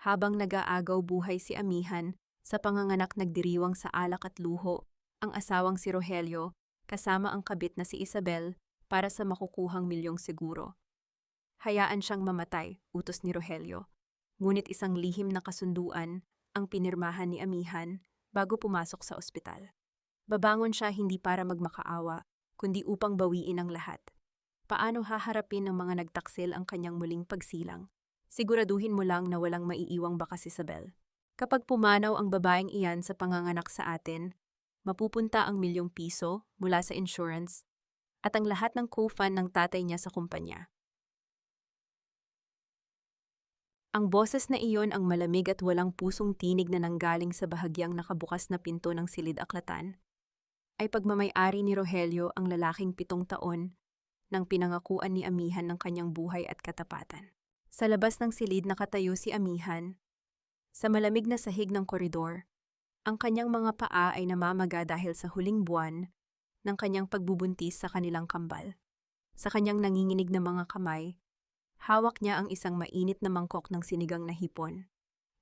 Habang nag-aagaw buhay si Amihan, sa panganganak nagdiriwang sa alak at luho, ang asawang si Rogelio, kasama ang kabit na si Isabel, para sa makukuhang milyong seguro. Hayaan siyang mamatay, utos ni Rogelio. Ngunit isang lihim na kasunduan ang pinirmahan ni Amihan bago pumasok sa ospital. Babangon siya hindi para magmakaawa, kundi upang bawiin ang lahat. Paano haharapin ng mga nagtaksil ang kanyang muling pagsilang? Siguraduhin mo lang na walang maiiwang bakas, Isabel. Kapag pumanaw ang babaeng iyan sa panganganak sa atin, mapupunta ang milyong piso mula sa insurance at ang lahat ng co-fund ng tatay niya sa kumpanya. Ang boses na iyon, ang malamig at walang pusong tinig na nanggaling sa bahagyang nakabukas na pinto ng silid-aklatan, ay pagmamay-ari ni Rogelio, ang lalaking 7 taon, nang pinangakuan ni Amihan ng kanyang buhay at katapatan. Sa labas ng silid nakatayo si Amihan, sa malamig na sahig ng koridor. Ang kanyang mga paa ay namamaga dahil sa huling buwan ng kanyang pagbubuntis sa kanilang kambal. Sa kanyang nanginginig na mga kamay, hawak niya ang isang mainit na mangkok ng sinigang na hipon.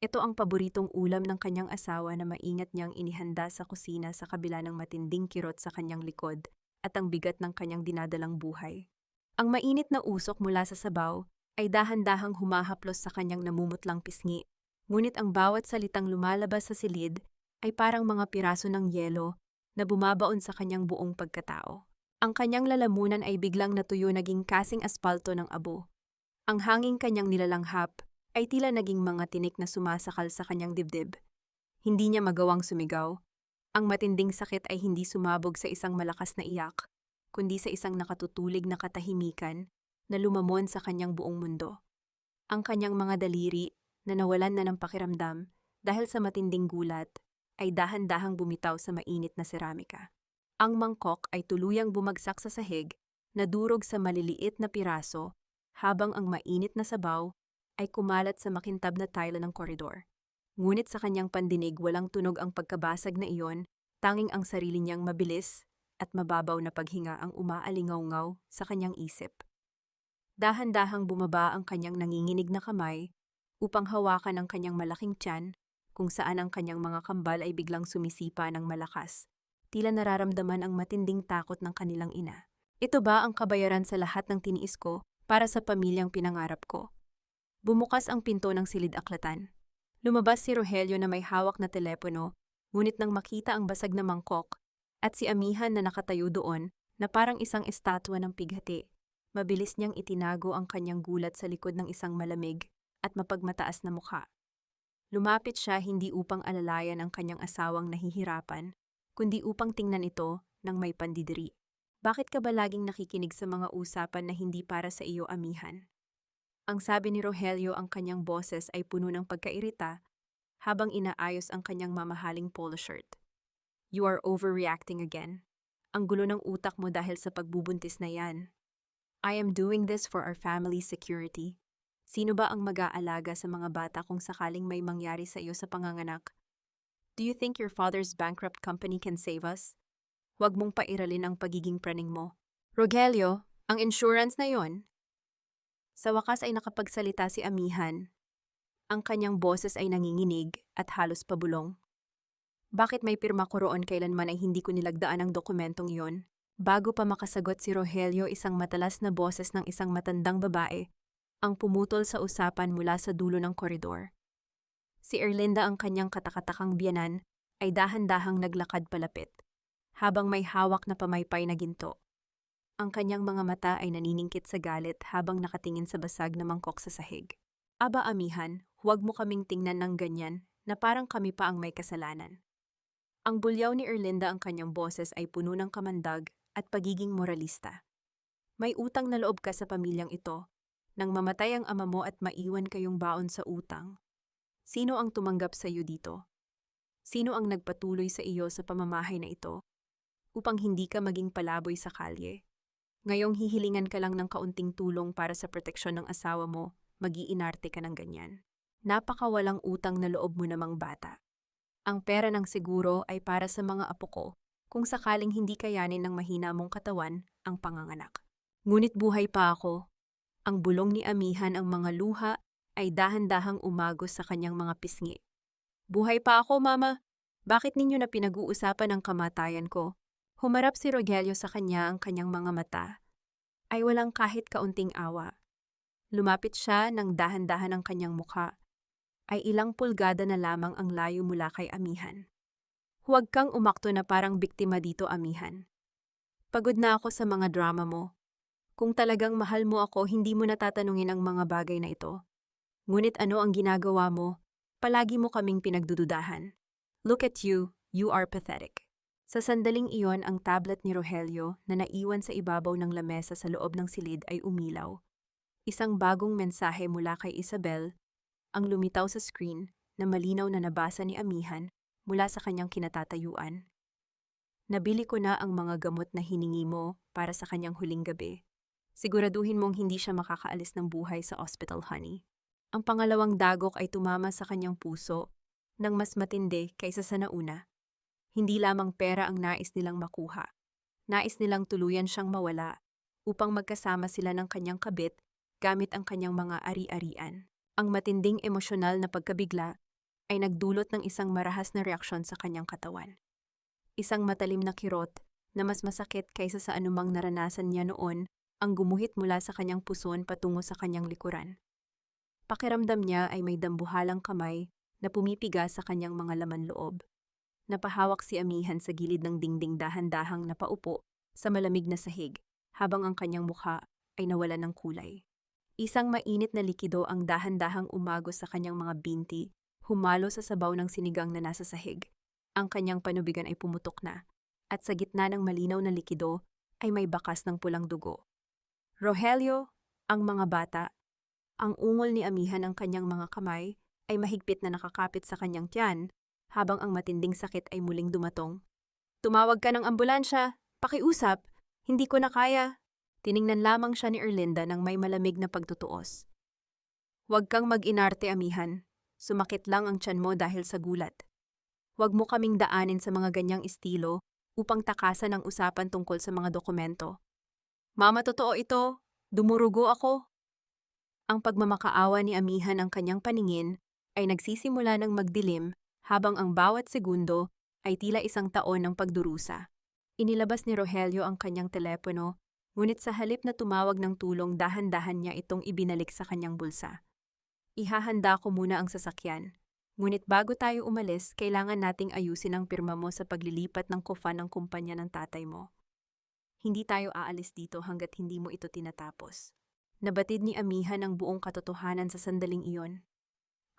Ito ang paboritong ulam ng kanyang asawa na maingat niyang inihanda sa kusina sa kabila ng matinding kirot sa kanyang likod at ang bigat ng kanyang dinadalang buhay. Ang mainit na usok mula sa sabaw ay dahan-dahang humahaplos sa kanyang namumutlang pisngi, ngunit ang bawat salitang lumalabas sa silid ay parang mga piraso ng yelo na bumabaon sa kanyang buong pagkatao. Ang kanyang lalamunan ay biglang natuyo, naging kasing aspalto ng abo. Ang hanging kanyang nilalanghap ay tila naging mga tinik na sumasakal sa kanyang dibdib. Hindi niya magawang sumigaw. Ang matinding sakit ay hindi sumabog sa isang malakas na iyak, kundi sa isang nakatutulig na katahimikan na lumamon sa kanyang buong mundo. Ang kanyang mga daliri na nawalan na ng pakiramdam dahil sa matinding gulat ay dahan-dahang bumitaw sa mainit na seramika. Ang mangkok ay tuluyang bumagsak sa sahig, nadurog sa maliliit na piraso, habang ang mainit na sabaw ay kumalat sa makintab na tile ng koridor. Ngunit sa kanyang pandinig walang tunog ang pagkabasag na iyon, tanging ang sarili niyang mabilis at mababaw na paghinga ang umaalingaw-ngaw sa kanyang isip. Dahan-dahang bumaba ang kanyang nanginginig na kamay upang hawakan ang kanyang malaking tiyan, kung saan ang kanyang mga kambal ay biglang sumisipa ng malakas. Tila nararamdaman ang matinding takot ng kanilang ina. Ito ba ang kabayaran sa lahat ng tiniis ko para sa pamilyang pinangarap ko? Bumukas ang pinto ng silid-aklatan. Lumabas si Rogelio na may hawak na telepono, ngunit nang makita ang basag na mangkok at si Amihan na nakatayo doon na parang isang estatwa ng pighati, mabilis niyang itinago ang kanyang gulat sa likod ng isang malamig at mapagmataas na mukha. Lumapit siya hindi upang alalayan ang kanyang asawang nahihirapan, kundi upang tingnan ito ng may pandidiri. Bakit ka ba laging nakikinig sa mga usapan na hindi para sa iyo, Amihan? Ang sabi ni Rogelio, ang kanyang boses ay puno ng pagkairita habang inaayos ang kanyang mamahaling polo shirt. You are overreacting again. Ang gulo ng utak mo dahil sa pagbubuntis na yan. I am doing this for our family's security. Sino ba ang mag-aalaga sa mga bata kung sakaling may mangyari sa iyo sa panganganak? Do you think your father's bankrupt company can save us? Huwag mong pairalin ang pagiging praning mo. Rogelio, ang insurance na yon. Sa wakas ay nakapagsalita si Amihan. Ang kanyang boses ay nanginginig at halos pabulong. Bakit may pirma ko roon kailanman ay hindi ko nilagdaan ang dokumentong iyon? Bago pa makasagot si Rogelio, isang matalas na boses ng isang matandang babae ang pumutol sa usapan mula sa dulo ng koridor. Si Erlinda, ang kanyang katakatakang biyanan, ay dahan-dahang naglakad palapit, habang may hawak na pamaypay na ginto. Ang kanyang mga mata ay naniningkit sa galit habang nakatingin sa basag na mangkok sa sahig. Aba, Amihan, huwag mo kaming tingnan ng ganyan na parang kami pa ang may kasalanan. Ang bulyaw ni Erlinda, ang kanyang boses ay puno ng kamandag at pagiging moralista. May utang na loob ka sa pamilyang ito, nang mamatay ang ama mo at maiwan kayong baon sa utang. Sino ang tumanggap sa iyo dito? Sino ang nagpatuloy sa iyo sa pamamahay na ito upang hindi ka maging palaboy sa kalye? Ngayong hihilingan ka lang ng kaunting tulong para sa proteksyon ng asawa mo, mag-iinarte ka ng ganyan. Napakawalang utang na loob mo namang bata. Ang pera ng seguro ay para sa mga apo ko kung sakaling hindi kayanin ng mahina mong katawan ang panganganak. Ngunit buhay pa ako. Ang bulong ni Amihan, ang mga luha ay dahan-dahang umagos sa kanyang mga pisngi. Buhay pa ako, Mama. Bakit ninyo na pinag-uusapan ang kamatayan ko? Humarap si Rogelio sa kanya, ang kanyang mga mata ay walang kahit kaunting awa. Lumapit siya ng dahan-dahan ang kanyang mukha. Ay ilang pulgada na lamang ang layo mula kay Amihan. Huwag kang umakto na parang biktima dito, Amihan. Pagod na ako sa mga drama mo. Kung talagang mahal mo ako, hindi mo natatanungin ang mga bagay na ito. Ngunit ano ang ginagawa mo? Palagi mo kaming pinagdududahan. Look at you are pathetic. Sa sandaling iyon, ang tablet ni Rogelio na naiwan sa ibabaw ng lamesa sa loob ng silid ay umilaw. Isang bagong mensahe mula kay Isabel ang lumitaw sa screen na malinaw na nabasa ni Amihan mula sa kanyang kinatatayuan. Nabili ko na ang mga gamot na hiningi mo para sa kanyang huling gabi. Siguraduhin mong hindi siya makakaalis ng buhay sa hospital, honey. Ang pangalawang dagok ay tumama sa kanyang puso ng mas matindi kaysa sa nauna. Hindi lamang pera ang nais nilang makuha. Nais nilang tuluyan siyang mawala upang magkasama sila ng kanyang kabit gamit ang kanyang mga ari-arian. Ang matinding emosyonal na pagkabigla ay nagdulot ng isang marahas na reaksyon sa kanyang katawan. Isang matalim na kirot na mas masakit kaysa sa anumang naranasan niya noon ang gumuhit mula sa kanyang puson patungo sa kanyang likuran. Pakiramdam niya ay may dambuhalang kamay na pumipiga sa kanyang mga laman loob. Napahawak si Amihan sa gilid ng dingding dahan-dahang napaupo sa malamig na sahig habang ang kanyang mukha ay nawalan ng kulay. Isang mainit na likido ang dahan-dahang umagos sa kanyang mga binti, humalo sa sabaw ng sinigang na nasa sahig. Ang kanyang panubigan ay pumutok na, at sa gitna ng malinaw na likido ay may bakas ng pulang dugo. Rogelio, ang mga bata, ang ungol ni Amihan ang kanyang mga kamay ay mahigpit na nakakapit sa kanyang tiyan habang ang matinding sakit ay muling dumatong. Tumawag ka ng ambulansya, pakiusap, hindi ko na kaya. Tiningnan lamang siya ni Erlinda ng may malamig na pagtutuos. Huwag kang mag-inarte, Amihan. Sumakit lang ang tiyan mo dahil sa gulat. Huwag mo kaming daanin sa mga ganyang estilo upang takasan ang usapan tungkol sa mga dokumento. Mama, totoo ito. Dumurugo ako. Ang pagmamakaawa ni Amihan ang kanyang paningin ay nagsisimula ng magdilim habang ang bawat segundo ay tila isang taon ng pagdurusa. Inilabas ni Rogelio ang kanyang telepono, ngunit sa halip na tumawag ng tulong, dahan-dahan niya itong ibinalik sa kanyang bulsa. Ihahanda ko muna ang sasakyan. Ngunit bago tayo umalis, kailangan nating ayusin ang pirma mo sa paglilipat ng kofa ng kumpanya ng tatay mo. Hindi tayo aalis dito hanggat hindi mo ito tinatapos. Nabatid ni Amihan ang buong katotohanan sa sandaling iyon.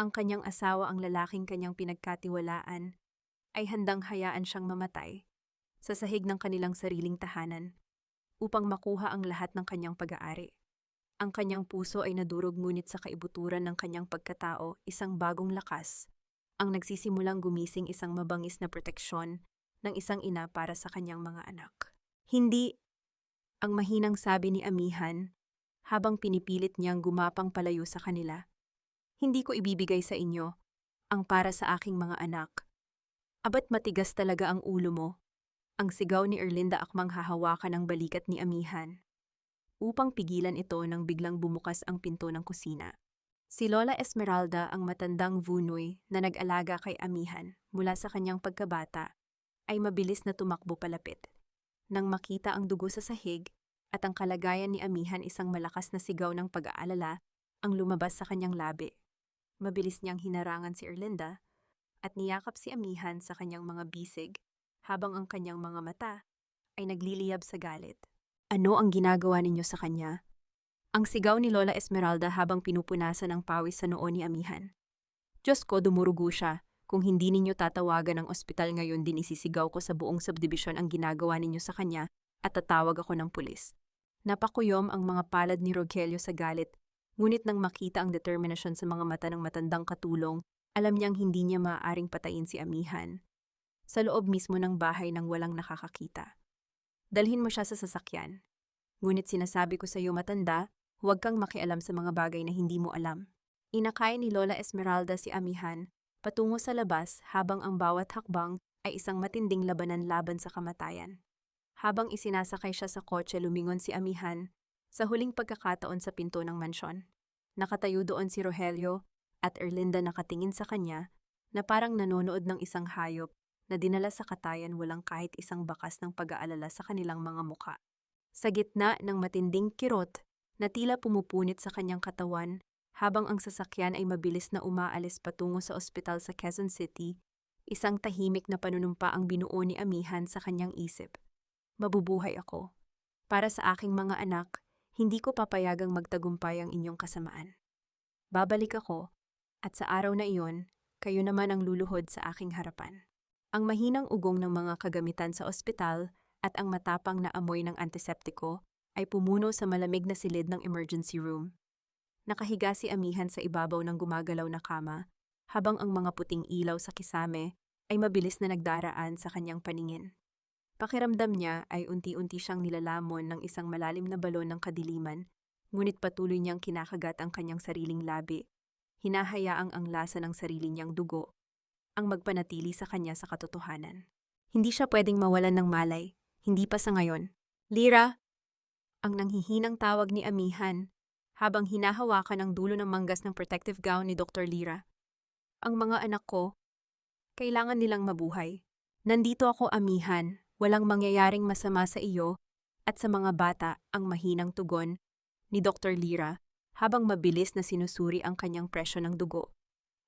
Ang kanyang asawa, ang lalaking kanyang pinagkatiwalaan, ay handang hayaan siyang mamatay sa sahig ng kanilang sariling tahanan upang makuha ang lahat ng kanyang pag-aari. Ang kanyang puso ay nadurog, ngunit sa kaibuturan ng kanyang pagkatao, isang bagong lakas ang nagsisimulang gumising, isang mabangis na proteksyon ng isang ina para sa kanyang mga anak. Hindi, ang mahinang sabi ni Amihan habang pinipilit niyang gumapang palayo sa kanila. Hindi ko ibibigay sa inyo ang para sa aking mga anak. Abat matigas talaga ang ulo mo. Ang sigaw ni Erlinda akmang hahawakan ang balikat ni Amihan. Upang pigilan ito, nang biglang bumukas ang pinto ng kusina. Si Lola Esmeralda, ang matandang vunoy na nag-alaga kay Amihan mula sa kanyang pagkabata, ay mabilis na tumakbo palapit. Nang makita ang dugo sa sahig at ang kalagayan ni Amihan, isang malakas na sigaw ng pag-aalala ang lumabas sa kanyang labi. Mabilis niyang hinarangan si Erlinda at niyakap si Amihan sa kanyang mga bisig habang ang kanyang mga mata ay nagliliyab sa galit. Ano ang ginagawa ninyo sa kanya? Ang sigaw ni Lola Esmeralda habang pinupunasan ang pawis sa noo ni Amihan. Diyos ko, dumurugo siya. Kung hindi ninyo tatawagan ang ospital ngayon, din isisigaw ko sa buong subdivision ang ginagawa ninyo sa kanya at tatawag ako ng pulis. Napakuyom ang mga palad ni Rogelio sa galit, ngunit nang makita ang determinasyon sa mga mata ng matandang katulong, alam niyang hindi niya maaaring patayin si Amihan. Sa loob mismo ng bahay nang walang nakakakita. Dalhin mo siya sa sasakyan. Ngunit sinasabi ko sa iyo, matanda, huwag kang makialam sa mga bagay na hindi mo alam. Inakay ni Lola Esmeralda si Amihan patungo sa labas habang ang bawat hakbang ay isang matinding labanan laban sa kamatayan. Habang isinasakay siya sa kotse, lumingon si Amihan sa huling pagkakataon sa pinto ng mansyon. Nakatayo doon si Rogelio at Erlinda nakatingin sa kanya na parang nanonood ng isang hayop na dinala sa katayan walang kahit isang bakas ng pag-aalala sa kanilang mga muka. Sa gitna ng matinding kirot na tila pumupunit sa kanyang katawan habang ang sasakyan ay mabilis na umaalis patungo sa ospital sa Quezon City, isang tahimik na panunumpa ang binuo ni Amihan sa kanyang isip. Mabubuhay ako. Para sa aking mga anak, hindi ko papayagang magtagumpay ang inyong kasamaan. Babalik ako, at sa araw na iyon, kayo naman ang luluhod sa aking harapan. Ang mahinang ugong ng mga kagamitan sa ospital at ang matapang na amoy ng antiseptiko ay pumuno sa malamig na silid ng emergency room. Nakahiga si Amihan sa ibabaw ng gumagalaw na kama, habang ang mga puting ilaw sa kisame ay mabilis na nagdaraan sa kanyang paningin. Pakiramdam niya ay unti-unti siyang nilalamon ng isang malalim na balon ng kadiliman, ngunit patuloy niyang kinakagat ang kanyang sariling labi. Hinahayaang ang lasa ng sarili niyang dugo ang magpanatili sa kanya sa katotohanan. Hindi siya pwedeng mawalan ng malay, hindi pa sa ngayon. Lira! Ang nanghihinang tawag ni Amihan habang hinahawakan ang dulo ng manggas ng protective gown ni Dr. Lira. Ang mga anak ko, kailangan nilang mabuhay. Nandito ako, Amihan, walang mangyayaring masama sa iyo at sa mga bata, ang mahinang tugon ni Dr. Lira habang mabilis na sinusuri ang kanyang presyo ng dugo.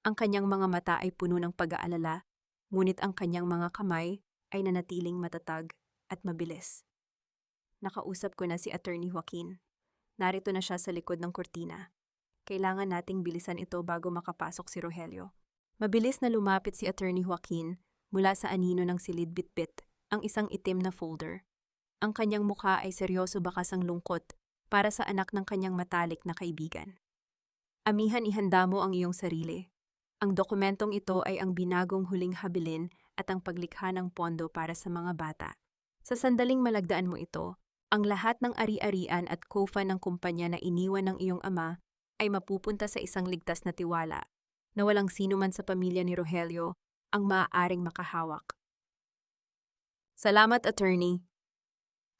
Ang kanyang mga mata ay puno ng pag-aalala, ngunit ang kanyang mga kamay ay nanatiling matatag at mabilis. Nakausap ko na si Attorney Joaquin. Narito na siya sa likod ng kurtina. Kailangan nating bilisan ito bago makapasok si Rogelio. Mabilis na lumapit si Attorney Joaquin mula sa anino ng silid bitbit, ang isang itim na folder. Ang kanyang mukha ay seryoso bakas ang lungkot para sa anak ng kanyang matalik na kaibigan. Amihan, ihanda mo ang iyong sarili. Ang dokumentong ito ay ang binagong huling habilin at ang paglikha ng pondo para sa mga bata. Sa sandaling malagdaan mo ito, ang lahat ng ari-arian at kofa ng kumpanya na iniwan ng iyong ama ay mapupunta sa isang ligtas na tiwala na walang sino man sa pamilya ni Rogelio ang maaaring makahawak. Salamat, Attorney.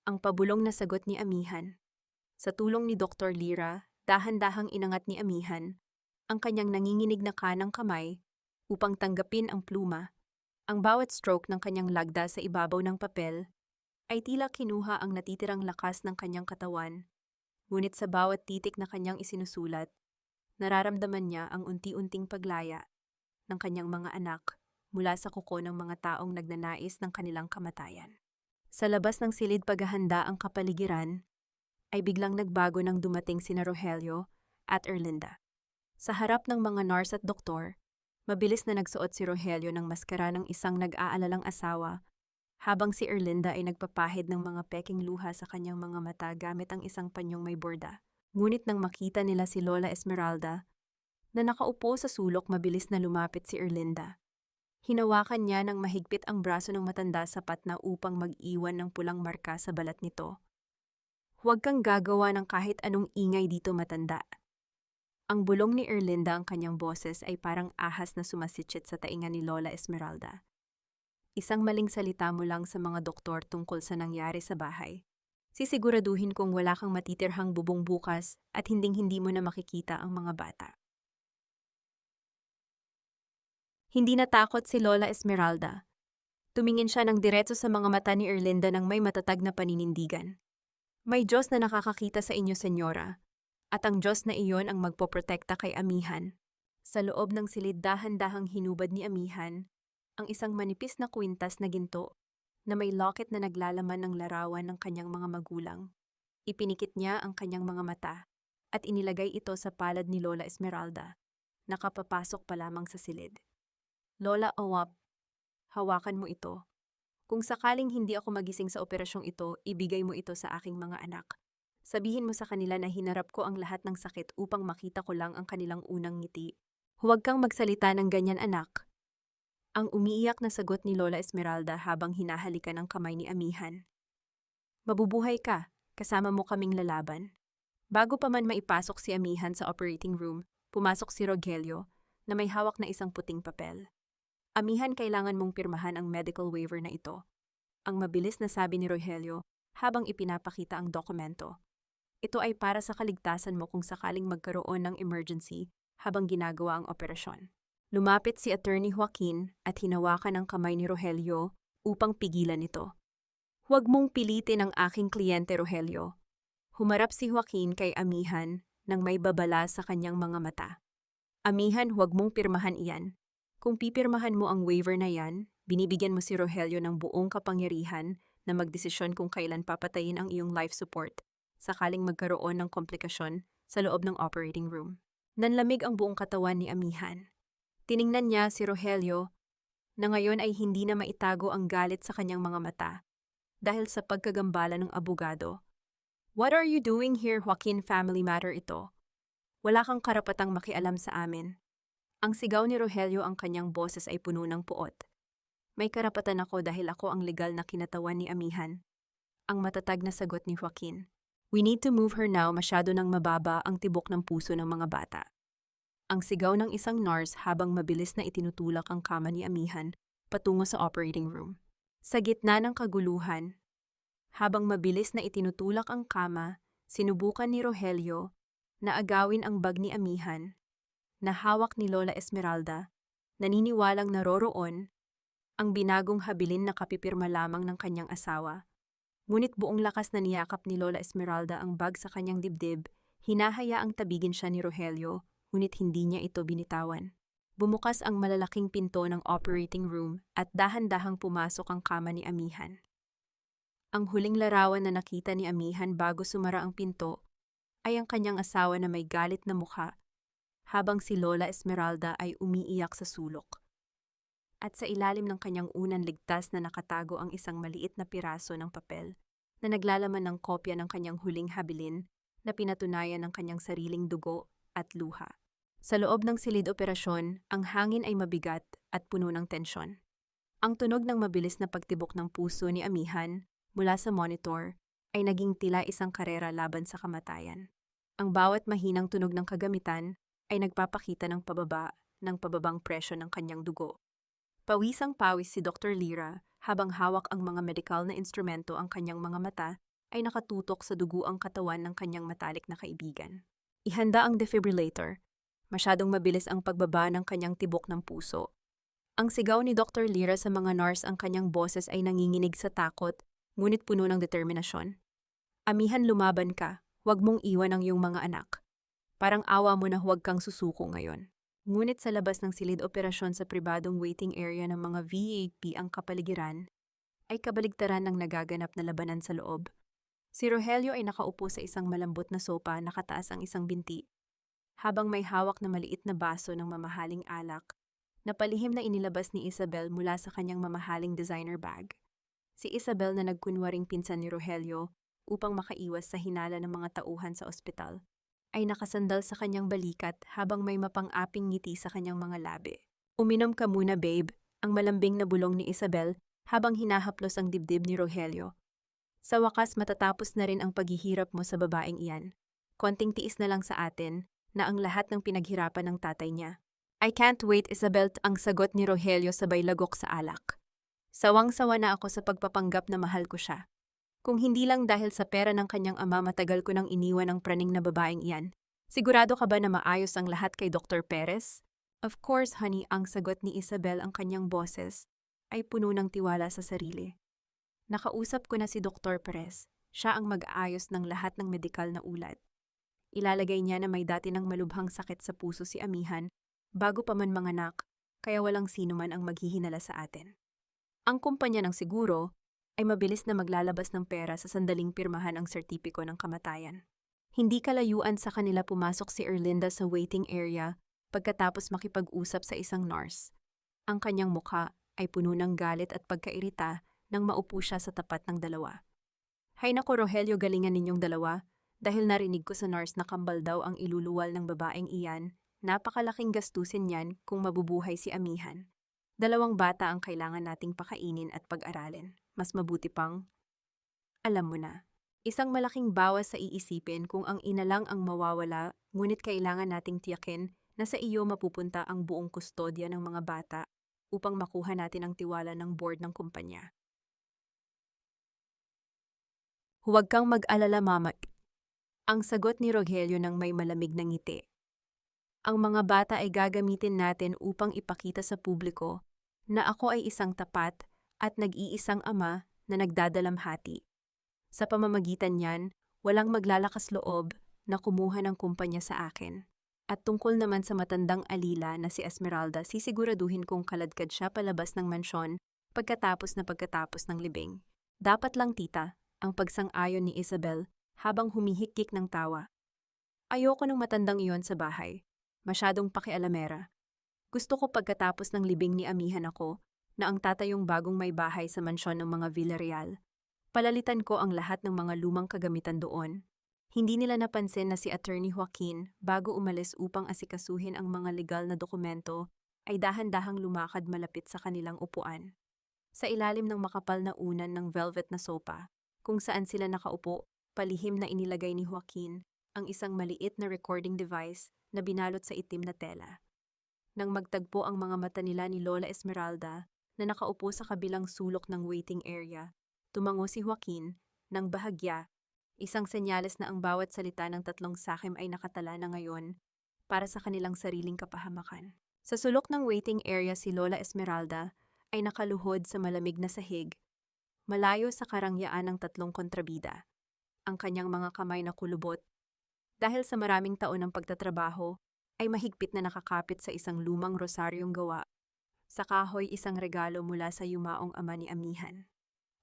Ang pabulong na sagot ni Amihan. Sa tulong ni Dr. Lira, dahan-dahang inangat ni Amihan ang kanyang nanginginig na kanang kamay upang tanggapin ang pluma. Ang bawat stroke ng kanyang lagda sa ibabaw ng papel ay tila kinuha ang natitirang lakas ng kanyang katawan, ngunit sa bawat titik na kanyang isinusulat, nararamdaman niya ang unti-unting paglaya ng kanyang mga anak mula sa kuko ng mga taong nagnanais ng kanilang kamatayan. Sa labas ng silid paghahanda ang kapaligiran, ay biglang nagbago nang dumating sina Rogelio at Erlinda. Sa harap ng mga nurse at doktor, mabilis na nagsuot si Rogelio ng maskara ng isang nag-aalalang asawa, habang si Erlinda ay nagpapahid ng mga peking luha sa kanyang mga mata gamit ang isang panyong may borda. Ngunit nang makita nila si Lola Esmeralda, na nakaupo sa sulok, mabilis na lumapit si Erlinda. Hinawakan niya ng mahigpit ang braso ng matanda sapat na upang mag-iwan ng pulang marka sa balat nito. Huwag kang gagawa ng kahit anong ingay dito, matanda. Ang bulong ni Erlinda, ang kanyang boses ay parang ahas na sumasitsit sa tainga ni Lola Esmeralda. Isang maling salita mo lang sa mga doktor tungkol sa nangyari sa bahay. Sisiguraduhin kong wala kang matitirhang bubong bukas at hinding-hindi mo na makikita ang mga bata. Hindi natakot si Lola Esmeralda. Tumingin siya ng diretso sa mga mata ni Erlinda nang may matatag na paninindigan. May Diyos na nakakakita sa inyo, senyora, at ang Diyos na iyon ang magpoprotekta kay Amihan. Sa loob ng silid, dahan-dahang hinubad ni Amihan ang isang manipis na kwintas na ginto na may locket na naglalaman ng larawan ng kanyang mga magulang. Ipinikit niya ang kanyang mga mata at inilagay ito sa palad ni Lola Esmeralda, nakapapasok pa lamang sa silid. Lola Awap, hawakan mo ito. Kung sakaling hindi ako magising sa operasyong ito, ibigay mo ito sa aking mga anak. Sabihin mo sa kanila na hinarap ko ang lahat ng sakit upang makita ko lang ang kanilang unang ngiti. Huwag kang magsalita ng ganyan, anak. Ang umiiyak na sagot ni Lola Esmeralda habang hinahalikan ang kamay ni Amihan. Mabubuhay ka, kasama mo kaming lalaban. Bago pa man maipasok si Amihan sa operating room, pumasok si Rogelio na may hawak na isang puting papel. Amihan, kailangan mong pirmahan ang medical waiver na ito. Ang mabilis na sabi ni Rogelio habang ipinapakita ang dokumento. Ito ay para sa kaligtasan mo kung sakaling magkaroon ng emergency habang ginagawa ang operasyon. Lumapit si Attorney Joaquin at hinawakan ang kamay ni Rogelio upang pigilan ito. Huwag mong pilitin ang aking kliyente, Rogelio. Humarap si Joaquin kay Amihan nang may babala sa kanyang mga mata. Amihan, huwag mong pirmahan iyan. Kung pipirmahan mo ang waiver na yan, binibigyan mo si Rogelio ng buong kapangyarihan na magdesisyon kung kailan papatayin ang iyong life support sakaling magkaroon ng komplikasyon sa loob ng operating room. Nanlamig ang buong katawan ni Amihan. Tiningnan niya si Rogelio na ngayon ay hindi na maitago ang galit sa kanyang mga mata dahil sa pagkagambala ng abogado. What are you doing here, Joaquin? Family matter ito. Wala kang karapatang makialam sa amin. Ang sigaw ni Rogelio, ang kanyang boses ay puno ng puot. May karapatan ako dahil ako ang legal na kinatawan ni Amihan. Ang matatag na sagot ni Joaquin. We need to move her now, masyado nang mababa ang tibok ng puso ng mga bata. Ang sigaw ng isang nurse habang mabilis na itinutulak ang kama ni Amihan patungo sa operating room. Sa gitna ng kaguluhan, habang mabilis na itinutulak ang kama, sinubukan ni Rogelio na agawin ang bag ni Amihan na hawak ni Lola Esmeralda, naniniwalang naroroon ang binagong habilin na kapipirma lamang ng kanyang asawa. Ngunit buong lakas na niyakap ni Lola Esmeralda ang bag sa kanyang dibdib, hinahayaang tabigin siya ni Rogelio, ngunit hindi niya ito binitawan. Bumukas ang malalaking pinto ng operating room at dahan-dahang pumasok ang kama ni Amihan. Ang huling larawan na nakita ni Amihan bago sumara ang pinto ay ang kanyang asawa na may galit na mukha, habang si Lola Esmeralda ay umiiyak sa sulok. At sa ilalim ng kanyang unang ligtas na nakatago ang isang maliit na piraso ng papel na naglalaman ng kopya ng kanyang huling habilin na pinatunayan ng kanyang sariling dugo at luha. Sa loob ng silid operasyon, ang hangin ay mabigat at puno ng tensyon. Ang tunog ng mabilis na pagtibok ng puso ni Amihan mula sa monitor ay naging tila isang karera laban sa kamatayan. Ang bawat mahinang tunog ng kagamitan ay nagpapakita ng pababang presyo ng kanyang dugo. Pawisang-pawis si Dr. Lira habang hawak ang mga medikal na instrumento, ang kanyang mga mata ay nakatutok sa duguang katawan ng kanyang matalik na kaibigan. Ihanda ang defibrillator. Masyadong mabilis ang pagbaba ng kanyang tibok ng puso. Ang sigaw ni Dr. Lira sa mga nurse, ang kanyang boses ay nanginginig sa takot, ngunit puno ng determinasyon. Amihan, lumaban ka. Huwag mong iwan ang iyong mga anak. Parang awa mo na huwag kang susuko ngayon. Ngunit sa labas ng silid operasyon sa pribadong waiting area ng mga VIP, ang kapaligiran ay kabaligtaran ng nagaganap na labanan sa loob. Si Rogelio ay nakaupo sa isang malambot na sopa, nakataas ang isang binti, habang may hawak na maliit na baso ng mamahaling alak na palihim na inilabas ni Isabel mula sa kanyang mamahaling designer bag. Si Isabel, na nagkunwaring pinsan ni Rogelio upang makaiwas sa hinala ng mga tauhan sa ospital, ay nakasandal sa kanyang balikat habang may mapang-aping ngiti sa kanyang mga labi. Uminom ka muna, babe, ang malambing na bulong ni Isabel habang hinahaplos ang dibdib ni Rogelio. Sa wakas, matatapos na rin ang paghihirap mo sa babaeng iyan. Konting tiis na lang sa atin na ang lahat ng pinaghirapan ng tatay niya. I can't wait, Isabel, ang sagot ni Rogelio sabay lagok sa alak. Sawang-sawa na ako sa pagpapanggap na mahal ko siya. Kung hindi lang dahil sa pera ng kanyang ama, matagal ko nang iniwan ang praning na babaeng iyan. Sigurado ka ba na maayos ang lahat kay Dr. Perez? Of course, honey, ang sagot ni Isabel, ang kanyang boses ay puno ng tiwala sa sarili. Nakausap ko na si Dr. Perez. Siya ang mag-aayos ng lahat ng medikal na ulat. Ilalagay niya na may dati ng malubhang sakit sa puso si Amihan bago pa man manganak, kaya walang sino man ang maghihinala sa atin. Ang kumpanya ng siguro ay mabilis na maglalabas ng pera sa sandaling pirmahan ang sertipiko ng kamatayan. Hindi kalayuan sa kanila pumasok si Erlinda sa waiting area pagkatapos makipag-usap sa isang nurse. Ang kanyang mukha ay puno ng galit at pagkairita nang maupo siya sa tapat ng dalawa. Hay nako, Rogelio, galingan ninyong dalawa, dahil narinig ko sa nurse na kambal daw ang iluluwal ng babaeng iyan. Napakalaking gastusin yan kung mabubuhay si Amihan. 2 bata ang kailangan nating pakainin at pag-aralin. Mas mabuti pang, alam mo na, isang malaking bawas sa iisipin kung ang ina lang ang mawawala, ngunit kailangan nating tiyakin na sa iyo mapupunta ang buong kustodya ng mga bata upang makuha natin ang tiwala ng board ng kumpanya. Huwag kang mag-alala, mama. Ang sagot ni Rogelio ng may malamig na ngiti. Ang mga bata ay gagamitin natin upang ipakita sa publiko na ako ay isang tapat at nag-iisang ama na nagdadalamhati. Sa pamamagitan niyan, walang maglalakas loob na kumuha ng kumpanya sa akin. At tungkol naman sa matandang alila na si Esmeralda, sisiguraduhin kong kaladkad siya palabas ng mansyon pagkatapos ng libing. Dapat lang tita, ang pagsang-ayon ni Isabel habang humihikik ng tawa. Ayoko ng matandang iyon sa bahay. Masyadong pakialamera. Gusto ko pagkatapos ng libing ni amihan ako na ang tatayong bagong may bahay sa mansyon ng mga Villarreal. Palalitan ko ang lahat ng mga lumang kagamitan doon. Hindi nila napansin na si Attorney Joaquin bago umalis upang asikasuhin ang mga legal na dokumento ay dahan-dahang lumakad malapit sa kanilang upuan. Sa ilalim ng makapal na unan ng velvet na sopa, kung saan sila nakaupo, palihim na inilagay ni Joaquin ang isang maliit na recording device na binalot sa itim na tela. Nang magtagpo ang mga mata nila ni Lola Esmeralda na nakaupo sa kabilang sulok ng waiting area, tumango si Joaquin nang bahagya, isang senyales na ang bawat salita ng tatlong sakim ay nakatala na ngayon para sa kanilang sariling kapahamakan. Sa sulok ng waiting area si Lola Esmeralda ay nakaluhod sa malamig na sahig, malayo sa karangyaan ng tatlong kontrabida. Ang kanyang mga kamay na kulubot, dahil sa maraming taon ng pagtatrabaho, ay mahigpit na nakakapit sa isang lumang rosaryong gawa. Sa kahoy isang regalo mula sa yumaong ama ni amihan.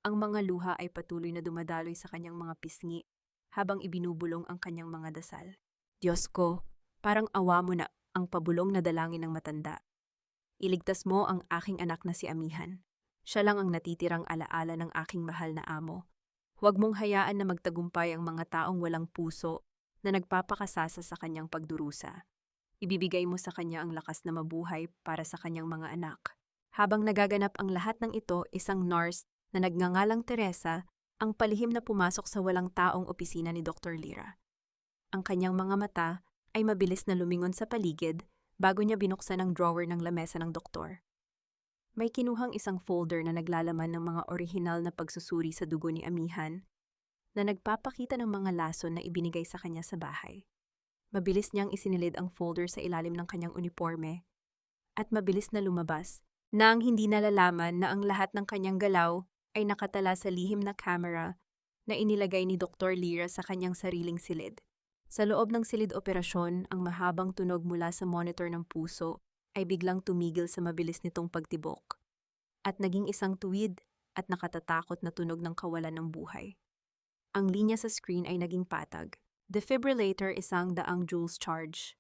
Ang mga luha ay patuloy na dumadaloy sa kanyang mga pisngi habang ibinubulong ang kanyang mga dasal. Diyos ko, parang awa mo na ang pabulong na dalangin ng matanda. Iligtas mo ang aking anak na si amihan. Siya lang ang natitirang alaala ng aking mahal na amo. Huwag mong hayaan na magtagumpay ang mga taong walang puso na nagpapakasasa sa kanyang pagdurusa. Ibibigay mo sa kanya ang lakas na mabuhay para sa kanyang mga anak. Habang nagaganap ang lahat ng ito, isang nurse na nagngangalang Teresa ang palihim na pumasok sa walang taong opisina ni Dr. Lira. Ang kanyang mga mata ay mabilis na lumingon sa paligid bago niya binuksan ang drawer ng lamesa ng doktor. May kinuhang isang folder na naglalaman ng mga orihinal na pagsusuri sa dugo ni amihan na nagpapakita ng mga lason na ibinigay sa kanya sa bahay. Mabilis niyang isinilid ang folder sa ilalim ng kanyang uniforme at mabilis na lumabas nang hindi nalalaman na ang lahat ng kanyang galaw ay nakatala sa lihim na camera na inilagay ni Dr. Lira sa kanyang sariling silid. Sa loob ng silid operasyon, ang mahabang tunog mula sa monitor ng puso ay biglang tumigil sa mabilis nitong pagtibok at naging isang tuwid at nakatatakot na tunog ng kawalan ng buhay. Ang linya sa screen ay naging patag. Defibrillator 100 joules charge.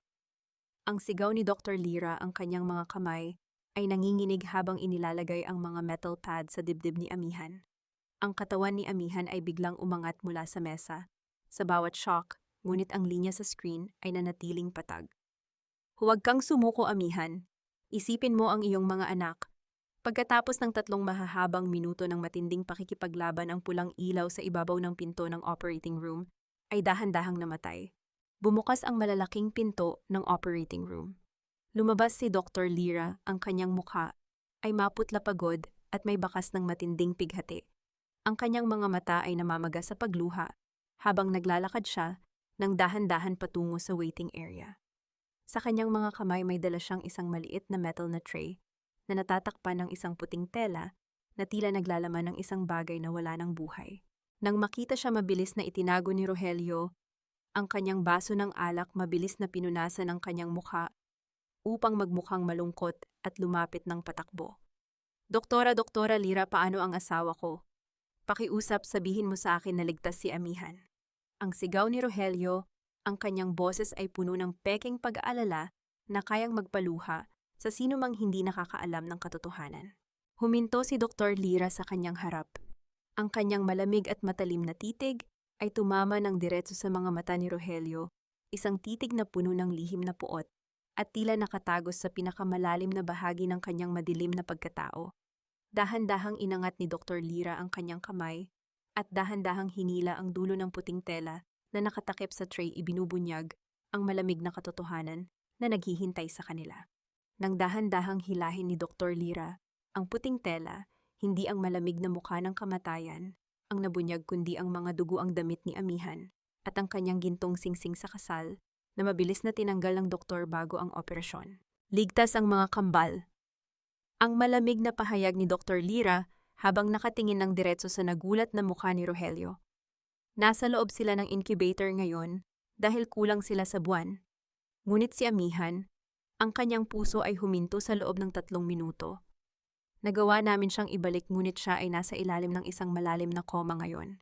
Ang sigaw ni Dr. Lira, ang kanyang mga kamay, ay nanginginig habang inilalagay ang mga metal pad sa dibdib ni amihan. Ang katawan ni amihan ay biglang umangat mula sa mesa. Sa bawat shock, ngunit ang linya sa screen ay nanatiling patag. Huwag kang sumuko, amihan. Isipin mo ang iyong mga anak. Pagkatapos ng 3 mahahabang minuto ng matinding pakikipaglaban, ang pulang ilaw sa ibabaw ng pinto ng operating room ay dahan-dahang namatay. Bumukas ang malalaking pinto ng operating room. Lumabas si Dr. Lira, ang kanyang mukha ay maputla pagod at may bakas ng matinding pighati. Ang kanyang mga mata ay namamaga sa pagluha habang naglalakad siya ng dahan-dahan patungo sa waiting area. Sa kanyang mga kamay may dala siyang isang maliit na metal na tray na natatakpan ng isang puting tela na tila naglalaman ng isang bagay na wala ng buhay. Nang makita siya, mabilis na itinago ni Rogelio ang kanyang baso ng alak, mabilis na pinunasan ang kanyang mukha upang magmukhang malungkot at lumapit ng patakbo. Doktora Lira, paano ang asawa ko? Pakiusap, sabihin mo sa akin na ligtas si amihan. Ang sigaw ni Rogelio, ang kanyang boses ay puno ng peking pag-aalala na kayang magpaluha sa sino mang hindi nakakaalam ng katotohanan. Huminto si Dr. Lira sa kanyang harap. Ang kanyang malamig at matalim na titig ay tumama ng diretso sa mga mata ni Rogelio, isang titig na puno ng lihim na puot at tila nakatagos sa pinakamalalim na bahagi ng kanyang madilim na pagkatao. Dahan-dahang inangat ni Dr. Lira ang kanyang kamay at dahan-dahang hinila ang dulo ng puting tela na nakatakip sa tray. Ibinubunyag ang malamig na katotohanan na naghihintay sa kanila. Nang dahan-dahang hilahin ni Dr. Lira ang puting tela, hindi ang malamig na mukha ng kamatayan ang nabunyag kundi ang mga dugo, ang damit ni amihan at ang kanyang gintong singsing sa kasal na mabilis na tinanggal ng doktor bago ang operasyon. Ligtas ang mga kambal. Ang malamig na pahayag ni Dr. Lira habang nakatingin ng diretso sa nagulat na mukha ni Rogelio. Nasa loob sila ng incubator ngayon dahil kulang sila sa buwan. Ngunit si Amihan, ang kanyang puso ay huminto sa loob ng 3 minuto. Nagawa namin siyang ibalik ngunit siya ay nasa ilalim ng isang malalim na koma ngayon.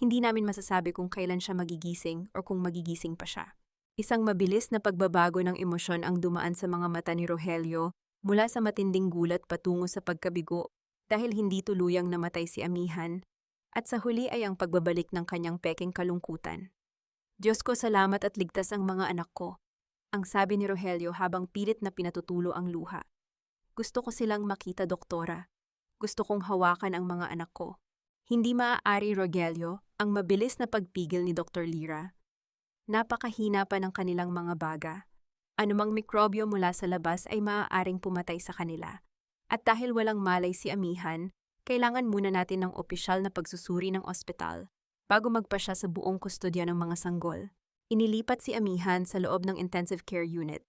Hindi namin masasabi kung kailan siya magigising o kung magigising pa siya. Isang mabilis na pagbabago ng emosyon ang dumaan sa mga mata ni Rogelio mula sa matinding gulat patungo sa pagkabigo dahil hindi tuluyang namatay si Amihan at sa huli ay ang pagbabalik ng kanyang peking kalungkutan. Diyos ko, salamat at ligtas ang mga anak ko, ang sabi ni Rogelio habang pilit na pinatutulo ang luha. Gusto ko silang makita, doktora. Gusto kong hawakan ang mga anak ko. Hindi maaari, Rogelio, ang mabilis na pagpigil ni Dr. Lira. Napakahina pa ng kanilang mga baga. Anumang mikrobyo mula sa labas ay maaaring pumatay sa kanila. At dahil walang malay si Amihan, kailangan muna natin ng opisyal na pagsusuri ng ospital bago magpasya sa buong kustodya ng mga sanggol. Inilipat si Amihan sa loob ng intensive care unit.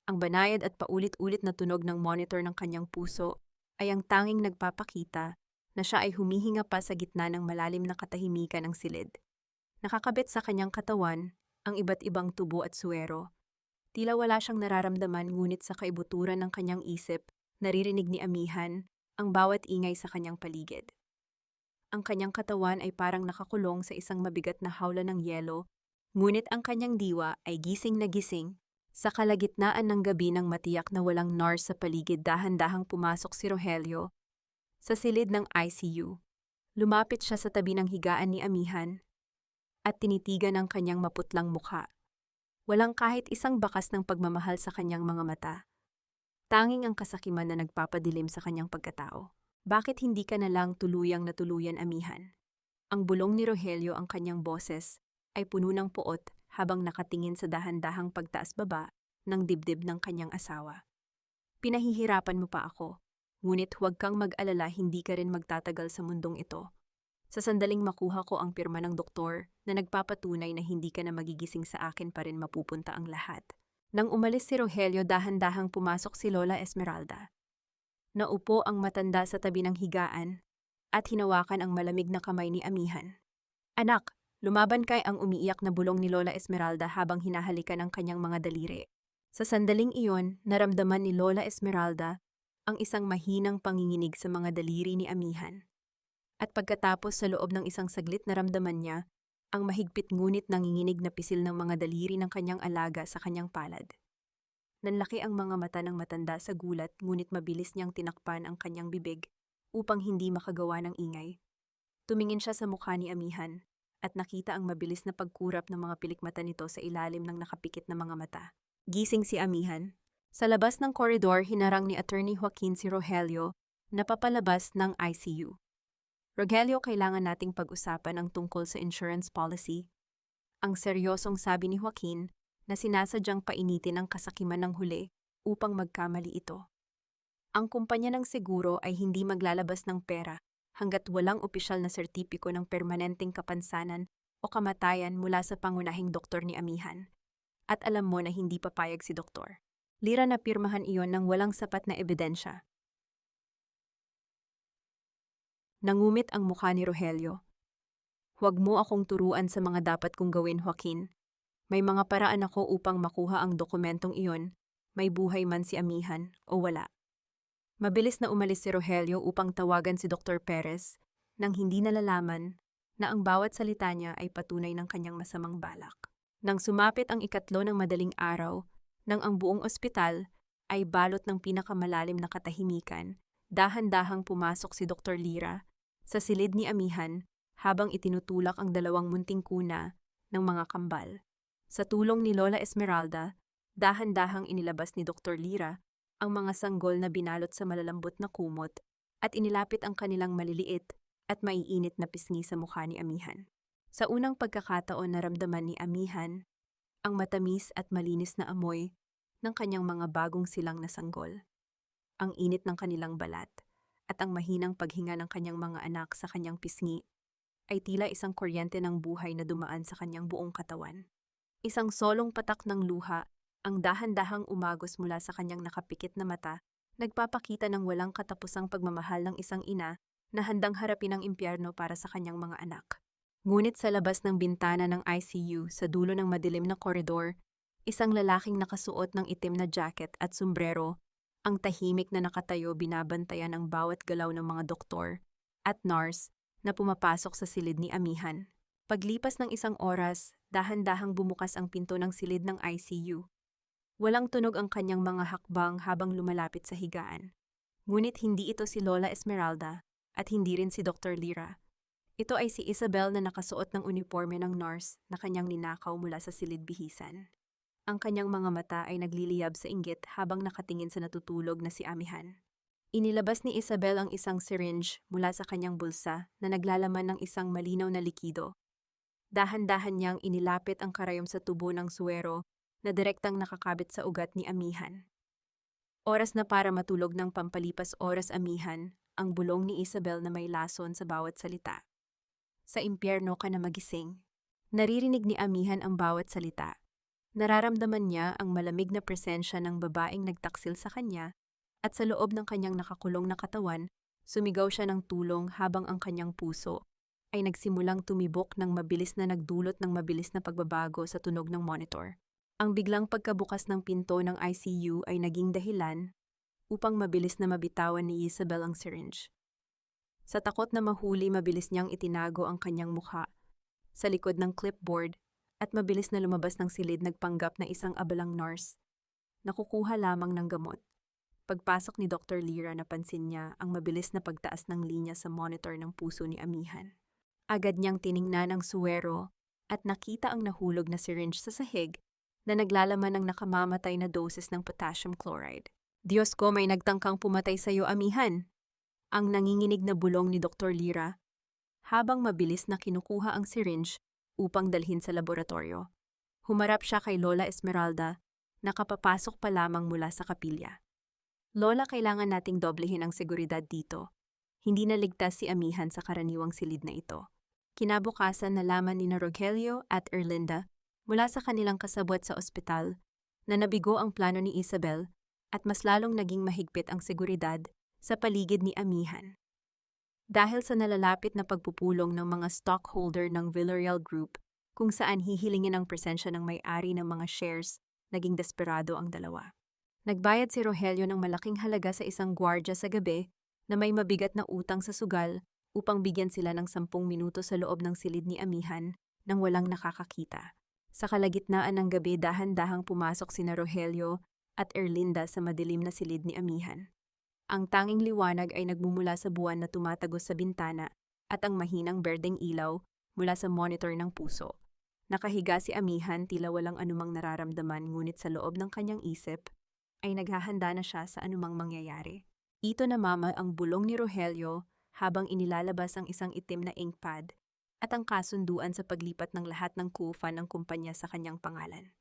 Ang banayad at paulit-ulit na tunog ng monitor ng kanyang puso ay ang tanging nagpapakita na siya ay humihinga pa sa gitna ng malalim na katahimikan ng silid. Nakakabit sa kanyang katawan ang iba't ibang tubo at suwero. Tila wala siyang nararamdaman ngunit sa kaibuturan ng kanyang isip, naririnig ni Amihan ang bawat ingay sa kanyang paligid. Ang kanyang katawan ay parang nakakulong sa isang mabigat na hawla ng yelo, ngunit ang kanyang diwa ay gising na gising. Sa kalagitnaan ng gabi ng matiyak na walang nurse sa paligid, dahan-dahang pumasok si Rogelio sa silid ng ICU. Lumapit siya sa tabi ng higaan ni Amihan at tinitigan ang kanyang maputlang mukha. Walang kahit isang bakas ng pagmamahal sa kanyang mga mata. Tanging ang kasakiman na nagpapadilim sa kanyang pagkatao. Bakit hindi ka na lang tuluyang natuluyan, Amihan? Ang bulong ni Rogelio, ang kanyang boses, ay puno ng puot habang nakatingin sa dahan-dahang pagtaas-baba ng dibdib ng kanyang asawa. Pinahihirapan mo pa ako, ngunit huwag kang mag-alala, hindi ka rin magtatagal sa mundong ito. Sa sandaling makuha ko ang pirma ng doktor na nagpapatunay na hindi ka na magigising, sa akin pa rin mapupunta ang lahat. Nang umalis si Rogelio, dahan-dahang pumasok si Lola Esmeralda. Naupo ang matanda sa tabi ng higaan at hinawakan ang malamig na kamay ni Amihan. Anak, lumaban kay, ang umiiyak na bulong ni Lola Esmeralda habang hinahalikan ang kanyang mga daliri. Sa sandaling iyon, naramdaman ni Lola Esmeralda ang isang mahinang panginginig sa mga daliri ni Amihan. At pagkatapos, sa loob ng isang saglit, naramdaman niya ang mahigpit ngunit nanginginig na pisil ng mga daliri ng kanyang alaga sa kanyang palad. Nanlaki ang mga mata ng matanda sa gulat, ngunit mabilis niyang tinakpan ang kanyang bibig upang hindi makagawa ng ingay. Tumingin siya sa mukha ni Amihan at nakita ang mabilis na pagkurap ng mga pilikmata nito sa ilalim ng nakapikit na mga mata. Gising si Amihan. Sa labas ng koridor, hinarang ni Attorney Joaquin si Rogelio na papalabas ng ICU. Rogelio, kailangan nating pag-usapan ang tungkol sa insurance policy. Ang seryosong sabi ni Joaquin na sinasadyang painitin ang kasakiman ng huli upang magkamali ito. Ang kumpanya ng seguro ay hindi maglalabas ng pera hanggat walang opisyal na sertipiko ng permanenteng kapansanan o kamatayan mula sa pangunahing doktor ni Amihan. At alam mo na hindi papayag si Doktor Lira na pirmahan iyon ng walang sapat na ebidensya. Nangumit ang mukha ni Rogelio. Huwag mo akong turuan sa mga dapat kong gawin, Joaquin. May mga paraan ako upang makuha ang dokumentong iyon, may buhay man si Amihan o wala. Mabilis na umalis si Rogelio upang tawagan si Dr. Perez nang hindi nalalaman na ang bawat salita niya ay patunay ng kanyang masamang balak. Nang sumapit ang 3 ng madaling araw, nang ang buong ospital ay balot ng pinakamalalim na katahimikan, dahan-dahang pumasok si Dr. Lira sa silid ni Amihan habang itinutulak ang 2 munting kuna ng mga kambal. Sa tulong ni Lola Esmeralda, dahan-dahang inilabas ni Dr. Lira ang mga sanggol na binalot sa malalambot na kumot at inilapit ang kanilang maliliit at maiinit na pisngi sa mukha ni Amihan. Sa unang pagkakataon, naramdaman ni Amihan ang matamis at malinis na amoy ng kanyang mga bagong silang na sanggol, ang init ng kanilang balat, at ang mahinang paghinga ng kanyang mga anak sa kanyang pisngi. ay tila isang kuryente ng buhay na dumaan sa kanyang buong katawan. Isang solong patak ng luha, ang dahan-dahang umagos mula sa kanyang nakapikit na mata, nagpapakita ng walang katapusang pagmamahal ng isang ina na handang harapin ang impyerno para sa kanyang mga anak. Ngunit sa labas ng bintana ng ICU sa dulo ng madilim na koridor, isang lalaking nakasuot ng itim na jacket at sombrero, ang tahimik na nakatayo binabantayan ang bawat galaw ng mga doktor at nurse na pumapasok sa silid ni Amihan. Paglipas ng isang oras, dahan-dahang bumukas ang pinto ng silid ng ICU. Walang tunog ang kanyang mga hakbang habang lumalapit sa higaan. Ngunit hindi ito si Lola Esmeralda at hindi rin si Dr. Lira. Ito ay si Isabel na nakasuot ng uniforme ng nurse na kanyang ninakaw mula sa silid bihisan. Ang kanyang mga mata ay nagliliyab sa inggit habang nakatingin sa natutulog na si Amihan. Inilabas ni Isabel ang isang syringe mula sa kanyang bulsa na naglalaman ng isang malinaw na likido. Dahan-dahan niyang inilapit ang karayom sa tubo ng suwero na direktang nakakabit sa ugat ni Amihan. Oras na para matulog ng pampalipas oras Amihan, ang bulong ni Isabel na may lason sa bawat salita. Sa impyerno ka na magising. Naririnig ni Amihan ang bawat salita. Nararamdaman niya ang malamig na presensya ng babaeng nagtaksil sa kanya at sa loob ng kanyang nakakulong na katawan, sumigaw siya ng tulong habang ang kanyang puso ay nagsimulang tumibok ng mabilis na nagdulot ng mabilis na pagbabago sa tunog ng monitor. Ang biglang pagkabukas ng pinto ng ICU ay naging dahilan upang mabilis na mabitawan ni Isabel ang syringe. Sa takot na mahuli, mabilis niyang itinago ang kanyang mukha sa likod ng clipboard at mabilis na lumabas ng silid nagpanggap na isang abalang nurse. Nakukuha lamang ng gamot. Pagpasok ni Dr. Lira, napansin niya ang mabilis na pagtaas ng linya sa monitor ng puso ni Amihan. Agad niyang tiningnan ang suwero at nakita ang nahulog na syringe sa sahig na naglalaman ng nakamamatay na doses ng potassium chloride. Diyos ko, may nagtangkang pumatay sa iyo, Amihan! Ang nanginginig na bulong ni Dr. Lira habang mabilis na kinukuha ang syringe upang dalhin sa laboratorio. Humarap siya kay Lola Esmeralda na kapapasok pa lamang mula sa kapilya. Lola, kailangan nating doblehin ang seguridad dito. Hindi naligtas si Amihan sa karaniwang silid na ito. Kinabukasan nalaman ni Rogelio at Erlinda mula sa kanilang kasabwat sa ospital na nabigo ang plano ni Isabel at mas lalong naging mahigpit ang seguridad sa paligid ni Amihan. Dahil sa nalalapit na pagpupulong ng mga stockholder ng Villarreal Group kung saan hihilingin ang presensya ng may-ari ng mga shares, naging desperado ang dalawa. Nagbayad si Rogelio ng malaking halaga sa isang gwardya sa gabi na may mabigat na utang sa sugal upang bigyan sila ng 10 minuto sa loob ng silid ni Amihan nang walang nakakakita. Sa kalagitnaan ng gabi, dahan-dahang pumasok sina Rogelio at Erlinda sa madilim na silid ni Amihan. Ang tanging liwanag ay nagmumula sa buwan na tumatagos sa bintana at ang mahinang berdeng ilaw mula sa monitor ng puso. Nakahiga si Amihan, tila walang anumang nararamdaman, ngunit sa loob ng kanyang isip ay naghahanda na siya sa anumang mangyayari. Ito na mama ang bulong ni Rogelio habang inilalabas ang isang itim na ink pad at ang kasunduan sa paglipat ng lahat ng kufa ng kumpanya sa kanyang pangalan.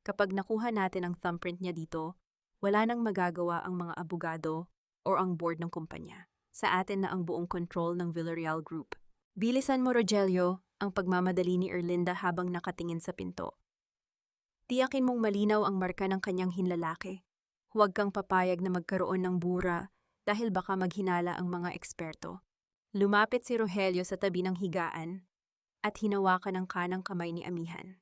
Kapag nakuha natin ang thumbprint niya dito, wala nang magagawa ang mga abogado o ang board ng kumpanya. Sa atin na ang buong control ng Villarreal Group. Bilisan mo, Rogelio, ang pagmamadali ni Erlinda habang nakatingin sa pinto. Tiyakin mong malinaw ang marka ng kanyang hinlalaki. Huwag kang papayag na magkaroon ng bura dahil baka maghinala ang mga eksperto. Lumapit si Rogelio sa tabi ng higaan at hinawakan ang kanang kamay ni Amihan.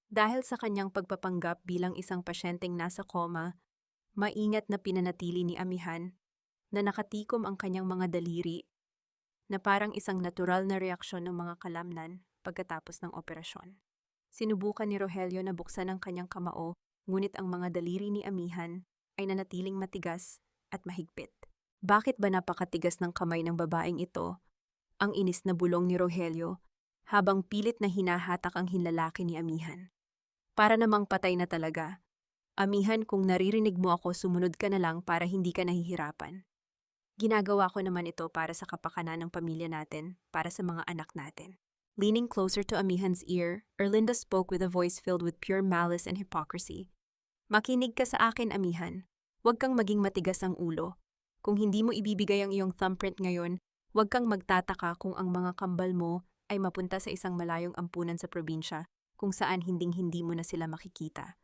Dahil sa kanyang pagpapanggap bilang isang pasyenteng nasa koma, maingat na pinanatili ni Amihan na nakatikom ang kanyang mga daliri na parang isang natural na reaksyon ng mga kalamnan pagkatapos ng operasyon. Sinubukan ni Rogelio na buksan ang kanyang kamao, ngunit ang mga daliri ni Amihan ay nanatiling matigas at mahigpit. Bakit ba napakatigas ng kamay ng babaeng ito? Ang inis na bulong ni Rogelio habang pilit na hinahatak ang hinlalaki ni Amihan. Para namang patay na talaga. Amihan, kung naririnig mo ako, sumunod ka na lang para hindi ka nahihirapan. Ginagawa ko naman ito para sa kapakanan ng pamilya natin, para sa mga anak natin. Leaning closer to Amihan's ear, Erlinda spoke with a voice filled with pure malice and hypocrisy. Makinig ka sa akin, Amihan. Huwag kang maging matigas ang ulo. Kung hindi mo ibibigay ang iyong thumbprint ngayon, huwag kang magtataka kung ang mga kambal mo ay mapunta sa isang malayong ampunan sa probinsya kung saan hinding-hindi mo na sila makikita.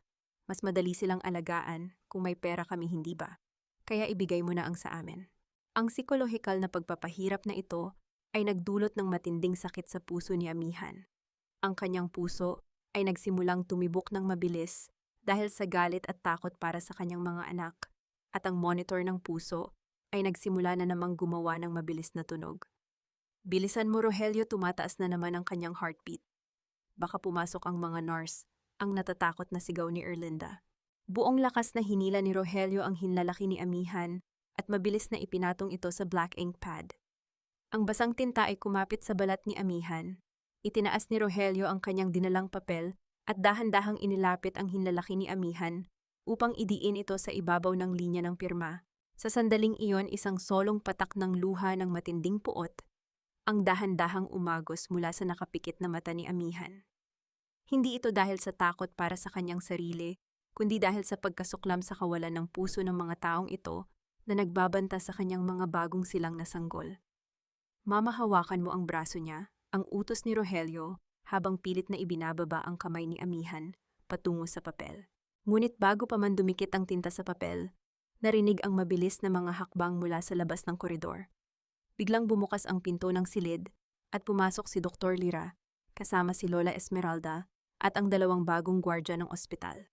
Mas madali silang alagaan kung may pera kami, hindi ba? Kaya ibigay mo na ang sa amin. Ang psikolohikal na pagpapahirap na ito ay nagdulot ng matinding sakit sa puso ni Amihan. Ang kanyang puso ay nagsimulang tumibok ng mabilis dahil sa galit at takot para sa kanyang mga anak, at ang monitor ng puso ay nagsimula na namang gumawa ng mabilis na tunog. Bilisan mo, Rogelio, tumataas na naman ang kanyang heartbeat. Baka pumasok ang mga nurse, ang natatakot na sigaw ni Erlinda. Buong lakas na hinila ni Rogelio ang hinlalaki ni Amihan at mabilis na ipinatong ito sa black ink pad. Ang basang tinta ay kumapit sa balat ni Amihan. Itinaas ni Rogelio ang kanyang dinalang papel at dahan-dahang inilapit ang hinlalaki ni Amihan upang idiin ito sa ibabaw ng linya ng pirma. Sa sandaling iyon, isang solong patak ng luha ng matinding puot ang dahan-dahang umagos mula sa nakapikit na mata ni Amihan. Hindi ito dahil sa takot para sa kanyang sarili, kundi dahil sa pagkasuklam sa kawalan ng puso ng mga taong ito na nagbabanta sa kanyang mga bagong silang na sanggol. Mamahawakan mo ang braso niya, ang utos ni Rogelio, habang pilit na ibinababa ang kamay ni Amihan patungo sa papel. Ngunit bago pa man dumikit ang tinta sa papel, narinig ang mabilis na mga hakbang mula sa labas ng koridor. Biglang bumukas ang pinto ng silid at pumasok si Dr. Lira, kasama si Lola Esmeralda at ang dalawang bagong gwardya ng ospital.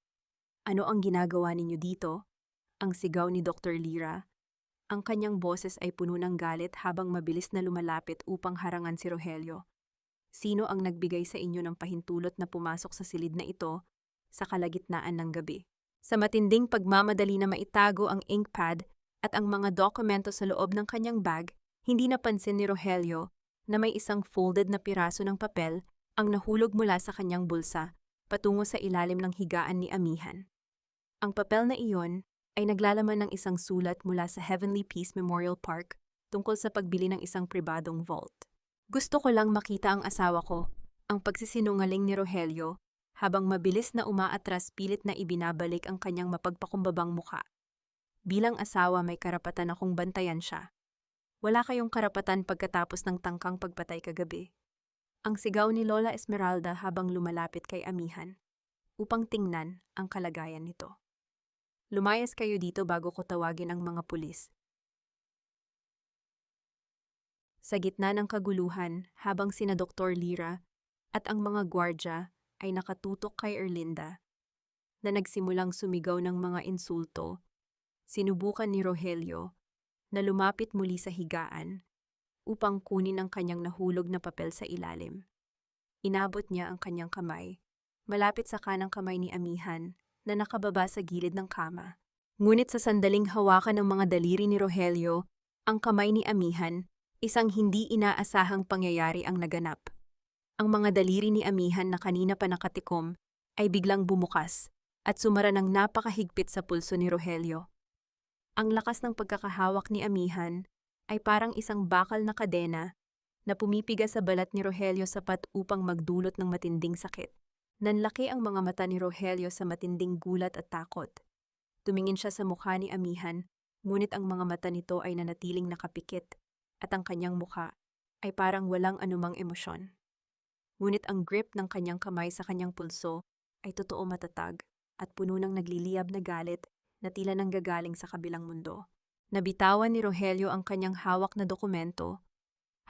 Ano ang ginagawa ninyo dito? Ang sigaw ni Dr. Lira. Ang kanyang boses ay puno ng galit habang mabilis na lumalapit upang harangan si Rogelio. Sino ang nagbigay sa inyo ng pahintulot na pumasok sa silid na ito sa kalagitnaan ng gabi? Sa matinding pagmamadali na maitago ang ink pad at ang mga dokumento sa loob ng kanyang bag, hindi napansin ni Rogelio na may isang folded na piraso ng papel ang nahulog mula sa kanyang bulsa patungo sa ilalim ng higaan ni Amihan. Ang papel na iyon ay naglalaman ng isang sulat mula sa Heavenly Peace Memorial Park tungkol sa pagbili ng isang pribadong vault. Gusto ko lang makita ang asawa ko, ang pagsisinungaling ni Rogelio, habang mabilis na umaatras pilit na ibinabalik ang kanyang mapagpakumbabang muka. Bilang asawa, may karapatan akong bantayan siya. Wala kayong karapatan pagkatapos ng tangkang pagpatay kagabi. Ang sigaw ni Lola Esmeralda habang lumalapit kay Amihan upang tingnan ang kalagayan nito. Lumayas kayo dito bago ko tawagin ang mga pulis. Sa gitna ng kaguluhan, habang sina Dr. Lira at ang mga gwardya ay nakatutok kay Erlinda, na nagsimulang sumigaw ng mga insulto, sinubukan ni Rogelio na lumapit muli sa higaan upang kunin ang kanyang nahulog na papel sa ilalim. Inabot niya ang kanyang kamay, malapit sa kanang kamay ni Amihan na nakababa sa gilid ng kama. Ngunit sa sandaling hawakan ng mga daliri ni Rogelio, ang kamay ni Amihan, isang hindi inaasahang pangyayari ang naganap. Ang mga daliri ni Amihan na kanina pa nakatikom ay biglang bumukas at sumara ng napakahigpit sa pulso ni Rogelio. Ang lakas ng pagkakahawak ni Amihan ay parang isang bakal na kadena na pumipiga sa balat ni Rogelio sapat upang magdulot ng matinding sakit. Nanlaki ang mga mata ni Rogelio sa matinding gulat at takot. Tumingin siya sa mukha ni Amihan, ngunit ang mga mata nito ay nanatiling nakapikit at ang kanyang mukha ay parang walang anumang emosyon. Ngunit ang grip ng kanyang kamay sa kanyang pulso ay totoo matatag at puno ng nagliliyab na galit na tila nanggagaling sa kabilang mundo. Nabitawan ni Rogelio ang kanyang hawak na dokumento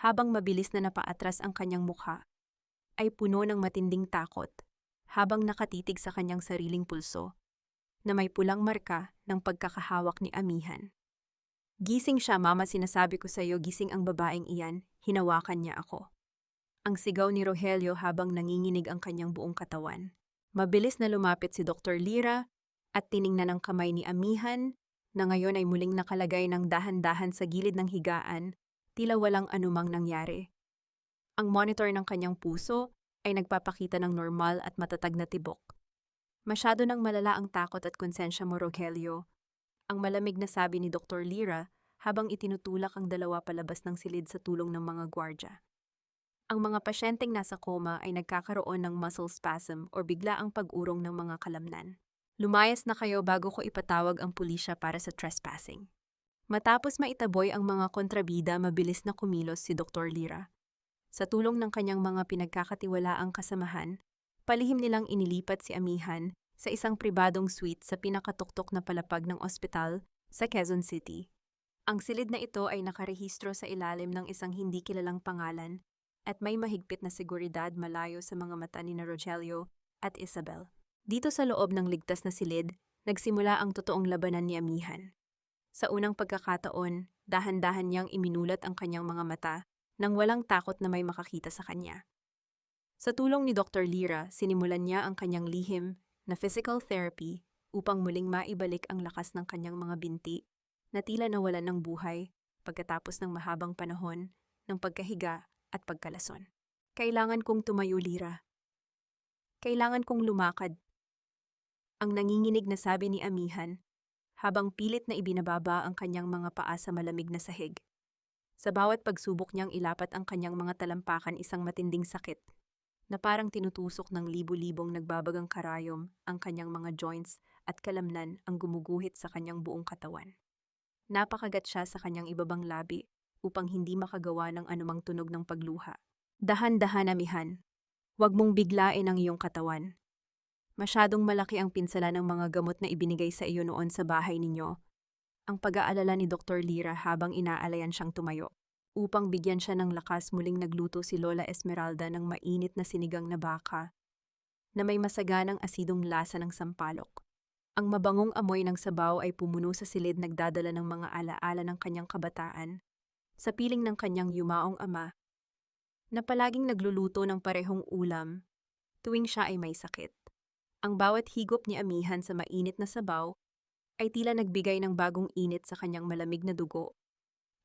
habang mabilis na napaatras ang kanyang mukha ay puno ng matinding takot habang nakatitig sa kanyang sariling pulso na may pulang marka ng pagkakahawak ni Amihan. Gising siya, mama, sinasabi ko sa iyo, gising ang babaeng iyan, hinawakan niya ako. Ang sigaw ni Rogelio habang nanginginig ang kanyang buong katawan. Mabilis na lumapit si Dr. Lira at tiningnan ang kamay ni Amihan na ngayon ay muling nakalagay ng dahan-dahan sa gilid ng higaan, tila walang anumang nangyari. Ang monitor ng kanyang puso ay nagpapakita ng normal at matatag na tibok. Masyado nang malala ang takot at konsensya mo, Rogelio. Ang malamig na sabi ni Dr. Lira habang itinutulak ang dalawa palabas ng silid sa tulong ng mga gwardya. Ang mga pasyenteng nasa koma ay nagkakaroon ng muscle spasm o bigla ang pag-urong ng mga kalamnan. Lumayas na kayo bago ko ipatawag ang pulisya para sa trespassing. Matapos maitaboy ang mga kontrabida, mabilis na kumilos si Dr. Lira. Sa tulong ng kanyang mga pinagkakatiwalaang kasamahan, palihim nilang inilipat si Amihan sa isang pribadong suite sa pinakatuktok na palapag ng ospital sa Quezon City. Ang silid na ito ay nakarehistro sa ilalim ng isang hindi kilalang pangalan at may mahigpit na seguridad malayo sa mga mata ni Rogelio at Isabel. Dito sa loob ng ligtas na silid, nagsimula ang totoong labanan ni Amihan. Sa unang pagkakataon, dahan-dahan niyang iminulat ang kanyang mga mata nang walang takot na may makakita sa kanya. Sa tulong ni Dr. Lira, sinimulan niya ang kanyang lihim na physical therapy upang muling maibalik ang lakas ng kanyang mga binti na tila nawalan ng buhay pagkatapos ng mahabang panahon ng pagkahiga at pagkalason. Kailangan kong tumayo, Lira. Kailangan kong lumakad. Ang nanginginig na sabi ni Amihan habang pilit na ibinababa ang kanyang mga paa sa malamig na sahig. Sa bawat pagsubok niyang ilapat ang kanyang mga talampakan isang matinding sakit na parang tinutusok ng libu-libong nagbabagang karayom ang kanyang mga joints at kalamnan ang gumuguhit sa kanyang buong katawan. Napakagat siya sa kanyang ibabang labi upang hindi makagawa ng anumang tunog ng pagluha. Dahan-dahan, Amihan. Huwag mong biglain ang iyong katawan. Masyadong malaki ang pinsala ng mga gamot na ibinigay sa iyo noon sa bahay ninyo. Ang pag-aalala ni Dr. Lira habang inaalayan siyang tumayo. Upang bigyan siya ng lakas, muling nagluto si Lola Esmeralda ng mainit na sinigang na baka na may masaganang asidong lasa ng sampalok. Ang mabangong amoy ng sabaw ay pumuno sa silid, nagdadala ng mga alaala ng kanyang kabataan sa piling ng kanyang yumaong ama na palaging nagluluto ng parehong ulam tuwing siya ay may sakit. Ang bawat higop ni Amihan sa mainit na sabaw ay tila nagbigay ng bagong init sa kanyang malamig na dugo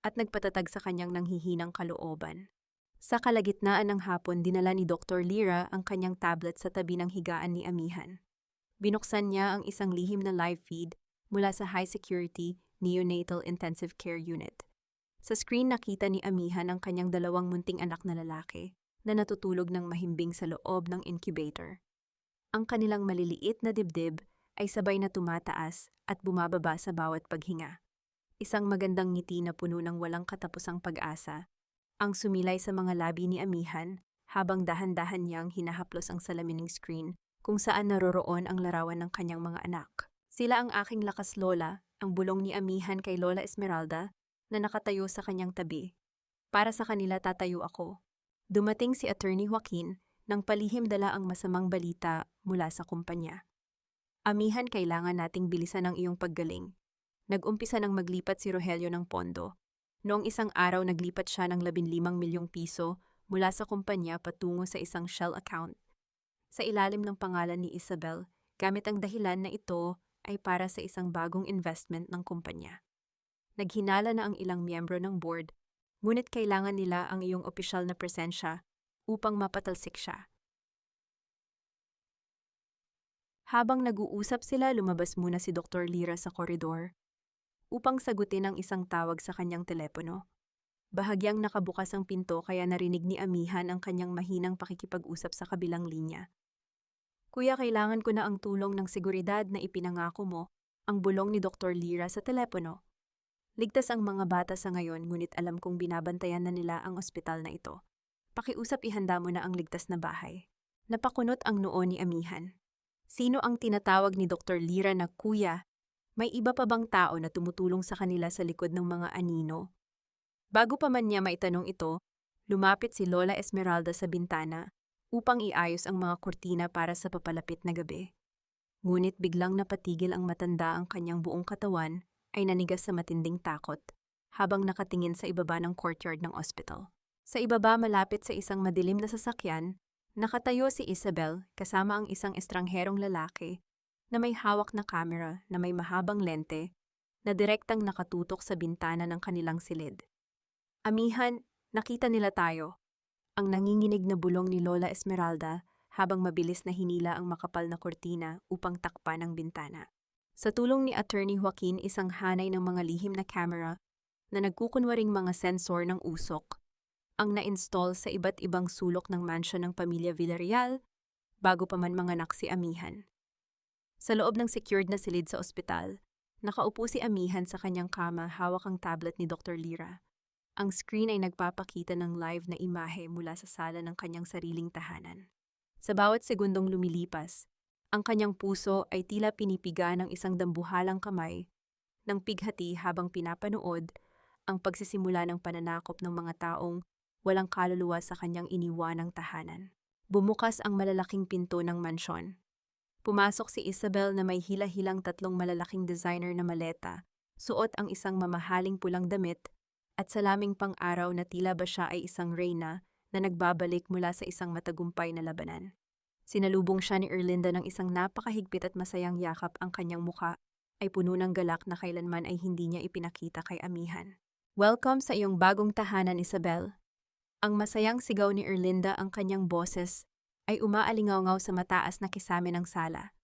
at nagpatatag sa kanyang nanghihinang kalooban. Sa kalagitnaan ng hapon, dinala ni Dr. Lira ang kanyang tablet sa tabi ng higaan ni Amihan. Binuksan niya ang isang lihim na live feed mula sa high-security neonatal intensive care unit. Sa screen nakita ni Amihan ang kanyang 2 munting anak na lalaki na natutulog ng mahimbing sa loob ng incubator. Ang kanilang maliliit na dibdib ay sabay na tumataas at bumababa sa bawat paghinga. Isang magandang ngiti na puno ng walang katapusang pag-asa ang sumilay sa mga labi ni Amihan habang dahan-dahan niyang hinahaplos ang salamin ng screen kung saan naroroon ang larawan ng kanyang mga anak. Sila ang aking lakas, Lola, ang bulong ni Amihan kay Lola Esmeralda na nakatayo sa kanyang tabi. Para sa kanila tatayo ako. Dumating si Attorney Joaquin nang palihim dala ang masamang balita mula sa kumpanya. Amihan, kailangan nating bilisan ang iyong paggaling. Nag-umpisa nang maglipat si Rogelio ng pondo. Noong isang araw naglipat siya ng 15 milyong piso mula sa kumpanya patungo sa isang shell account sa ilalim ng pangalan ni Isabel, gamit ang dahilan na ito ay para sa isang bagong investment ng kumpanya. Naghinala na ang ilang miyembro ng board, ngunit kailangan nila ang iyong opisyal na presensya upang mapatalsik siya. Habang nag-uusap sila, lumabas muna si Dr. Lira sa koridor upang sagutin ang isang tawag sa kanyang telepono. Bahagyang nakabukas ang pinto kaya narinig ni Amihan ang kanyang mahinang pakikipag-usap sa kabilang linya. Kuya, kailangan ko na ang tulong ng seguridad na ipinangako mo, ang bulong ni Dr. Lira sa telepono. Ligtas ang mga bata sa ngayon, ngunit alam kong binabantayan na nila ang ospital na ito. Pakiusap, ihanda mo na ang ligtas na bahay. Napakunot ang noo ni Amihan. Sino ang tinatawag ni Dr. Lira na kuya? May iba pa bang tao na tumutulong sa kanila sa likod ng mga anino? Bago pa man niya maitanong ito, lumapit si Lola Esmeralda sa bintana upang iayos ang mga kurtina para sa papalapit na gabi. Ngunit biglang napatigil ang matanda, ang kanyang buong katawan ay nanigas sa matinding takot habang nakatingin sa ibaba ng courtyard ng ospital. Sa ibaba, malapit sa isang madilim na sasakyan, nakatayo si Isabel kasama ang isang estrangherong lalaki na may hawak na kamera na may mahabang lente na direktang nakatutok sa bintana ng kanilang silid. Amihan, nakita nila tayo. Ang nanginginig na bulong ni Lola Esmeralda habang mabilis na hinila ang makapal na kurtina upang takpan ang bintana. Sa tulong ni Attorney Joaquin, isang hanay ng mga lihim na camera na nagkukunwaring mga sensor ng usok ang na-install sa iba't ibang sulok ng mansion ng pamilya Villarreal bago pa man manganak si Amihan. Sa loob ng secured na silid sa ospital, nakaupo si Amihan sa kanyang kama, hawak ang tablet ni Dr. Lira. Ang screen ay nagpapakita ng live na imahe mula sa sala ng kanyang sariling tahanan. Sa bawat segundong lumilipas, ang kanyang puso ay tila pinipiga ng isang dambuhalang kamay ng pighati habang pinapanood ang pagsisimula ng pananakop ng mga taong walang kaluluwa sa kanyang iniwanang tahanan. Bumukas ang malalaking pinto ng mansyon. Pumasok si Isabel na may hila-hilang tatlong malalaking designer na maleta, suot ang isang mamahaling pulang damit, at salaming pang-araw na tila ba siya ay isang reyna na nagbabalik mula sa isang matagumpay na labanan. Sinalubong siya ni Erlinda ng isang napakahigpit at masayang yakap. Ang kanyang muka ay puno ng galak na kailanman ay hindi niya ipinakita kay amihan. "Welcome sa iyong bagong tahanan, Isabel." Ang masayang sigaw ni Erlinda, ang kanyang boses ay umaalingaw-ngaw sa mataas na kisame ng sala.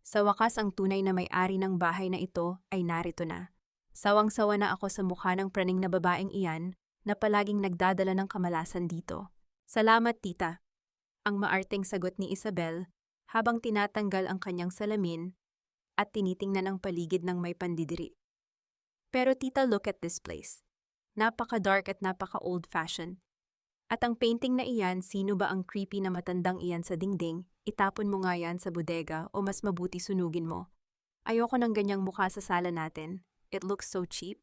Sa wakas, ang tunay na may-ari ng bahay na ito ay narito na. Sawang-sawa na ako sa mukha ng praning na babaeng iyan na palaging nagdadala ng kamalasan dito. "Salamat, tita." Ang maarteng sagot ni Isabel habang tinatanggal ang kanyang salamin at tinitingnan ang paligid ng may pandidiri. "Pero tita, look at this place. Napaka-dark at napaka-old-fashioned. At ang painting na iyan, sino ba ang creepy na matandang iyan sa dingding? Itapon mo nga yan sa bodega o mas mabuti sunugin mo. Ayoko ng ganyang mukha sa sala natin. It looks so cheap."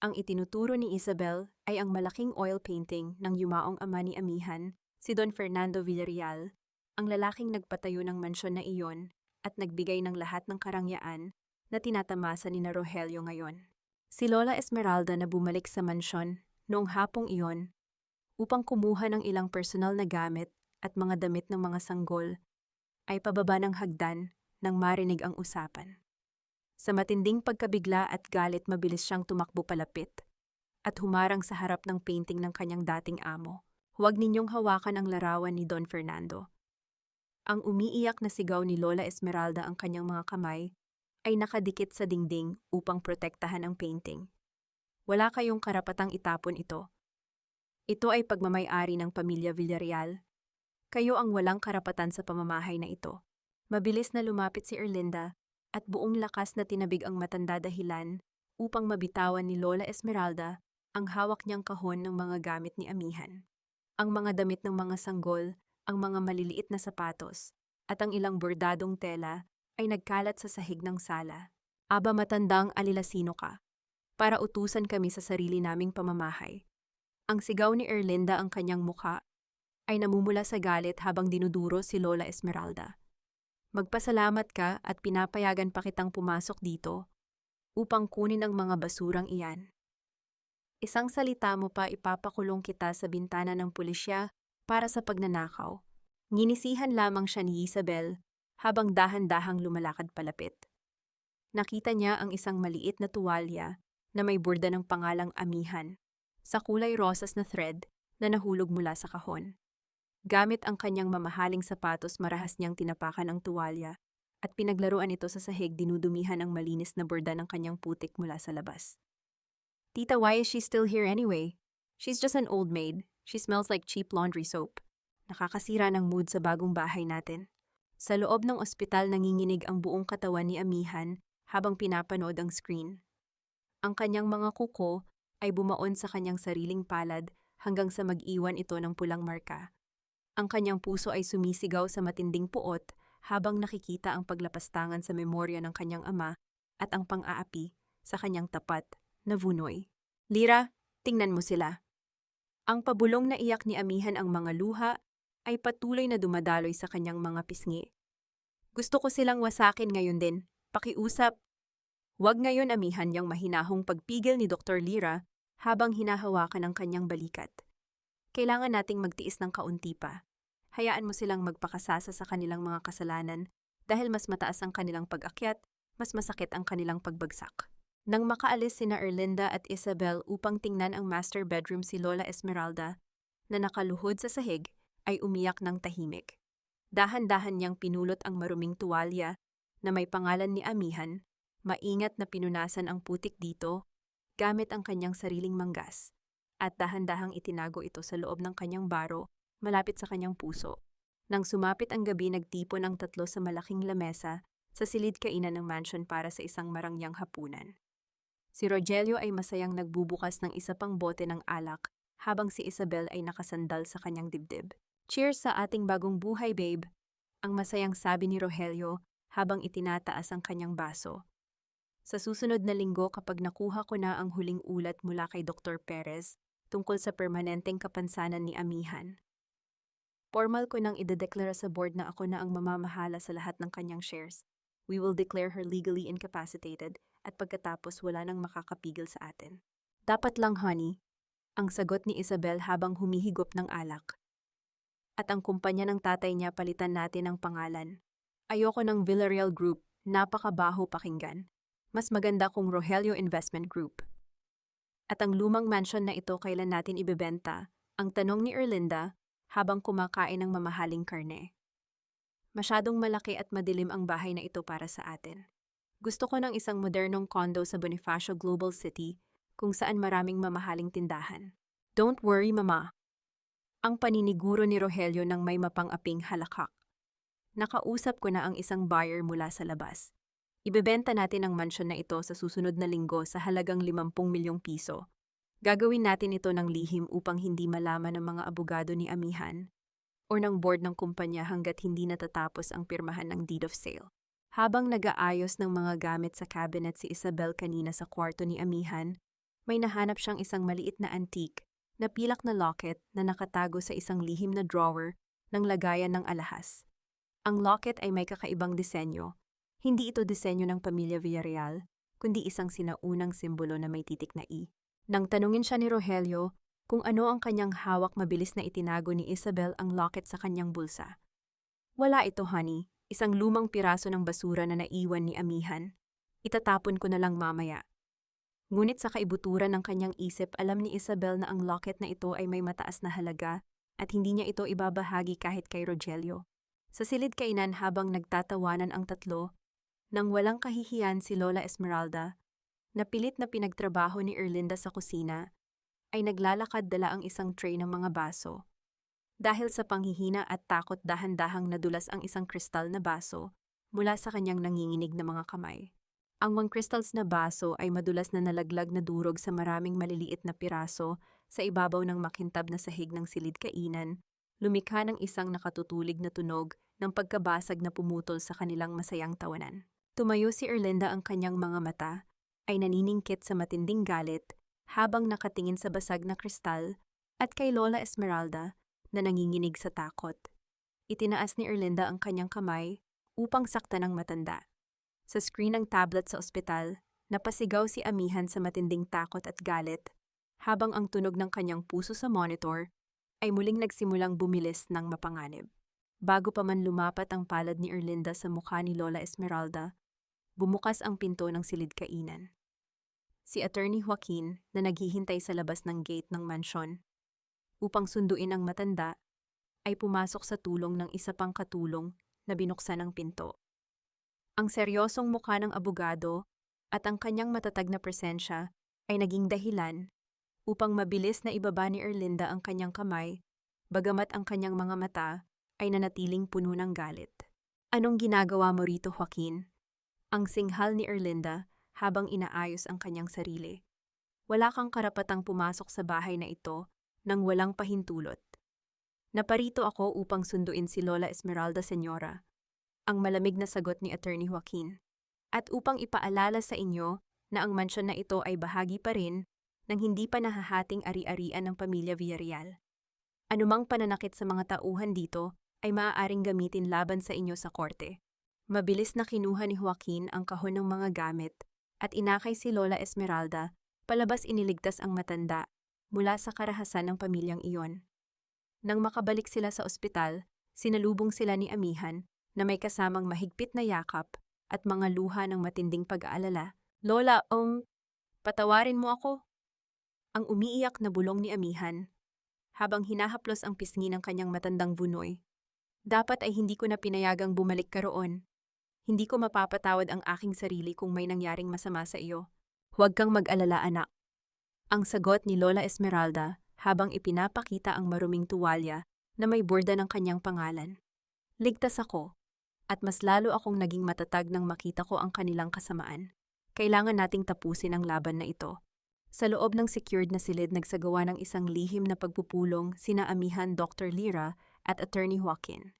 Ang itinuturo ni Isabel ay ang malaking oil painting ng yumaong ama ni amihan, si Don Fernando Villarreal, ang lalaking nagpatayo ng mansyon na iyon at nagbigay ng lahat ng karangyaan na tinatamasa ni na Rogelio ngayon. Si Lola Esmeralda na bumalik sa mansyon noong hapong iyon upang kumuha ng ilang personal na gamit at mga damit ng mga sanggol, ay pababa ng hagdan nang marinig ang usapan. Sa matinding pagkabigla at galit, mabilis siyang tumakbo palapit at humarang sa harap ng painting ng kanyang dating amo. "Huwag ninyong hawakan ang larawan ni Don Fernando." Ang umiiyak na sigaw ni Lola Esmeralda, ang kanyang mga kamay ay nakadikit sa dingding upang protektahan ang painting. "Wala kayong karapatang itapon ito. Ito ay pagmamay-ari ng pamilya Villarreal. Kayo ang walang karapatan sa pamamahay na ito." Mabilis na lumapit si Erlinda at buong lakas na tinabig ang matanda dahilan upang mabitawan ni Lola Esmeralda ang hawak niyang kahon ng mga gamit ni amihan. Ang mga damit ng mga sanggol, ang mga maliliit na sapatos, at ang ilang bordadong tela ay nagkalat sa sahig ng sala. "Aba, matandang alilasino ka. Para utusan kami sa sarili naming pamamahay." Ang sigaw ni Erlinda, ang kanyang muka ay namumula sa galit habang dinuduro si Lola Esmeralda. "Magpasalamat ka at pinapayagan pa kitang pumasok dito upang kunin ang mga basurang iyan. Isang salita mo pa, ipapakulong kita sa bintana ng pulisya para sa pagnanakaw." Nginisihan lamang siya ni Isabel habang dahan-dahang lumalakad palapit. Nakita niya ang isang maliit na tuwalya na may borda ng pangalang amihan sa kulay rosas na thread na nahulog mula sa kahon. Gamit ang kanyang mamahaling sapatos, marahas niyang tinapakan ang tuwalya at pinaglaruan ito sa sahig, dinudumihan ang malinis na borda ng kanyang putik mula sa labas. "Tita, why is she still here anyway? She's just an old maid. She smells like cheap laundry soap. Nakakasira ng mood sa bagong bahay natin." Sa loob ng ospital, nanginginig ang buong katawan ni amihan habang pinapanood ang screen. Ang kanyang mga kuko ay bumaon sa kanyang sariling palad hanggang sa mag-iwan ito ng pulang marka. Ang kanyang puso ay sumisigaw sa matinding puot habang nakikita ang paglapastangan sa memorya ng kanyang ama at ang pang-aapi sa kanyang tapat na vunoy. "Lira, tingnan mo sila." Ang pabulong na iyak ni amihan, ang mga luha ay patuloy na dumadaloy sa kanyang mga pisngi. "Gusto ko silang wasakin ngayon din. Pakiusap." "Wag ngayon, amihan," yang mahinahong pagpigil ni Dr. Lira habang hinahawakan ang kanyang balikat. "Kailangan nating magtiis ng kaunti pa. Hayaan mo silang magpakasasa sa kanilang mga kasalanan dahil mas mataas ang kanilang pag-akyat, mas masakit ang kanilang pagbagsak." Nang makaalis sina Erlinda at Isabel upang tingnan ang master bedroom, si Lola Esmeralda na nakaluhod sa sahig ay umiyak ng tahimik. Dahan-dahan niyang pinulot ang maruming tuwalya na may pangalan ni amihan, maingat na pinunasan ang putik dito gamit ang kanyang sariling manggas, at dahan-dahang itinago ito sa loob ng kanyang baro malapit sa kanyang puso. Nang sumapit ang gabi, nagtipon ang tatlo sa malaking lamesa sa silid kainan ng mansion para sa isang marangyang hapunan. Si Rogelio ay masayang nagbubukas ng isa pang bote ng alak habang si Isabel ay nakasandal sa kanyang dibdib. Cheers sa ating bagong buhay, babe! Ang masayang sabi ni Rogelio habang itinataas ang kanyang baso. Sa susunod na linggo kapag nakuha ko na ang huling ulat mula kay Dr. Perez tungkol sa permanenteng kapansanan ni Amihan, formal ko nang idedeklara sa board na ako na ang mamamahala sa lahat ng kanyang shares. We will declare her legally incapacitated at pagkatapos wala nang makakapigil sa atin. Dapat lang, honey, ang sagot ni Isabel habang humihigop ng alak. At ang kumpanya ng tatay niya palitan natin ang pangalan. Ayoko ng Villarreal Group, napakabaho pakinggan. Mas maganda kung Rogelio Investment Group. At ang lumang mansion na ito kailan natin ibebenta? Ang tanong ni Erlinda habang kumakain ng mamahaling karne. Masyadong malaki at madilim ang bahay na ito para sa atin. Gusto ko ng isang modernong condo sa Bonifacio Global City kung saan maraming mamahaling tindahan. Don't worry, mama. Ang paniniguro ni Rogelio nang may mapang-aping halakak. Nakausap ko na ang isang buyer mula sa labas. Ibebenta natin ang mansyon na ito sa susunod na linggo sa halagang 50 milyong piso. Gagawin natin ito ng lihim upang hindi malaman ng mga abogado ni Amihan o ng board ng kumpanya hanggat hindi natatapos ang pirmahan ng deed of sale. Habang nag-aayos ng mga gamit sa cabinet si Isabel kanina sa kwarto ni Amihan, may nahanap siyang isang maliit na antique na pilak na locket na nakatago sa isang lihim na drawer ng lagayan ng alahas. Ang locket ay may kakaibang disenyo. Hindi ito disenyo ng pamilya Villarreal, kundi isang sinaunang simbolo na may titik na I. Nang tanungin siya ni Rogelio kung ano ang kanyang hawak, mabilis na itinago ni Isabel ang locket sa kanyang bulsa. Wala ito, honey. Isang lumang piraso ng basura na naiwan ni Amihan. Itatapon ko na lang mamaya. Ngunit sa kaibuturan ng kanyang isip, alam ni Isabel na ang locket na ito ay may mataas na halaga at hindi niya ito ibabahagi kahit kay Rogelio. Sa silid kainan habang nagtatawanan ang tatlo, nang walang kahihiyan si Lola Esmeralda, na pilit na pinagtrabaho ni Erlinda sa kusina, ay naglalakad dala ang isang tray ng mga baso. Dahil sa panghihina at takot, dahan-dahang nadulas ang isang kristal na baso mula sa kanyang nanginginig na mga kamay. Ang mga crystals na baso ay madulas na nalaglag na durog sa maraming maliliit na piraso sa ibabaw ng makintab na sahig ng silid kainan, lumikha ng isang nakatutulig na tunog ng pagkabasag na pumutol sa kanilang masayang tawanan. Tumayo si Erlinda, ang kanyang mga mata ay naniningkit sa matinding galit habang nakatingin sa basag na kristal at kay Lola Esmeralda na nanginginig sa takot. Itinaas ni Erlinda ang kanyang kamay upang saktan ang matanda. Sa screen ng tablet sa ospital, napasigaw si Amihan sa matinding takot at galit habang ang tunog ng kanyang puso sa monitor ay muling nagsimulang bumilis ng mapanganib. Bago pa man lumapat ang palad ni Erlinda sa mukha ni Lola Esmeralda, bumukas ang pinto ng silid kainan. Si Attorney Joaquin na naghihintay sa labas ng gate ng mansyon upang sunduin ang matanda ay pumasok sa tulong ng isa pang katulong na binuksan ang pinto. Ang seryosong mukha ng abogado at ang kanyang matatag na presensya ay naging dahilan upang mabilis na ibaba ni Erlinda ang kanyang kamay, bagamat ang kanyang mga mata ay nanatiling puno ng galit. Anong ginagawa mo rito, Joaquin? Ang singhal ni Erlinda habang inaayos ang kanyang sarili. Wala kang karapatang pumasok sa bahay na ito nang walang pahintulot. Naparito ako upang sunduin si Lola Esmeralda, Senyora, ang malamig na sagot ni Attorney Joaquin, at upang ipaalala sa inyo na ang mansyon na ito ay bahagi pa rin ng hindi pa nahahating ari-arian ng pamilya Villarreal. Anumang pananakit sa mga tauhan dito ay maaaring gamitin laban sa inyo sa korte. Mabilis na kinuha ni Joaquin ang kahon ng mga gamit at inakay si Lola Esmeralda, palabas iniligtas ang matanda mula sa karahasan ng pamilyang iyon. Nang makabalik sila sa ospital, sinalubong sila ni Amihan na may kasamang mahigpit na yakap at mga luha ng matinding pag-aalala. Lola, patawarin mo ako. Ang umiiyak na bulong ni Amihan habang hinahaplos ang pisngi ng kanyang matandang bunoy. Dapat ay hindi ko na pinayagang bumalik ka roon. Hindi ko mapapatawad ang aking sarili kung may nangyaring masama sa iyo. Huwag kang mag-alala, anak. Ang sagot ni Lola Esmeralda habang ipinapakita ang maruming tuwalya na may borda ng kanyang pangalan. Ligtas ako, at mas lalo akong naging matatag nang makita ko ang kanilang kasamaan. Kailangan nating tapusin ang laban na ito. Sa loob ng secured na silid nagsagawa ng isang lihim na pagpupulong sina amihan Dr. Lira at Attorney Joaquin.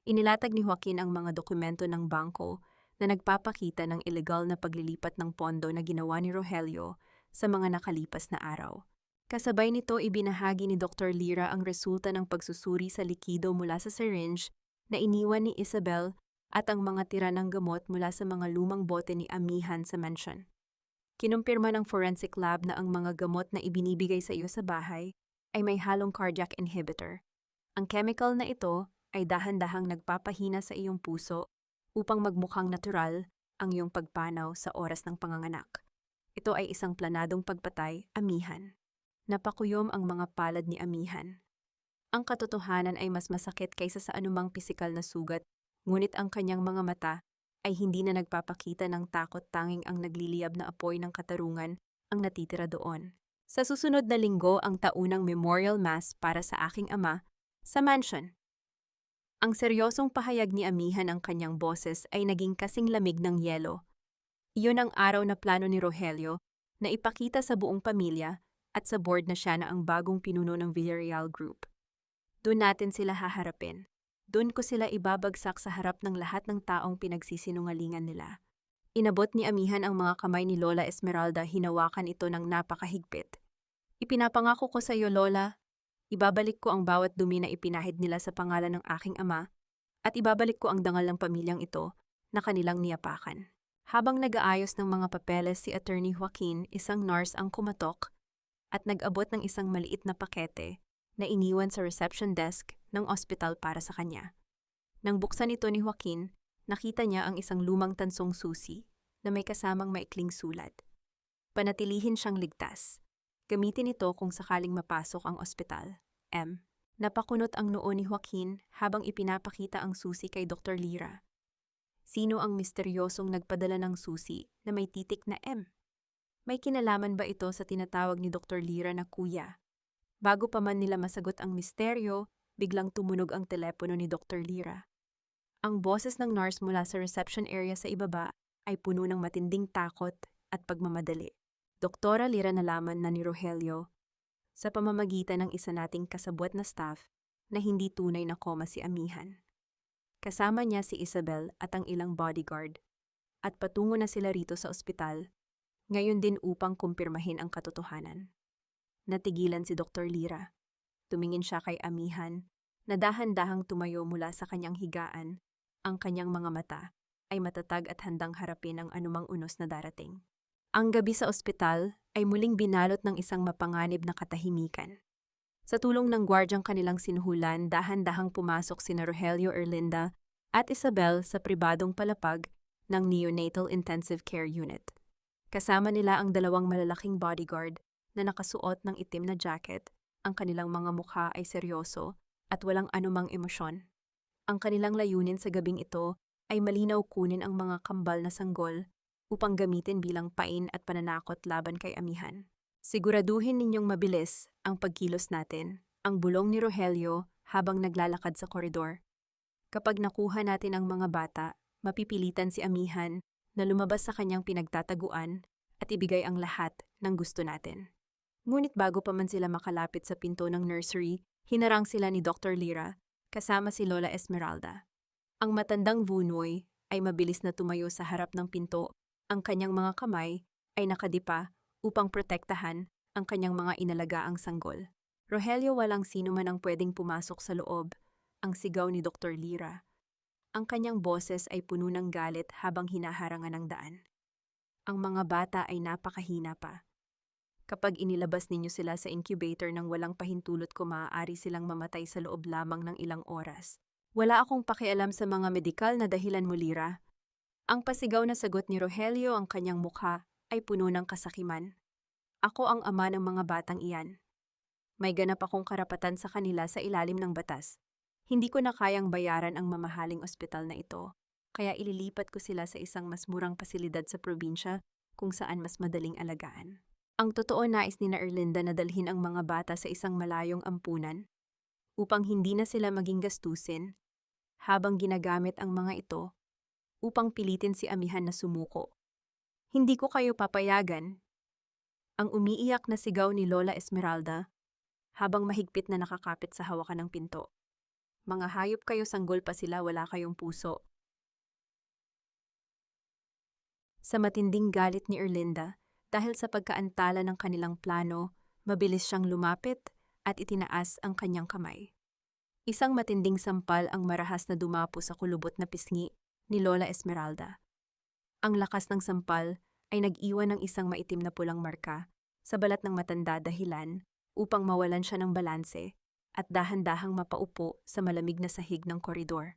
Inilatag ni Joaquin ang mga dokumento ng bangko na nagpapakita ng ilegal na paglilipat ng pondo na ginawa ni Rogelio sa mga nakalipas na araw. Kasabay nito ibinahagi ni Dr. Lira ang resulta ng pagsusuri sa likido mula sa syringe na iniwan ni Isabel at ang mga tira ng gamot mula sa mga lumang bote ni amihan sa mansion. Kinumpirma ng forensic lab na ang mga gamot na ibinibigay sa iyo sa bahay ay may halong cardiac inhibitor. Ang chemical na ito ay dahan-dahang nagpapahina sa iyong puso upang magmukhang natural ang iyong pagpanaw sa oras ng panganganak. Ito ay isang planadong pagpatay, amihan. Napakuyom ang mga palad ni amihan. Ang katotohanan ay mas masakit kaysa sa anumang pisikal na sugat, ngunit ang kanyang mga mata ay hindi na nagpapakita ng takot, tanging ang nagliliyab na apoy ng katarungan ang natitira doon. Sa susunod na linggo ang taunang memorial mass para sa aking ama sa mansion. Ang seryosong pahayag ni amihan ang kanyang boses ay naging kasing lamig ng yelo. Iyon ang araw na plano ni Rogelio na ipakita sa buong pamilya at sa board na siya na ang bagong pinuno ng Villarreal Group. Doon natin sila haharapin. Doon ko sila ibabagsak sa harap ng lahat ng taong pinagsisinungalingan nila. Inabot ni amihan ang mga kamay ni Lola Esmeralda, hinawakan ito ng napakahigpit. Ipinapangako ko sa iyo, Lola, ibabalik ko ang bawat dumi na ipinahid nila sa pangalan ng aking ama at ibabalik ko ang dangal ng pamilyang ito na kanilang niyapakan. Habang nag-aayos ng mga papeles si Attorney Joaquin, isang nurse ang kumatok at nag-abot ng isang maliit na pakete na iniwan sa reception desk ng ospital para sa kanya. Nang buksan ito ni Joaquin, nakita niya ang isang lumang tansong susi na may kasamang maikling sulat. Panatilihin siyang ligtas. Gamitin ito kung sakaling mapasok ang ospital. M. Napakunot ang noo ni Joaquin habang ipinapakita ang susi kay Dr. Lira. Sino ang misteryosong nagpadala ng susi na may titik na M? May kinalaman ba ito sa tinatawag ni Dr. Lira na kuya? Bago pa man nila masagot ang misteryo, biglang tumunog ang telepono ni Dr. Lira. Ang boses ng nurse mula sa reception area sa ibaba ay puno ng matinding takot at pagmamadali. Doktora Lira, nalaman na ni Rogelio sa pamamagitan ng isa nating kasabwat na staff na hindi tunay na koma si amihan. Kasama niya si Isabel at ang ilang bodyguard at patungo na sila rito sa ospital, ngayon din upang kumpirmahin ang katotohanan. Natigilan si Dr. Lira. Tumingin siya kay amihan na dahan-dahang tumayo mula sa kanyang higaan. Ang kanyang mga mata ay matatag at handang harapin ang anumang unos na darating. Ang gabi sa ospital ay muling binalot ng isang mapanganib na katahimikan. Sa tulong ng gwardyang kanilang sinuhulan, dahan-dahang pumasok sina Rogelio, Erlinda at Isabel sa pribadong palapag ng Neonatal Intensive Care Unit. Kasama nila ang dalawang malalaking bodyguard na nakasuot ng itim na jacket. Ang kanilang mga mukha ay seryoso at walang anumang emosyon. Ang kanilang layunin sa gabing ito ay malinaw, kunin ang mga kambal na sanggol upang gamitin bilang pain at pananakot laban kay amihan. Siguraduhin ninyong mabilis ang pagkilos natin, ang bulong ni Rogelio habang naglalakad sa koridor. Kapag nakuha natin ang mga bata, mapipilitan si amihan na lumabas sa kanyang pinagtataguan at ibigay ang lahat ng gusto natin. Ngunit bago pa man sila makalapit sa pinto ng nursery, hinarang sila ni Dr. Lira kasama si Lola Esmeralda. Ang matandang Vunoy ay mabilis na tumayo sa harap ng pinto. Ang kanyang mga kamay ay nakadipa upang protektahan ang kanyang mga inalagaang sanggol. Rogelio, walang sino man ang pwedeng pumasok sa loob, ang sigaw ni Dr. Lira. Ang kanyang boses ay puno ng galit habang hinaharangan ng daan. Ang mga bata ay napakahina pa. Kapag inilabas ninyo sila sa incubator ng walang pahintulot ko, maaari silang mamatay sa loob lamang ng ilang oras. Wala akong pakialam sa mga medikal na dahilan mo, Lira. Ang pasigaw na sagot ni Rogelio, ang kanyang mukha ay puno ng kasakiman. Ako ang ama ng mga batang iyan. May ganap akong karapatan sa kanila sa ilalim ng batas. Hindi ko na kayang bayaran ang mamahaling ospital na ito, kaya ililipat ko sila sa isang mas murang pasilidad sa probinsya kung saan mas madaling alagaan. Ang totoo, nais ni Erlinda na dalhin ang mga bata sa isang malayong ampunan upang hindi na sila maging gastusin habang ginagamit ang mga ito upang pilitin si amihan na sumuko. Hindi ko kayo papayagan. Ang umiiyak na sigaw ni Lola Esmeralda habang mahigpit na nakakapit sa hawakan ng pinto. Mga hayop kayo, sanggol pa sila, wala kayong puso. Sa matinding galit ni Erlinda, dahil sa pagkaantala ng kanilang plano, mabilis siyang lumapit at itinaas ang kanyang kamay. Isang matinding sampal ang marahas na dumapo sa kulubot na pisngi ni Lola Esmeralda. Ang lakas ng sampal ay nag-iwan ng isang maitim na pulang marka sa balat ng matanda, dahilan upang mawalan siya ng balanse at dahan-dahang mapaupo sa malamig na sahig ng koridor.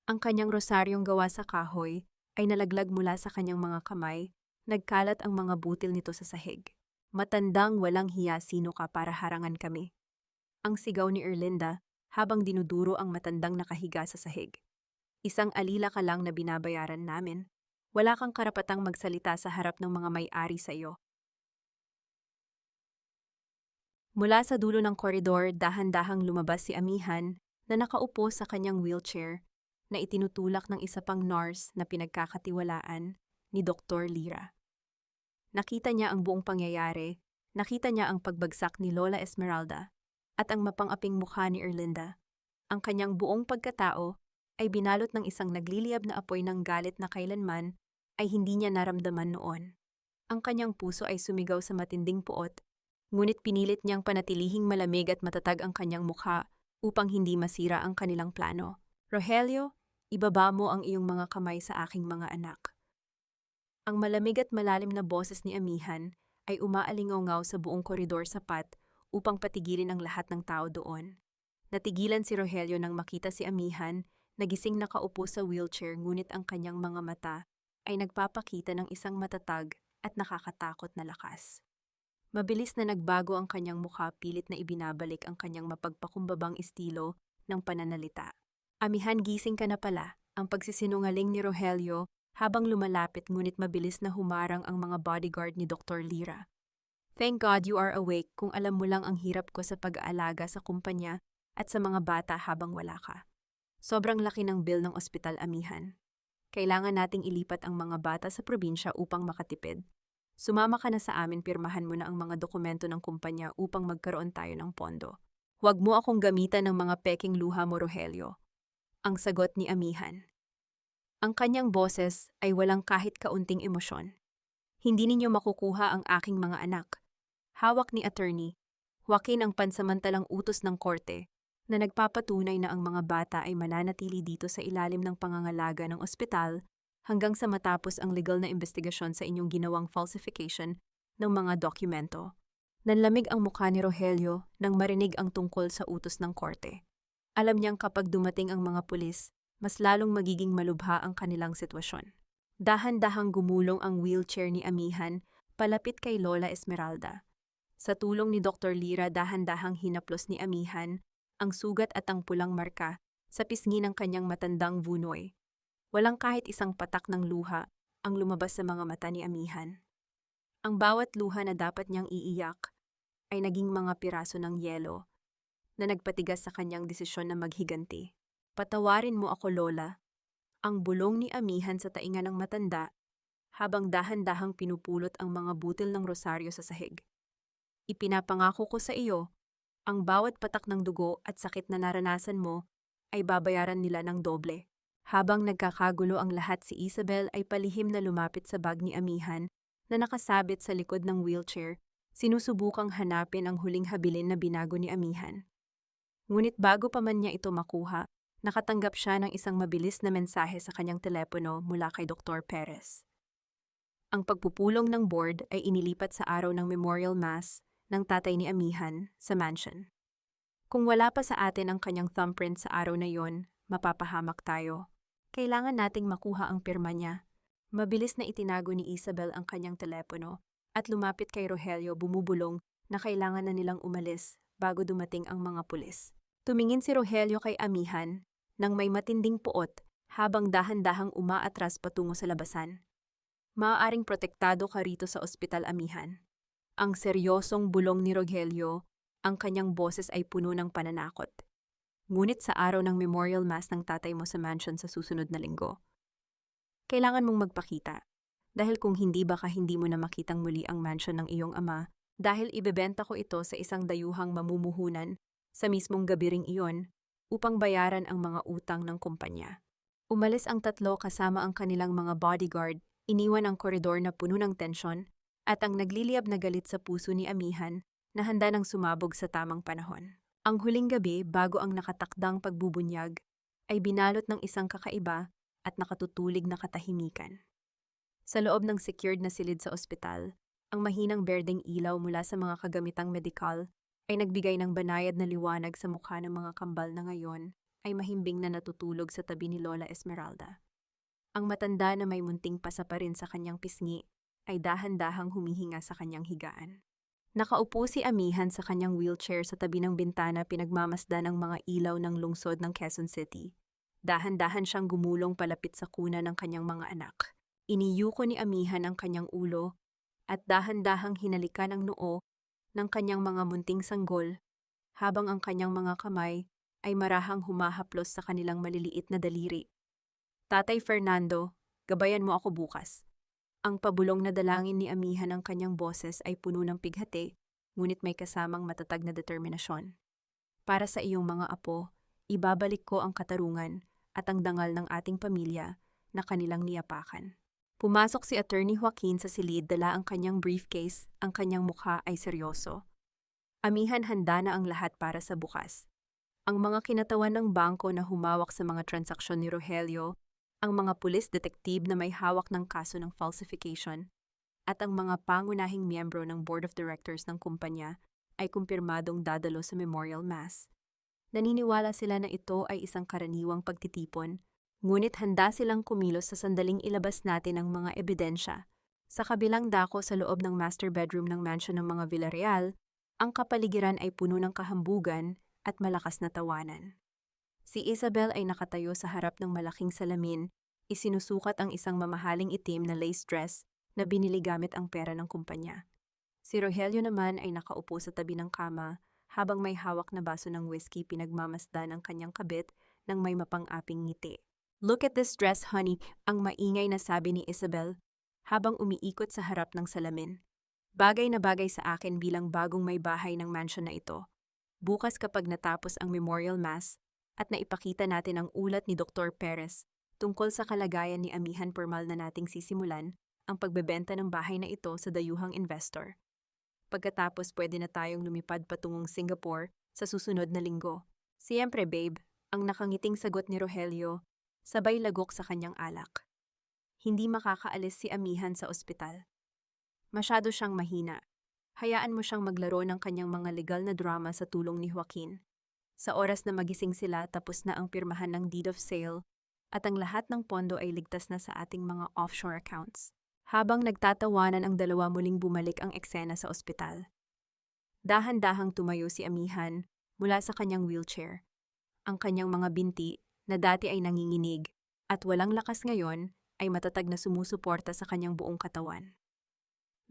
Ang kanyang rosaryong gawa sa kahoy ay nalaglag mula sa kanyang mga kamay, nagkalat ang mga butil nito sa sahig. Matandang walang hiya, sino ka para harangan kami? Ang sigaw ni Erlinda habang dinuduro ang matandang nakahiga sa sahig. Isang alila ka lang na binabayaran namin. Wala kang karapatang magsalita sa harap ng mga may-ari sa iyo. Mula sa dulo ng koridor, dahan-dahang lumabas si Amihan na nakaupo sa kanyang wheelchair na itinutulak ng isa pang nurse na pinagkakatiwalaan ni Dr. Lira. Nakita niya ang buong pangyayari, nakita niya ang pagbagsak ni Lola Esmeralda at ang mapang-aping mukha ni Erlinda. Ang kanyang buong pagkatao ay binalot ng isang nagliliyab na apoy ng galit na kailanman ay hindi niya naramdaman noon. Ang kanyang puso ay sumigaw sa matinding puot, ngunit pinilit niyang panatilihing malamig at matatag ang kanyang mukha upang hindi masira ang kanilang plano. Rogelio, ibaba mo ang iyong mga kamay sa aking mga anak. Ang malamig at malalim na boses ni Amihan ay umaalingaw sa buong koridor, sapat upang patigilin ang lahat ng tao doon. Natigilan si Rogelio nang makita si Amihan, nagising nakaupo sa wheelchair, ngunit ang kanyang mga mata ay nagpapakita ng isang matatag at nakakatakot na lakas. Mabilis na nagbago ang kanyang mukha, pilit na ibinabalik ang kanyang mapagpakumbabang estilo ng pananalita. Amihan, gising ka na pala, ang pagsisinungaling ni Rogelio habang lumalapit, ngunit mabilis na humarang ang mga bodyguard ni Dr. Lira. Thank God you are awake, kung alam mo lang ang hirap ko sa pag-aalaga sa kumpanya at sa mga bata habang wala ka. Sobrang laki ng bill ng ospital, Amihan. Kailangan nating ilipat ang mga bata sa probinsya upang makatipid. Sumama ka na sa amin, pirmahan mo na ang mga dokumento ng kumpanya upang magkaroon tayo ng pondo. Huwag mo akong gamitan ng mga peking luha mo, Rogelio. Ang sagot ni Amihan. Ang kanyang boses ay walang kahit kaunting emosyon. Hindi ninyo makukuha ang aking mga anak. Hawak ni Attorney Joaquin ang pansamantalang utos ng korte na nagpapatunay na ang mga bata ay mananatili dito sa ilalim ng pangangalaga ng ospital hanggang sa matapos ang legal na investigasyon sa inyong ginawang falsification ng mga dokumento. Nanlamig ang mukha ni Rogelio nang marinig ang tungkol sa utos ng korte. Alam niyang kapag dumating ang mga pulis, mas lalong magiging malubha ang kanilang sitwasyon. Dahan-dahang gumulong ang wheelchair ni Amihan palapit kay Lola Esmeralda. Sa tulong ni Dr. Lira, dahan-dahang hinaplos ni Amihan ang sugat at ang pulang marka sa pisngi ng kanyang matandang vunoy. Walang kahit isang patak ng luha ang lumabas sa mga mata ni Amihan. Ang bawat luha na dapat niyang iiyak ay naging mga piraso ng yelo na nagpatigas sa kanyang desisyon na maghiganti. Patawarin mo ako, Lola. Ang bulong ni Amihan sa tainga ng matanda habang dahan-dahang pinupulot ang mga butil ng rosaryo sa sahig. Ipinapangako ko sa iyo, ang bawat patak ng dugo at sakit na naranasan mo ay babayaran nila ng doble. Habang nagkakagulo ang lahat, si Isabel ay palihim na lumapit sa bag ni Amihan na nakasabit sa likod ng wheelchair, sinusubukang hanapin ang huling habilin na binago ni Amihan. Ngunit bago pa man niya ito makuha, nakatanggap siya ng isang mabilis na mensahe sa kanyang telepono mula kay Dr. Perez. Ang pagpupulong ng board ay inilipat sa araw ng memorial mass ng tatay ni Amihan sa mansion. Kung wala pa sa atin ang kanyang thumbprint sa araw na yon, mapapahamak tayo. Kailangan nating makuha ang pirma niya. Mabilis na itinago ni Isabel ang kanyang telepono at lumapit kay Rogelio, bumubulong na kailangan na nilang umalis bago dumating ang mga pulis. Tumingin si Rogelio kay Amihan nang may matinding puot habang dahan-dahang umaatras patungo sa labasan. Maaaring protektado ka rito sa ospital, Amihan. Ang seryosong bulong ni Rogelio, ang kanyang boses ay puno ng pananakot. Ngunit sa araw ng memorial mass ng tatay mo sa mansion sa susunod na linggo, kailangan mong magpakita. Dahil kung hindi baka hindi mo na makitang muli ang mansion ng iyong ama dahil ibebenta ko ito sa isang dayuhang mamumuhunan sa mismong gabi ring iyon upang bayaran ang mga utang ng kumpanya. Umalis ang tatlo kasama ang kanilang mga bodyguard, iniwan ang koridor na puno ng tensyon at ang nagliliyab na galit sa puso ni Amihan na handa ng sumabog sa tamang panahon. Ang huling gabi bago ang nakatakdang pagbubunyag ay binalot ng isang kakaiba at nakatutulig na katahimikan. Sa loob ng secured na silid sa ospital, ang mahinang berdeng ilaw mula sa mga kagamitang medikal ay nagbigay ng banayad na liwanag sa mukha ng mga kambal na ngayon ay mahimbing na natutulog sa tabi ni Lola Esmeralda. Ang matanda na may munting pasa pa rin sa kanyang pisngi ay dahan-dahang humihinga sa kanyang higaan. Nakaupo si Amihan sa kanyang wheelchair sa tabi ng bintana pinagmamasdan ng mga ilaw ng lungsod ng Quezon City. Dahan-dahan siyang gumulong palapit sa kuna ng kanyang mga anak. Iniyuko ni Amihan ang kanyang ulo at dahan-dahang hinalikan ang noo ng kanyang mga munting sanggol habang ang kanyang mga kamay ay marahang humahaplos sa kanilang maliliit na daliri. Tatay Fernando, gabayan mo ako bukas. Ang pabulong na dalangin ni Amihan ng kanyang boses ay puno ng pighati, ngunit may kasamang matatag na determinasyon. Para sa iyong mga apo, ibabalik ko ang katarungan at ang dangal ng ating pamilya na kanilang niyapakan. Pumasok si Attorney Joaquin sa silid, dala ang kanyang briefcase, ang kanyang mukha ay seryoso. Amihan, handa na ang lahat para sa bukas. Ang mga kinatawan ng bangko na humawak sa mga transaksyon ni Rogelio, ang mga pulis detective na may hawak ng kaso ng falsification, at ang mga pangunahing miyembro ng Board of Directors ng kumpanya ay kumpirmadong dadalo sa Memorial Mass. Naniniwala sila na ito ay isang karaniwang pagtitipon, ngunit handa silang kumilos sa sandaling ilabas natin ang mga ebidensya. Sa kabilang dako sa loob ng master bedroom ng mansion ng mga Villarreal, ang kapaligiran ay puno ng kahambugan at malakas na tawanan. Si Isabel ay nakatayo sa harap ng malaking salamin, isinusukat ang isang mamahaling itim na lace dress na binili gamit ang pera ng kumpanya. Si Rogelio naman ay nakaupo sa tabi ng kama habang may hawak na baso ng whiskey, pinagmamasdan ang kanyang kabit ng may mapang-aping ngiti. "Look at this dress, honey," ang maingay na sabi ni Isabel habang umiikot sa harap ng salamin. "Bagay na bagay sa akin bilang bagong may bahay ng mansion na ito. Bukas kapag natapos ang Memorial Mass at naipakita natin ang ulat ni Dr. Perez tungkol sa kalagayan ni Amihan, formal na nating sisimulan ang pagbebenta ng bahay na ito sa dayuhang investor. Pagkatapos pwede na tayong lumipad patungong Singapore sa susunod na linggo." "Siyempre, babe," ang nakangiting sagot ni Rogelio, sabay lagok sa kanyang alak. Hindi makakaalis si Amihan sa ospital. Masyado siyang mahina. Hayaan mo siyang maglaro ng kanyang mga legal na drama sa tulong ni Joaquin. Sa oras na magising sila, tapos na ang pirmahan ng deed of sale at ang lahat ng pondo ay ligtas na sa ating mga offshore accounts. Habang nagtatawanan ang dalawa, muling bumalik ang eksena sa ospital. Dahan-dahang tumayo si Amihan mula sa kanyang wheelchair. Ang kanyang mga binti na dati ay nanginginig at walang lakas ngayon ay matatag na sumusuporta sa kanyang buong katawan.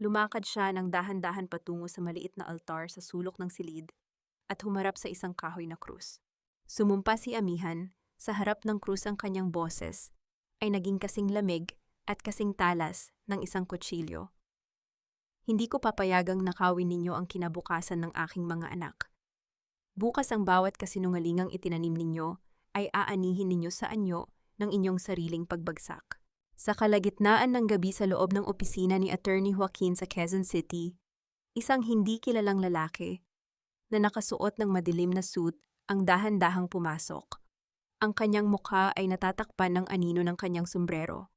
Lumakad siya ng dahan-dahan patungo sa maliit na altar sa sulok ng silid at humarap sa isang kahoy na krus. Sumumpa si Amihan, sa harap ng krus ang kanyang boses ay naging kasing lamig at kasing talas ng isang kutsilyo. "Hindi ko papayagang nakawin ninyo ang kinabukasan ng aking mga anak. Bukas ang bawat kasinungalingang itinanim ninyo ay aanihin ninyo sa anyo ng inyong sariling pagbagsak." Sa kalagitnaan ng gabi sa loob ng opisina ni Attorney Joaquin sa Quezon City, isang hindi kilalang lalaki na nakasuot ng madilim na suit ang dahan-dahang pumasok. Ang kanyang mukha ay natatakpan ng anino ng kanyang sombrero.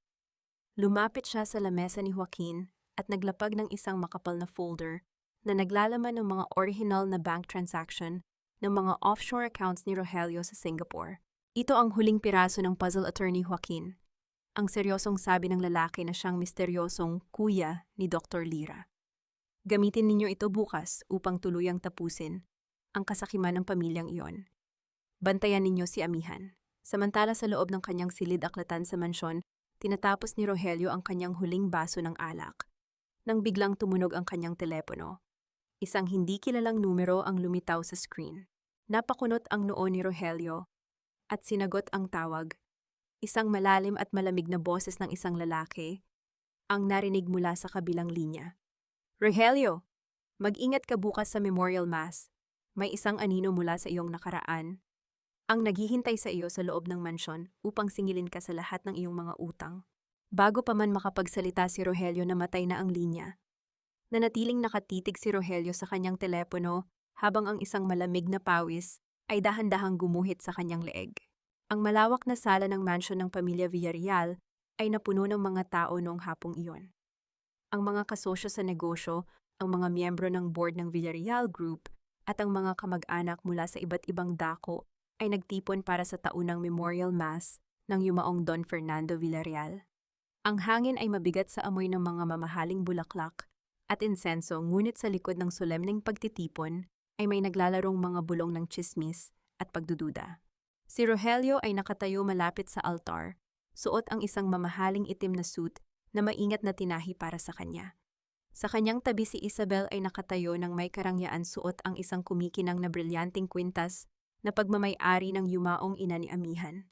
Lumapit siya sa lamesa ni Joaquin at naglapag ng isang makapal na folder na naglalaman ng mga original na bank transaction ng mga offshore accounts ni Rogelio sa Singapore. "Ito ang huling piraso ng puzzle, Attorney Joaquin," ang seryosong sabi ng lalaki na siyang misteryosong kuya ni Dr. Lira. "Gamitin ninyo ito bukas upang tuluyang tapusin ang kasakiman ng pamilyang iyon. Bantayan ninyo si Amihan." Samantala sa loob ng kanyang silid-aklatan sa mansyon, tinatapos ni Rogelio ang kanyang huling baso ng alak. Nang biglang tumunog ang kanyang telepono. Isang hindi kilalang numero ang lumitaw sa screen. Napakunot ang noo ni Rogelio at sinagot ang tawag. Isang malalim at malamig na boses ng isang lalaki, ang narinig mula sa kabilang linya. Rogelio, mag-ingat ka bukas sa Memorial Mass. May isang anino mula sa iyong nakaraan ang naghihintay sa iyo sa loob ng mansyon upang singilin ka sa lahat ng iyong mga utang. Bago pa man makapagsalita si Rogelio, namatay na ang linya. Nanatiling nakatitig si Rogelio sa kanyang telepono habang ang isang malamig na pawis ay dahan-dahang gumuhit sa kanyang leeg. Ang malawak na sala ng mansyon ng pamilya Villarreal ay napuno ng mga tao noong hapong iyon. Ang mga kasosyo sa negosyo, ang mga miyembro ng board ng Villarreal Group at ang mga kamag-anak mula sa iba't ibang dako ay nagtipon para sa taunang Memorial Mass ng yumaong Don Fernando Villarreal. Ang hangin ay mabigat sa amoy ng mga mamahaling bulaklak at insenso, ngunit sa likod ng solemneng pagtitipon ay may naglalarong mga bulong ng tsismis at pagdududa. Si Rogelio ay nakatayo malapit sa altar, suot ang isang mamahaling itim na suit na maingat na tinahi para sa kanya. Sa kanyang tabi si Isabel ay nakatayo ng may karangyaan, suot ang isang kumikinang na brilyanting kwintas na pagmamay-ari ng yumaong ina ni Amihan.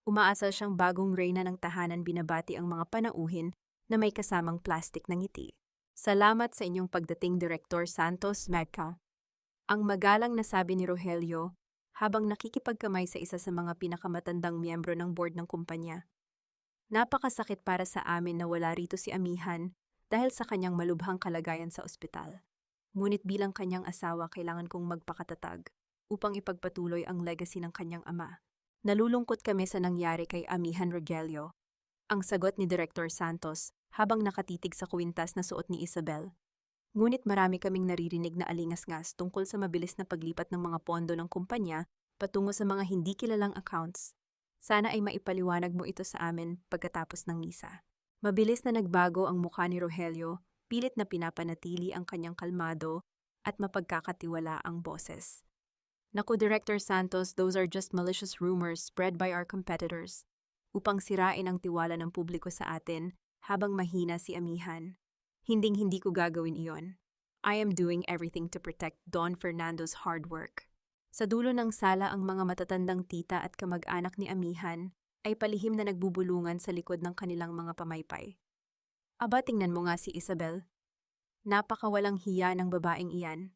Umaasal siyang bagong reyna ng tahanan, binabati ang mga panauhin na may kasamang plastik ng ngiti. Salamat sa inyong pagdating, Director Santos Mecca. Ang magalang na sabi ni Rogelio habang nakikipagkamay sa isa sa mga pinakamatandang miyembro ng board ng kumpanya. Napakasakit para sa amin na wala rito si Amihan dahil sa kanyang malubhang kalagayan sa ospital. Ngunit bilang kanyang asawa, kailangan kong magpakatatag upang ipagpatuloy ang legacy ng kanyang ama. Nalulungkot kami sa nangyari kay Amihan Rogelio, ang sagot ni Director Santos habang nakatitig sa kwintas na suot ni Isabel. Ngunit marami kaming naririnig na alingas-ngas tungkol sa mabilis na paglipat ng mga pondo ng kumpanya patungo sa mga hindi kilalang accounts. Sana ay maipaliwanag mo ito sa amin pagkatapos ng misa. Mabilis na nagbago ang mukha ni Rogelio, pilit na pinapanatili ang kanyang kalmado at mapagkakatiwalaang boses. Naku, Director Santos, those are just malicious rumors spread by our competitors upang sirain ang tiwala ng publiko sa atin habang mahina si Amihan. Hinding-hindi ko gagawin iyon. I am doing everything to protect Don Fernando's hard work. Sa dulo ng sala, ang mga matatandang tita at kamag-anak ni Amihan ay palihim na nagbubulungan sa likod ng kanilang mga pamaypay. Aba, tingnan mo nga si Isabel. Napakawalang hiya ng babaeng iyan.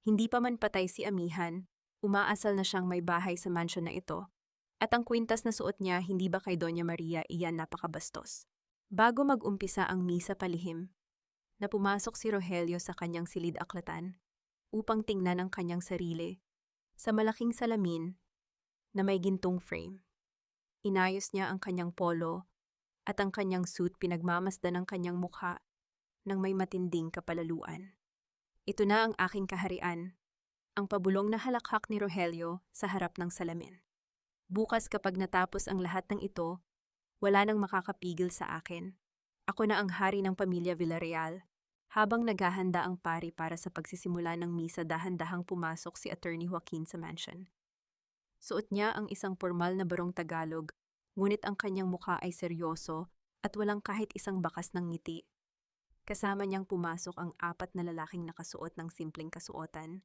Hindi pa man patay si Amihan, umaasal na siyang may bahay sa mansyon na ito. At ang kwintas na suot niya, hindi ba kay Doña Maria, iyan napakabastos. Bago mag-umpisa ang misa, palihim na pumasok si Rogelio sa kanyang silid-aklatan upang tingnan ang kanyang sarili sa malaking salamin na may gintong frame. Inayos niya ang kanyang polo at ang kanyang suit, pinagmamasdan ng kanyang mukha ng may matinding kapalaluan. Ito na ang aking kaharian, ang pabulong na halakhak ni Rogelio sa harap ng salamin. Bukas, kapag natapos ang lahat ng ito, wala nang makakapigil sa akin. Ako na ang hari ng pamilya Villarreal. Habang naghahanda ang pari para sa pagsisimula ng misa, dahan-dahang pumasok si Attorney Joaquin sa mansion. Suot niya ang isang formal na barong Tagalog, ngunit ang kanyang mukha ay seryoso at walang kahit isang bakas ng ngiti. Kasama niyang pumasok ang 4 na lalaking nakasuot ng simpleng kasuotan,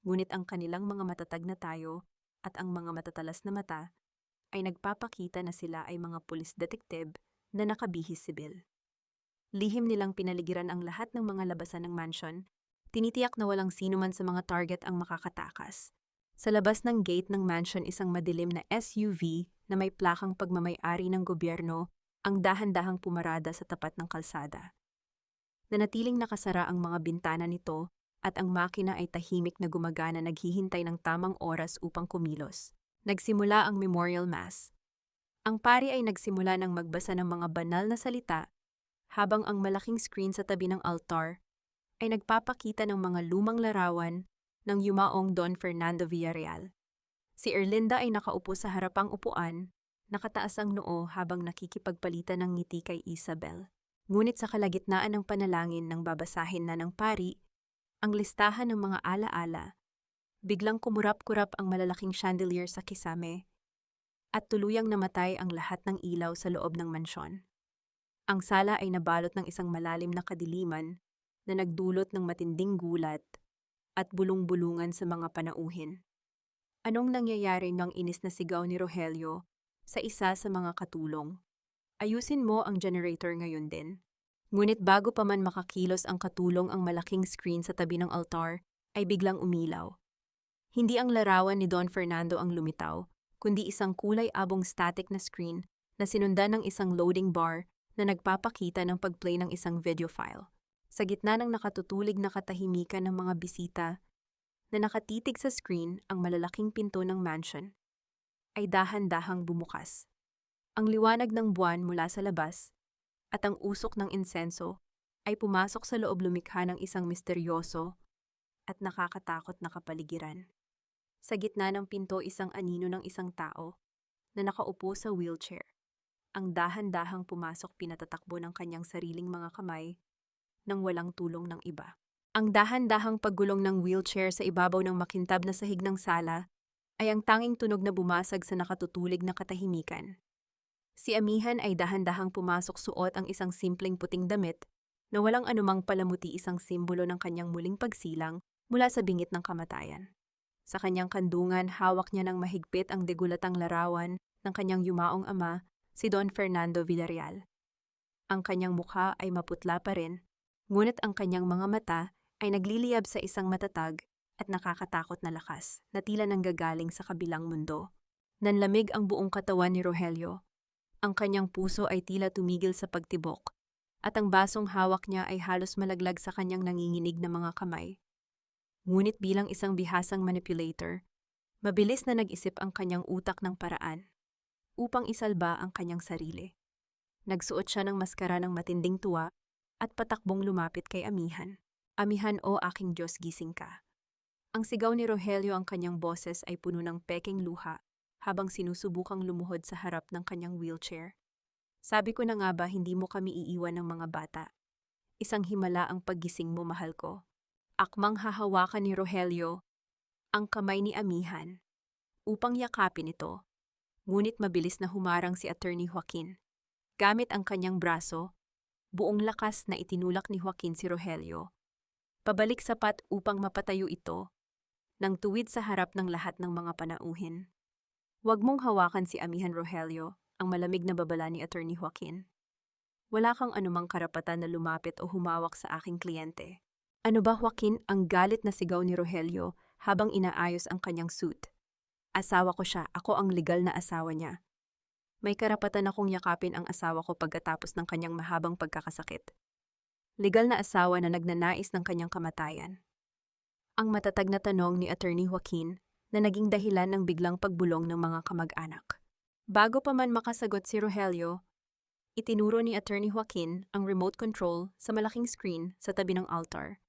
ngunit ang kanilang mga matatag na tayo at ang mga matatalas na mata ay nagpapakita na sila ay mga pulis detektiv na nakabihis sibil. Lihim nilang pinaligiran ang lahat ng mga labasan ng mansion, tinitiyak na walang sino man sa mga target ang makakatakas. Sa labas ng gate ng mansion, isang madilim na SUV na may plakang pagmamay-ari ng gobyerno ang dahan-dahang pumarada sa tapat ng kalsada. Nanatiling nakasara ang mga bintana nito at ang makina ay tahimik na gumagana, naghihintay ng tamang oras upang kumilos. Nagsimula ang Memorial Mass. Ang pari ay nagsimula ng magbasa ng mga banal na salita habang ang malaking screen sa tabi ng altar ay nagpapakita ng mga lumang larawan ng yumaong Don Fernando Villarreal. Si Erlinda ay nakaupo sa harapang upuan, nakataas ang noo habang nakikipagpalitan ng ngiti kay Isabel. Ngunit sa kalagitnaan ng panalangin nang babasahin na ng pari ang listahan ng mga alaala, biglang kumurap-kurap ang malalaking chandelier sa kisame at tuluyang namatay ang lahat ng ilaw sa loob ng mansyon. Ang sala ay nabalot ng isang malalim na kadiliman na nagdulot ng matinding gulat at bulong-bulungan sa mga panauhin. Anong nangyayari nang inis na sigaw ni Rogelio sa isa sa mga katulong? Ayusin mo ang generator ngayon din. Ngunit bago pa man makakilos ang katulong ang malaking screen sa tabi ng altar, ay biglang umilaw. Hindi ang larawan ni Don Fernando ang lumitaw, kundi isang kulay-abong static na screen na sinundan ng isang loading bar na nagpapakita ng pag-play ng isang video file. Sa gitna ng nakatutulig na katahimikan ng mga bisita na nakatitig sa screen, ang malalaking pinto ng mansion ay dahan-dahang bumukas. Ang liwanag ng buwan mula sa labas at ang usok ng insenso ay pumasok sa loob, lumikha ng isang misteryoso at nakakatakot na kapaligiran. Sa gitna ng pinto, isang anino ng isang tao na nakaupo sa wheelchair. Ang dahan-dahang pumasok, pinatatakbo ng kanyang sariling mga kamay nang walang tulong ng iba. Ang dahan-dahang paggulong ng wheelchair sa ibabaw ng makintab na sahig ng sala ay ang tanging tunog na bumasag sa nakatutulig na katahimikan. Si Amihan ay dahan-dahang pumasok, suot ang isang simpleng puting damit na walang anumang palamuti, isang simbolo ng kanyang muling pagsilang mula sa bingit ng kamatayan. Sa kanyang kandungan, hawak niya ng mahigpit ang degulatang larawan ng kanyang yumaong ama, si Don Fernando Villarreal. Ang kanyang mukha ay maputla pa rin, ngunit ang kanyang mga mata ay nagliliyab sa isang matatag at nakakatakot na lakas na tila nanggagaling sa kabilang mundo. Nanlamig ang buong katawan ni Rogelio. Ang kanyang puso ay tila tumigil sa pagtibok, at ang basong hawak niya ay halos malaglag sa kanyang nanginginig na mga kamay. Ngunit bilang isang bihasang manipulator, mabilis na nag-isip ang kanyang utak ng paraan upang isalba ang kanyang sarili. Nagsuot siya ng maskara ng matinding tuwa at patakbong lumapit kay Amihan. Amihan, o aking Diyos, gising ka. Ang sigaw ni Rogelio, ang kanyang boses ay puno ng pekeng luha habang sinusubukang lumuhod sa harap ng kanyang wheelchair. Sabi ko na nga ba, hindi mo kami iiwan ng mga bata. Isang himala ang paggising mo, mahal ko. Akmang hahawakan ni Rogelio ang kamay ni Amihan upang yakapin ito, ngunit mabilis na humarang si Attorney Joaquin. Gamit ang kanyang braso, buong lakas na itinulak ni Joaquin si Rogelio pabalik sapat upang mapatayo ito nang tuwid sa harap ng lahat ng mga panauhin. Huwag mong hawakan si Amihan, Rogelio, ang malamig na babala ni Attorney Joaquin. Wala kang anumang karapatan na lumapit o humawak sa aking kliyente. Ano ba, Joaquin? Ang galit na sigaw ni Rogelio habang inaayos ang kanyang suit. Asawa ko siya, ako ang legal na asawa niya. May karapatan akong yakapin ang asawa ko pagkatapos ng kanyang mahabang pagkakasakit. Legal na asawa na nagnanais ng kanyang kamatayan. Ang matatag na tanong ni Attorney Joaquin na naging dahilan ng biglang pagbulong ng mga kamag-anak. Bago pa man makasagot si Rogelio, itinuro ni Attorney Joaquin ang remote control sa malaking screen sa tabi ng altar.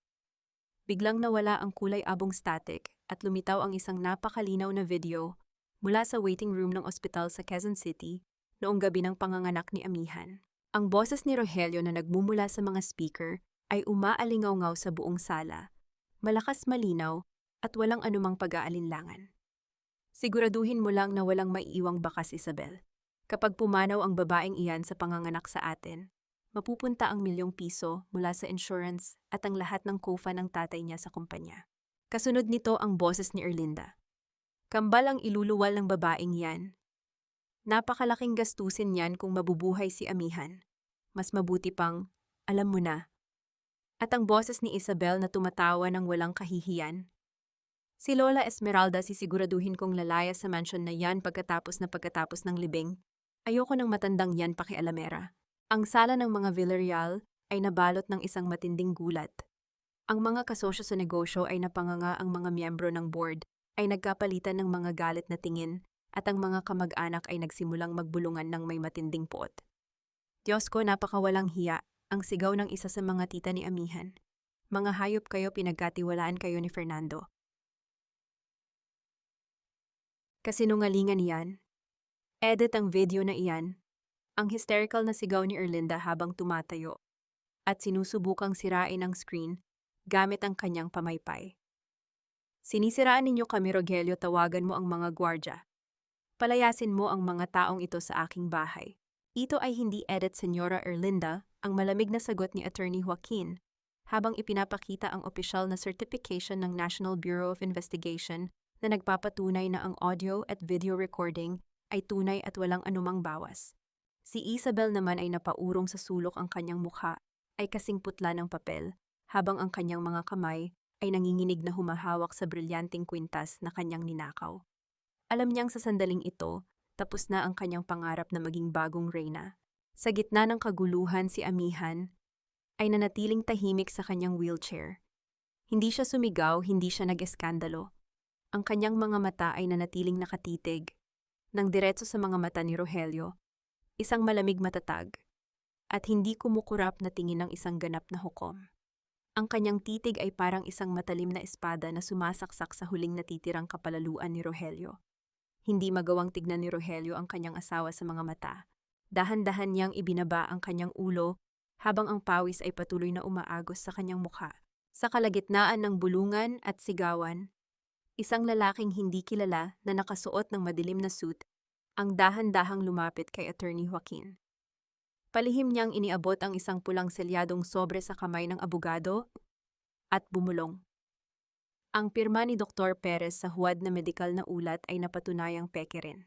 Biglang nawala ang kulay-abong static at lumitaw ang isang napakalinaw na video mula sa waiting room ng ospital sa Quezon City noong gabi ng panganganak ni Amihan. Ang boses ni Rogelio na nagmumula sa mga speaker ay umaalingaw-ngaw sa buong sala, malakas, malinaw, at walang anumang pag-aalinlangan. Siguraduhin mo lang na walang maiiwang bakas, Isabel. Kapag pumanaw ang babaeng iyan sa panganganak sa atin, mapupunta ang ₱1,000,000 mula sa insurance at ang lahat ng kofa ng tatay niya sa kumpanya. Kasunod nito ang boses ni Erlinda. Kambal ang iluluwal ng babaeng yan. Napakalaking gastusin yan kung mabubuhay si Amihan. Mas mabuti pang, alam mo na. At ang boses ni Isabel na tumatawa ng walang kahihiyan. Si Lola Esmeralda, sisiguraduhin kong lalaya sa mansion na yan pagkatapos ng libing. Ayoko ng matandang yan pakialamera. Ang sala ng mga Villarreal ay nabalot ng isang matinding gulat. Ang mga kasosyo sa negosyo ay napanganga, ang mga miyembro ng board ay nagkapalitan ng mga galit na tingin at ang mga kamag-anak ay nagsimulang magbulungan ng may matinding puot. Diyos ko, napakawalang hiya, ang sigaw ng isa sa mga tita ni Amihan. Mga hayop kayo, pinagkatiwalaan kayo ni Fernando. Kasinungalingan yan. Edit ang video na iyan. Ang hysterical na sigaw ni Erlinda habang tumatayo at sinusubukang sirain ang screen gamit ang kanyang pamaypay. Sinisiraan ninyo kami, Rogelio, tawagan mo ang mga gwardya. Palayasin mo ang mga taong ito sa aking bahay. Ito ay hindi edit, Senyora Erlinda, ang malamig na sagot ni Attorney Joaquin habang ipinapakita ang opisyal na certification ng National Bureau of Investigation na nagpapatunay na ang audio at video recording ay tunay at walang anumang bawas. Si Isabel naman ay napaurong sa sulok, ang kanyang mukha ay kasing putla ng papel, habang ang kanyang mga kamay ay nanginginig na humahawak sa brilyanting kwintas na kanyang ninakaw. Alam niyang sa sandaling ito, tapos na ang kanyang pangarap na maging bagong reyna. Sa gitna ng kaguluhan, si Amihan ay nanatiling tahimik sa kanyang wheelchair. Hindi siya sumigaw, hindi siya nag-eskandalo. Ang kanyang mga mata ay nanatiling nakatitig, nang diretso sa mga mata ni Rogelio, isang malamig matatag, at hindi kumukurap na tingin ng isang ganap na hukom. Ang kanyang titig ay parang isang matalim na espada na sumasaksak sa huling natitirang kapalaluan ni Rogelio. Hindi magawang tignan ni Rogelio ang kanyang asawa sa mga mata. Dahan-dahan niyang ibinaba ang kanyang ulo habang ang pawis ay patuloy na umaagos sa kanyang mukha. Sa kalagitnaan ng bulungan at sigawan, isang lalaking hindi kilala na nakasuot ng madilim na suit ang dahan-dahang lumapit kay Attorney Joaquin. Palihim niyang iniabot ang isang pulang selyadong sobre sa kamay ng abogado at bumulong. Ang pirma ni Dr. Perez sa huwad na medikal na ulat ay napatunayang peke rin.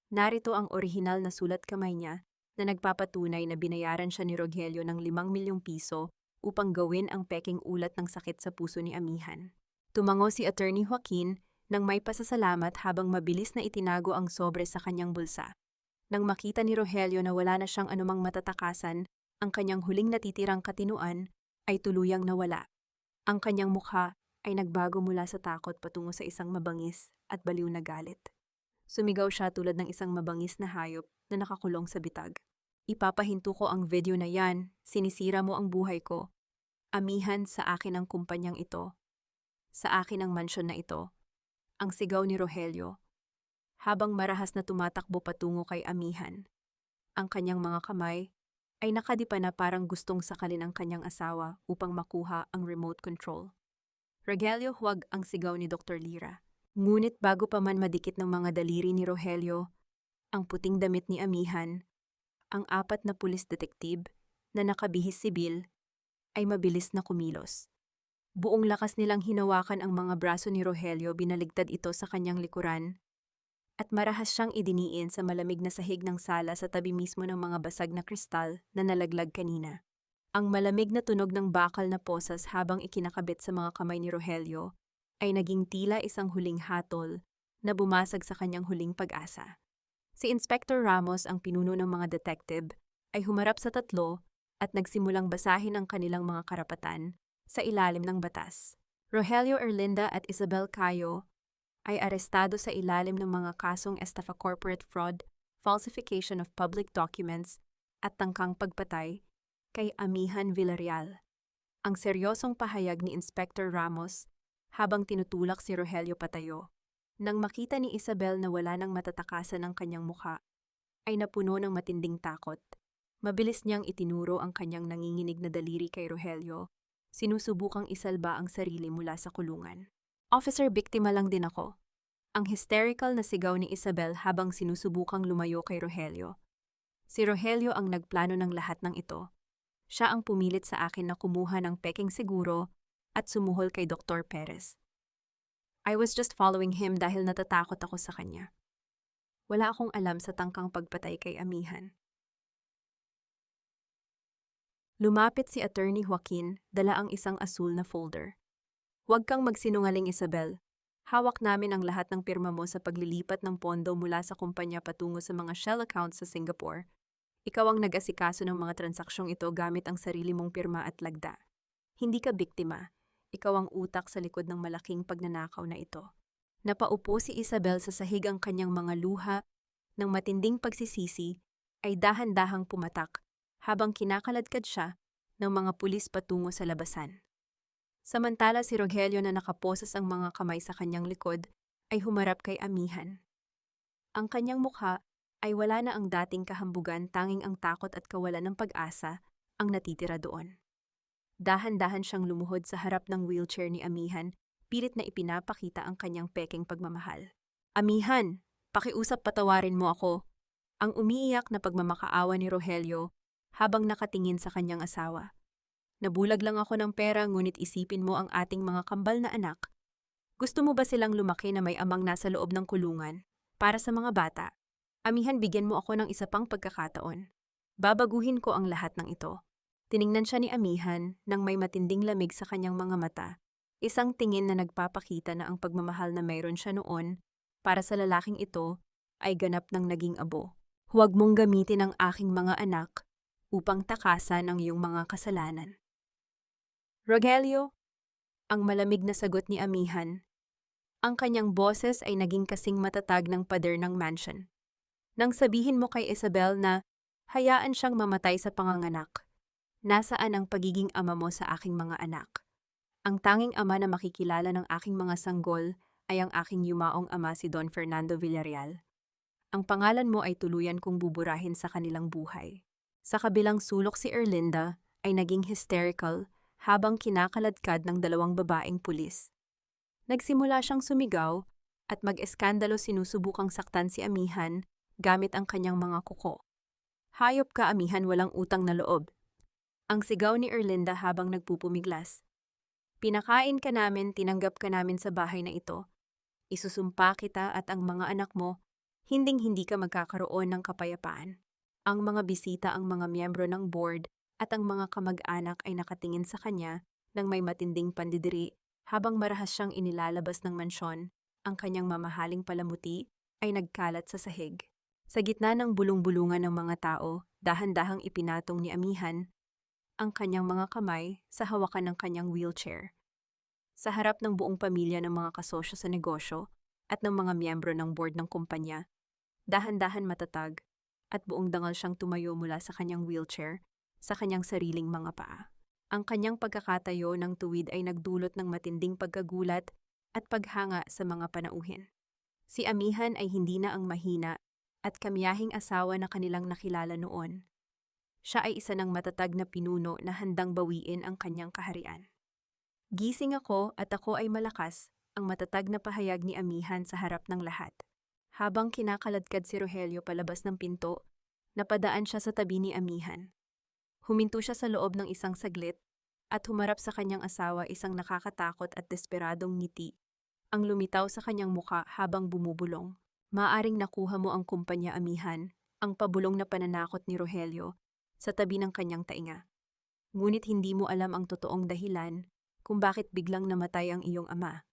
Narito ang orihinal na sulat kamay niya na nagpapatunay na binayaran siya ni Rogelio ng 5 milyong piso upang gawin ang peking ulat ng sakit sa puso ni Amihan. Tumango si Attorney Joaquin nang may pasasalamat habang mabilis na itinago ang sobre sa kanyang bulsa. Nang makita ni Rogelio na wala na siyang anumang matatakasan, ang kanyang huling natitirang katinuan ay tuluyang nawala. Ang kanyang mukha ay nagbago mula sa takot patungo sa isang mabangis at baliw na galit. Sumigaw siya tulad ng isang mabangis na hayop na nakakulong sa bitag. Ipapahinto ko ang video na yan, sinisira mo ang buhay ko. Amihan, sa akin ang kumpanyang ito. Sa akin ang mansyon na ito. Ang sigaw ni Rogelio, habang marahas na tumatakbo patungo kay Amihan. Ang kanyang mga kamay ay nakadipa na parang gustong sakalin ang kanyang asawa upang makuha ang remote control. Rogelio, huwag, ang sigaw ni Dr. Lira. Ngunit bago pa man madikit ng mga daliri ni Rogelio, ang puting damit ni Amihan, ang 4 na pulis detektib na nakabihis sibil ay mabilis na kumilos. Buong lakas nilang hinawakan ang mga braso ni Rogelio, binaligtad ito sa kanyang likuran, at marahas siyang idiniin sa malamig na sahig ng sala sa tabi mismo ng mga basag na kristal na nalaglag kanina. Ang malamig na tunog ng bakal na posas habang ikinakabit sa mga kamay ni Rogelio ay naging tila isang huling hatol na bumasag sa kanyang huling pag-asa. Si Inspector Ramos, ang pinuno ng mga detective, ay humarap sa tatlo at nagsimulang basahin ang kanilang mga karapatan sa ilalim ng batas. Rogelio Erlinda at Isabel Cayo ay arestado sa ilalim ng mga kasong estafa, corporate fraud, falsification of public documents at tangkang pagpatay kay Amihan Villarreal. Ang seryosong pahayag ni Inspector Ramos habang tinutulak si Rogelio patayo. Nang makita ni Isabel na wala nang matatakasan ang kanyang mukha, ay napuno ng matinding takot. Mabilis niyang itinuro ang kanyang nanginginig na daliri kay Rogelio, sinusubukang isalba ang sarili mula sa kulungan. Officer, biktima lang din ako. Ang hysterical na sigaw ni Isabel habang sinusubukang lumayo kay Rogelio. Si Rogelio ang nagplano ng lahat ng ito. Siya ang pumilit sa akin na kumuha ng peking seguro at sumuhol kay Dr. Perez. I was just following him dahil natatakot ako sa kanya. Wala akong alam sa tangkang pagpatay kay Amihan. Lumapit si Attorney Joaquin, dala ang isang asul na folder. Huwag kang magsinungaling, Isabel. Hawak namin ang lahat ng pirma mo sa paglilipat ng pondo mula sa kumpanya patungo sa mga shell accounts sa Singapore. Ikaw ang nag-asikaso ng mga transaksyong ito gamit ang sarili mong pirma at lagda. Hindi ka biktima. Ikaw ang utak sa likod ng malaking pagnanakaw na ito. Napaupo si Isabel sa sahig, ang kanyang mga luha ng matinding pagsisisi ay dahan-dahang pumatak habang kinakaladkad siya ng mga pulis patungo sa labasan. Samantala si Rogelio, na nakaposas ang mga kamay sa kanyang likod, ay humarap kay Amihan. Ang kanyang mukha ay wala na ang dating kahambugan, tanging ang takot at kawalan ng pag-asa ang natitira doon. Dahan-dahan siyang lumuhod sa harap ng wheelchair ni Amihan, pilit na ipinapakita ang kanyang peking pagmamahal. Amihan, pakiusap, patawarin mo ako. Ang umiiyak na pagmamakaawa ni Rogelio habang nakatingin sa kanyang asawa. Nabulag lang ako ng pera, ngunit isipin mo ang ating mga kambal na anak. Gusto mo ba silang lumaki na may amang nasa loob ng kulungan? Para sa mga bata, Amihan, bigyan mo ako ng isa pang pagkakataon. Babaguhin ko ang lahat ng ito. Tiningnan siya ni Amihan nang may matinding lamig sa kanyang mga mata. Isang tingin na nagpapakita na ang pagmamahal na mayroon siya noon para sa lalaking ito ay ganap ng naging abo. Huwag mong gamitin ang aking mga anak upang takasan ang iyong mga kasalanan. Rogelio, ang malamig na sagot ni Amihan. Ang kanyang boses ay naging kasing matatag ng pader ng mansion. Nang sabihin mo kay Isabel na hayaan siyang mamatay sa panganganak, nasaan ang pagiging ama mo sa aking mga anak? Ang tanging ama na makikilala ng aking mga sanggol ay ang aking yumaong ama si Don Fernando Villarreal. Ang pangalan mo ay tuluyan kong buburahin sa kanilang buhay. Sa kabilang sulok si Erlinda ay naging hysterical habang kinakaladkad ng dalawang babaeng pulis. Nagsimula siyang sumigaw at mag-eskandalo sinusubukang saktan si Amihan gamit ang kanyang mga kuko. Hayop ka, Amihan, walang utang na loob. Ang sigaw ni Erlinda habang nagpupumiglas. Pinakain ka namin, tinanggap ka namin sa bahay na ito. Isusumpa kita at ang mga anak mo, hinding-hindi ka magkakaroon ng kapayapaan. Ang mga bisita, ang mga miyembro ng board at ang mga kamag-anak ay nakatingin sa kanya nang may matinding pandidiri habang marahas siyang inilalabas ng mansyon. Ang kanyang mamahaling palamuti ay nagkalat sa sahig. Sa gitna ng bulong-bulungan ng mga tao, dahan-dahang ipinatong ni Amihan ang kanyang mga kamay sa hawakan ng kanyang wheelchair. Sa harap ng buong pamilya ng mga kasosyo sa negosyo at ng mga miyembro ng board ng kumpanya, dahan-dahan matatag at buong dangal siyang tumayo mula sa kanyang wheelchair sa kanyang sariling mga paa. Ang kanyang pagkakatayo ng tuwid ay nagdulot ng matinding pagkagulat at paghanga sa mga panauhin. Si Amihan ay hindi na ang mahina at kamiyahing asawa na kanilang nakilala noon. Siya ay isa ng matatag na pinuno na handang bawiin ang kanyang kaharian. Gising ako at ako ay malakas, ang matatag na pahayag ni Amihan sa harap ng lahat. Habang kinakaladkad si Rogelio palabas ng pinto, napadaan siya sa tabi ni Amihan. Huminto siya sa loob ng isang saglit at humarap sa kanyang asawa, isang nakakatakot at desperadong ngiti ang lumitaw sa kanyang muka habang bumubulong. Maaring nakuha mo ang kumpanya, Amihan, ang pabulong na pananakot ni Rogelio sa tabi ng kanyang tainga. Ngunit hindi mo alam ang totoong dahilan kung bakit biglang namatay ang iyong ama.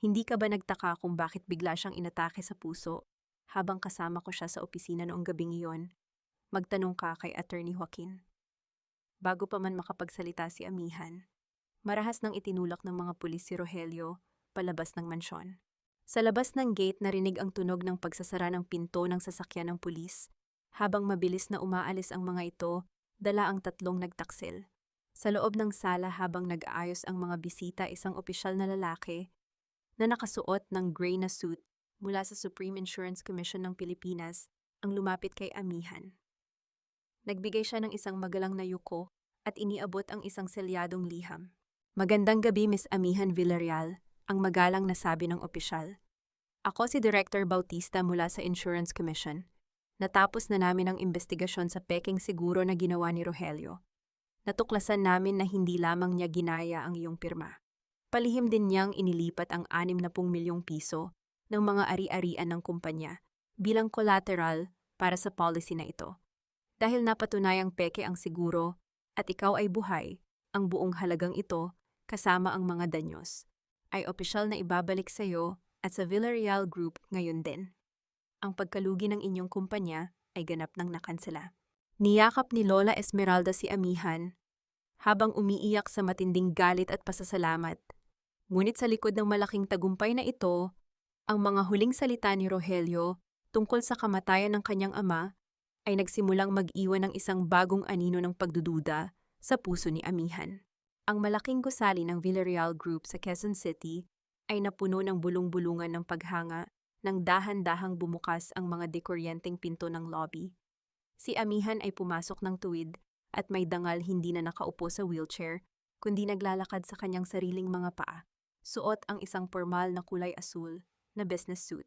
Hindi ka ba nagtaka kung bakit bigla siyang inatake sa puso habang kasama ko siya sa opisina noong gabing iyon? Magtanong ka kay Attorney Joaquin. Bago pa man makapagsalita si Amihan, marahas nang itinulak ng mga pulis si Rogelio palabas ng mansyon. Sa labas ng gate narinig ang tunog ng pagsasara ng pinto ng sasakyan ng pulis. Habang mabilis na umaalis ang mga ito, dala ang tatlong nagtaksil. Sa loob ng sala habang nag-aayos ang mga bisita, isang opisyal na lalaki na nakasuot ng gray na suit mula sa Supreme Insurance Commission ng Pilipinas ang lumapit kay Amihan. Nagbigay siya ng isang magalang na yuko at iniabot ang isang selyadong liham. Magandang gabi, Miss Amihan Villarreal, ang magalang na sabi ng opisyal. Ako si Director Bautista mula sa Insurance Commission. Natapos na namin ang investigasyon sa peking siguro na ginawa ni Rogelio. Natuklasan namin na hindi lamang niya ginaya ang iyong pirma. Palihim din niyang inilipat ang 60 milyong piso ng mga ari-arian ng kumpanya bilang collateral para sa policy na ito. Dahil napatunayang peke ang siguro at ikaw ay buhay, ang buong halagang ito kasama ang mga danyos ay opisyal na ibabalik sa iyo at sa Villarreal Group ngayon din. Ang pagkalugi ng inyong kumpanya ay ganap ng nakansela. Niyakap ni Lola Esmeralda si Amihan habang umiiyak sa matinding galit at pasasalamat. Ngunit sa likod ng malaking tagumpay na ito, ang mga huling salita ni Rogelio tungkol sa kamatayan ng kanyang ama ay nagsimulang mag-iwan ng isang bagong anino ng pagdududa sa puso ni Amihan. Ang malaking gusali ng Villarreal Group sa Quezon City ay napuno ng bulong-bulungan ng paghanga nang dahan-dahang bumukas ang mga dekuryenteng pinto ng lobby. Si Amihan ay pumasok ng tuwid at may dangal hindi na nakaupo sa wheelchair kundi naglalakad sa kanyang sariling mga paa. Suot ang isang formal na kulay asul na business suit.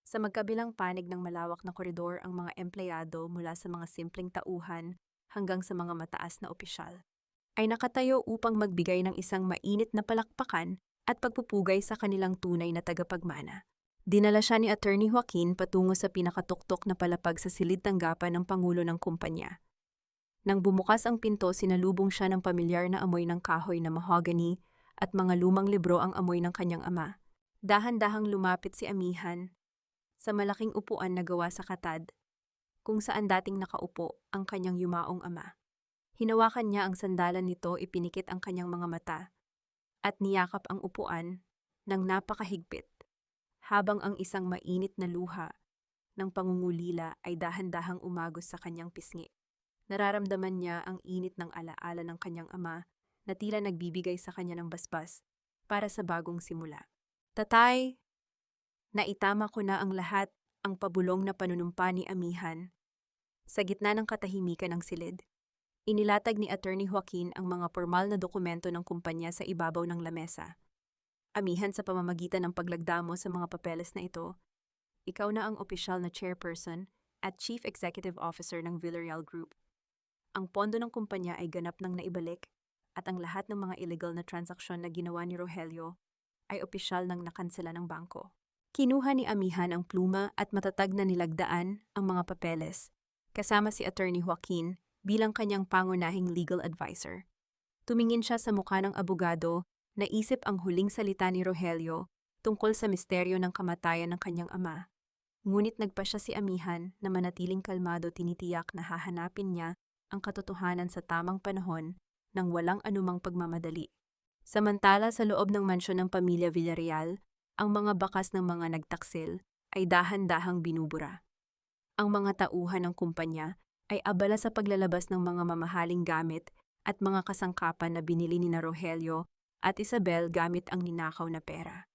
Sa magkabilang panig ng malawak na koridor ang mga empleyado mula sa mga simpleng tauhan hanggang sa mga mataas na opisyal ay nakatayo upang magbigay ng isang mainit na palakpakan at pagpupugay sa kanilang tunay na tagapagmana. Dinala siya ni Attorney Joaquin patungo sa pinakatuktok na palapag sa silid tanggapan ng Pangulo ng kumpanya. Nang bumukas ang pinto, sinalubong siya ng pamilyar na amoy ng kahoy na mahogany at mga lumang libro ang amoy ng kanyang ama. Dahan-dahang lumapit si Amihan sa malaking upuan na gawa sa katad, kung saan dating nakaupo ang kanyang yumaong ama. Hinawakan niya ang sandalan nito, ipinikit ang kanyang mga mata, at niyakap ang upuan ng napakahigpit, habang ang isang mainit na luha ng pangungulila ay dahan-dahang umagos sa kanyang pisngi. Nararamdaman niya ang init ng alaala ng kanyang ama na tila nagbibigay sa kanya ng basbas para sa bagong simula. Tatay, naitama ko na ang lahat, ang pabulong na panunumpa ni Amihan. Sa gitna ng katahimikan ng silid, inilatag ni Attorney Joaquin ang mga formal na dokumento ng kumpanya sa ibabaw ng lamesa. Amihan, sa pamamagitan ng paglagdamo sa mga papeles na ito, ikaw na ang opisyal na chairperson at chief executive officer ng Villarreal Group. Ang pondo ng kumpanya ay ganap nang naibalik at ang lahat ng mga illegal na transaksyon na ginawa ni Rogelio ay opisyal nang nakansela ng bangko. Kinuha ni Amihan ang pluma at matatag na nilagdaan ang mga papeles, kasama si Attorney Joaquin bilang kanyang pangunahing legal advisor. Tumingin siya sa mukha ng abogado, naisip ang huling salita ni Rogelio tungkol sa misteryo ng kamatayan ng kanyang ama. Ngunit nagpasya si Amihan na manatiling kalmado, tinitiyak na hahanapin niya ang katotohanan sa tamang panahon nang walang anumang pagmamadali. Samantala, sa loob ng mansyon ng pamilya Villarreal, ang mga bakas ng mga nagtaksil ay dahan-dahang binubura. Ang mga tauhan ng kumpanya ay abala sa paglalabas ng mga mamahaling gamit at mga kasangkapan na binili ni Rogelio at Isabel gamit ang ninakaw na pera.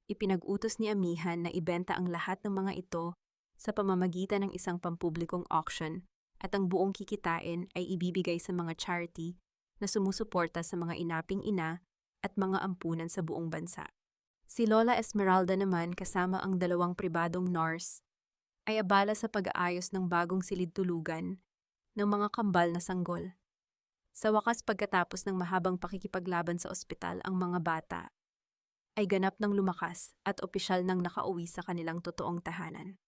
Ipinag-utos ni Amihan na ibenta ang lahat ng mga ito sa pamamagitan ng isang pampublikong auction at ang buong kikitain ay ibibigay sa mga charity na sumusuporta sa mga inaping ina at mga ampunan sa buong bansa. Si Lola Esmeralda naman, kasama ang dalawang pribadong nurse, ay abala sa pag-aayos ng bagong silid-tulugan ng mga kambal na sanggol. Sa wakas, pagkatapos ng mahabang pakikipaglaban sa ospital, ang mga bata ay ganap ng lumakas at opisyal nang nakauwi sa kanilang totoong tahanan.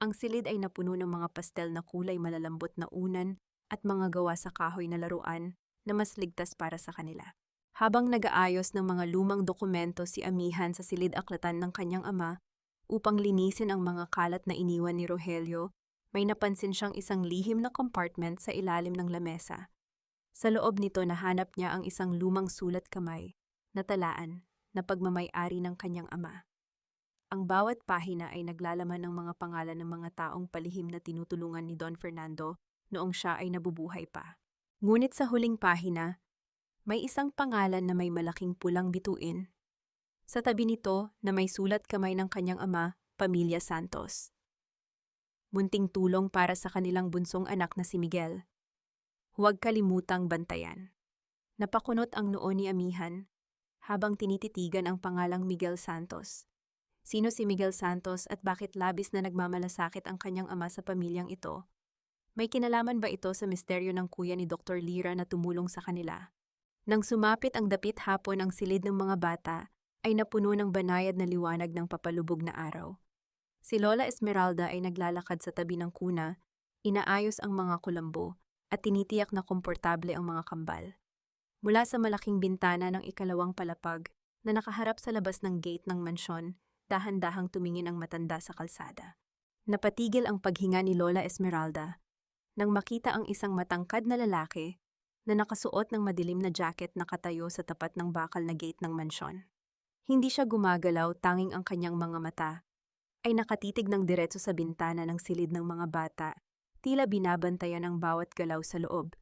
Ang silid ay napuno ng mga pastel na kulay malalambot na unan at mga gawa sa kahoy na laruan na mas ligtas para sa kanila. Habang nag-aayos ng mga lumang dokumento si Amihan sa silid-aklatan ng kanyang ama upang linisin ang mga kalat na iniwan ni Rogelio, may napansin siyang isang lihim na compartment sa ilalim ng lamesa. Sa loob nito, nahanap niya ang isang lumang sulat kamay na talaan na pagmamay-ari ng kanyang ama. Ang bawat pahina ay naglalaman ng mga pangalan ng mga taong palihim na tinutulungan ni Don Fernando noong siya ay nabubuhay pa. Ngunit sa huling pahina, may isang pangalan na may malaking pulang bituin. Sa tabi nito na may sulat kamay ng kanyang ama, Pamilya Santos. Munting tulong para sa kanilang bunsong anak na si Miguel. Huwag kalimutang bantayan. Napakunot ang noo ni Amihan habang tinititigan ang pangalang Miguel Santos. Sino si Miguel Santos at bakit labis na nagmamalasakit ang kanyang ama sa pamilyang ito? May kinalaman ba ito sa misteryo ng kuya ni Dr. Lira na tumulong sa kanila? Nang sumapit ang dapit hapon, ang silid ng mga bata ay napuno ng banayad na liwanag ng papalubog na araw. Si Lola Esmeralda ay naglalakad sa tabi ng kuna, inaayos ang mga kulambo at tinitiyak na komportable ang mga kambal. Mula sa malaking bintana ng ikalawang palapag na nakaharap sa labas ng gate ng mansyon, dahan-dahang tumingin ang matanda sa kalsada. Napatigil ang paghinga ni Lola Esmeralda nang makita ang isang matangkad na lalaki na nakasuot ng madilim na jacket nakatayo sa tapat ng bakal na gate ng mansyon. Hindi siya gumagalaw, tanging ang kanyang mga mata ay nakatitig ng diretso sa bintana ng silid ng mga bata, tila binabantayan ang bawat galaw sa loob.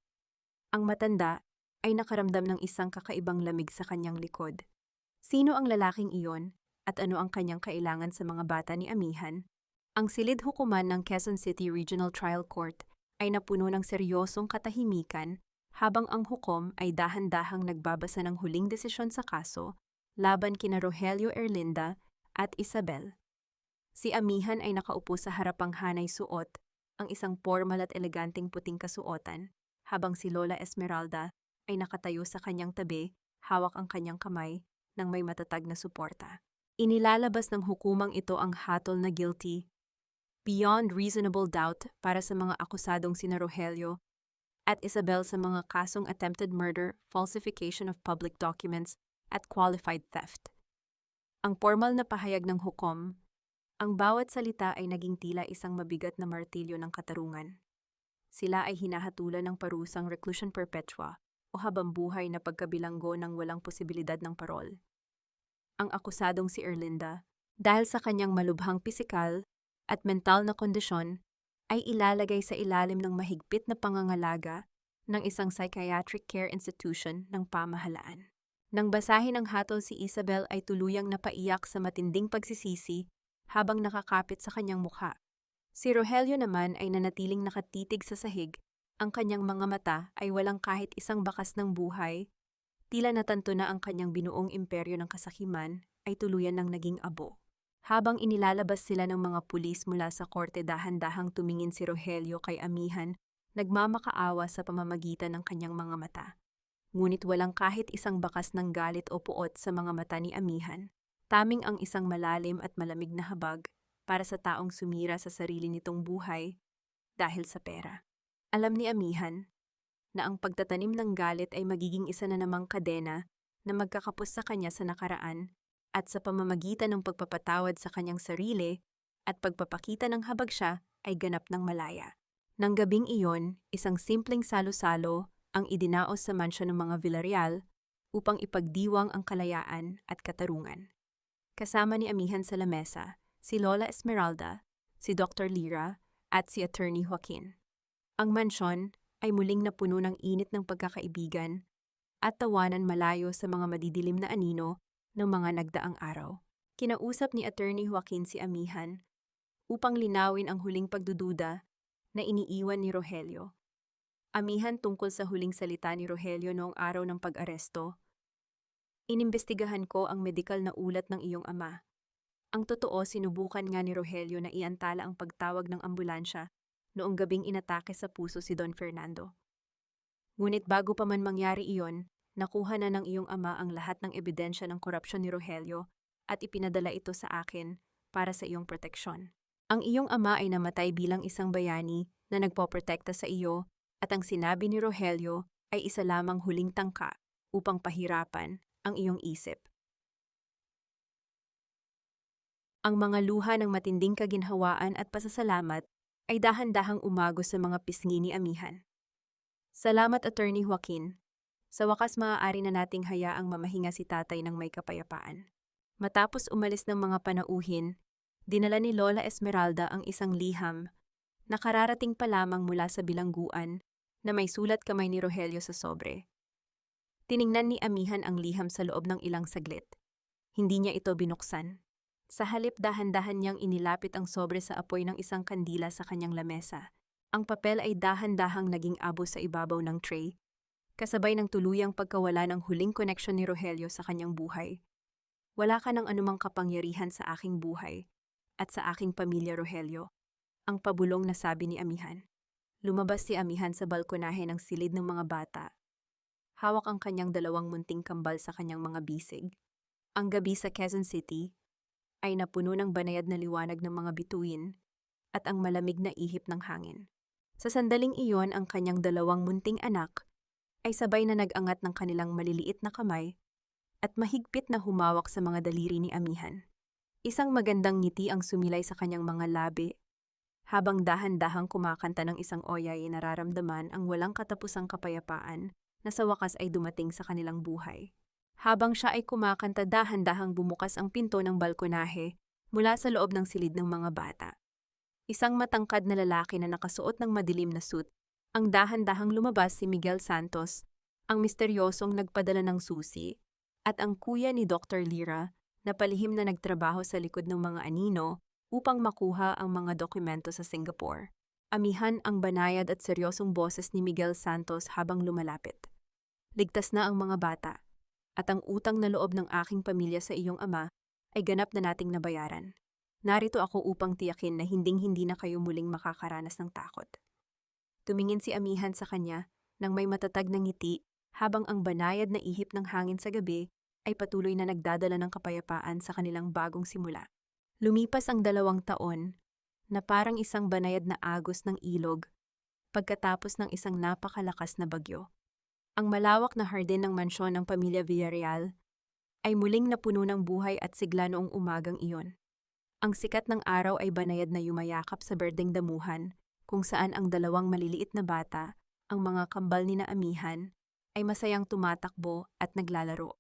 Ang matanda ay nakaramdam ng isang kakaibang lamig sa kanyang likod. Sino ang lalaking iyon at ano ang kanyang kailangan sa mga bata ni Amihan? Ang silid hukuman ng Quezon City Regional Trial Court ay napuno ng seryosong katahimikan habang ang hukom ay dahan-dahang nagbabasa ng huling desisyon sa kaso laban kina Rogelio Erlinda at Isabel. Si Amihan ay nakaupo sa harapang hanay, suot ang isang formal at eleganteng puting kasuotan, habang si Lola Esmeralda ay nakatayo sa kanyang tabi, hawak ang kanyang kamay ng may matatag na suporta. Inilalabas ng hukumang ito ang hatol na guilty beyond reasonable doubt para sa mga akusadong sina Rogelio at Isabel sa mga kasong attempted murder, falsification of public documents, at qualified theft. Ang formal na pahayag ng hukom, ang bawat salita ay naging tila isang mabigat na martilyo ng katarungan. Sila ay hinahatulan ng parusang reclusion perpetua o habambuhay na pagkabilanggo ng walang posibilidad ng parol. Ang akusadong si Erlinda, dahil sa kanyang malubhang pisikal at mental na kondisyon, ay ilalagay sa ilalim ng mahigpit na pangangalaga ng isang psychiatric care institution ng pamahalaan. Nang basahin ang hatol, si Isabel ay tuluyang napaiyak sa matinding pagsisisi habang nakakapit sa kanyang mukha. Si Rogelio naman ay nanatiling nakatitig sa sahig, ang kanyang mga mata ay walang kahit isang bakas ng buhay, tila natanto na ang kanyang binuong imperyo ng kasakiman ay tuluyan ng naging abo. Habang inilalabas sila ng mga pulis mula sa korte, dahan-dahang tumingin si Rogelio kay Amihan, nagmamakaawa sa pamamagitan ng kanyang mga mata. Ngunit walang kahit isang bakas ng galit o puot sa mga mata ni Amihan, taming ang isang malalim at malamig na habag para sa taong sumira sa sarili nitong buhay dahil sa pera. Alam ni Amihan na ang pagtatanim ng galit ay magiging isa na namang kadena na magkakapos sa kanya sa nakaraan at sa pamamagitan ng pagpapatawad sa kanyang sarili at pagpapakita ng habag siya ay ganap ng malaya. Nang gabing iyon, isang simpleng salo-salo ang idinaos sa mansyon ng mga Villarreal upang ipagdiwang ang kalayaan at katarungan. Kasama ni Amihan sa lamesa, si Lola Esmeralda, si Dr. Lira, at si Attorney Joaquin. Ang mansyon ay muling napuno ng init ng pagkakaibigan at tawanan malayo sa mga madidilim na anino ng mga nagdaang araw. Kinausap ni Attorney Joaquin si Amihan upang linawin ang huling pagdududa na iniiwan ni Rogelio. Amihan, tungkol sa huling salita ni Rogelio noong araw ng pag-aresto, inimbestigahan ko ang medikal na ulat ng iyong ama. Ang totoo, sinubukan nga ni Rogelio na iantala ang pagtawag ng ambulansya noong gabing inatake sa puso si Don Fernando. Ngunit bago pa man mangyari iyon, nakuha na ng iyong ama ang lahat ng ebidensya ng korupsyon ni Rogelio at ipinadala ito sa akin para sa iyong proteksyon. Ang iyong ama ay namatay bilang isang bayani na nagpoprotekta sa iyo at ang sinabi ni Rogelio ay isa lamang huling tangka upang pahirapan ang iyong isip. Ang mga luha ng matinding kaginhawaan at pasasalamat ay dahan-dahang umagos sa mga pisngi ni Amihan. Salamat, Attorney Joaquin. Sa wakas, maaari na nating hayaang mamahinga si tatay ng may kapayapaan. Matapos umalis ng mga panauhin, dinala ni Lola Esmeralda ang isang liham na kararating pa lamang mula sa bilangguan na may sulat kamay ni Rogelio sa sobre. Tiningnan ni Amihan ang liham sa loob ng ilang saglit. Hindi niya ito binuksan. Sa halip, dahan-dahan niyang inilapit ang sobre sa apoy ng isang kandila sa kanyang lamesa. Ang papel ay dahan-dahang naging abo sa ibabaw ng tray, kasabay ng tuluyang pagkawala ng huling koneksyon ni Rogelio sa kanyang buhay. Wala ka ng anumang kapangyarihan sa aking buhay at sa aking pamilya, Rogelio, ang pabulong na sabi ni Amihan. Lumabas si Amihan sa balkonahe ng silid ng mga bata. Hawak ang kanyang dalawang munting kambal sa kanyang mga bisig. Ang gabi sa Quezon City ay napuno ng banayad na liwanag ng mga bituin at ang malamig na ihip ng hangin. Sa sandaling iyon, ang kanyang dalawang munting anak ay sabay na nag-angat ng kanilang maliliit na kamay at mahigpit na humawak sa mga daliri ni Amihan. Isang magandang ngiti ang sumilay sa kanyang mga labi, habang dahan-dahang kumakanta ng isang oya ay nararamdaman ang walang katapusang kapayapaan na sa wakas ay dumating sa kanilang buhay. Habang siya ay kumakanta, dahan-dahang bumukas ang pinto ng balkonahe mula sa loob ng silid ng mga bata. Isang matangkad na lalaki na nakasuot ng madilim na suit, ang dahan-dahang lumabas, si Miguel Santos, ang misteryosong nagpadala ng susi, at ang kuya ni Dr. Lira na palihim na nagtrabaho sa likod ng mga anino upang makuha ang mga dokumento sa Singapore. Amihan ang banayad at seryosong boses ni Miguel Santos habang lumalapit. Ligtas na ang mga bata, at ang utang na loob ng aking pamilya sa iyong ama ay ganap na nating nabayaran. Narito ako upang tiyakin na hinding-hindi na kayo muling makakaranas ng takot. Tumingin si Amihan sa kanya nang may matatag na ngiti habang ang banayad na ihip ng hangin sa gabi ay patuloy na nagdadala ng kapayapaan sa kanilang bagong simula. Lumipas ang 2 taon na parang isang banayad na agos ng ilog pagkatapos ng isang napakalakas na bagyo. Ang malawak na hardin ng mansyon ng pamilya Villarreal ay muling napuno ng buhay at sigla noong umagang iyon. Ang sikat ng araw ay banayad na yumayakap sa berdeng damuhan, kung saan ang dalawang maliliit na bata, ang mga kambal ni na Amihan, ay masayang tumatakbo at naglalaro.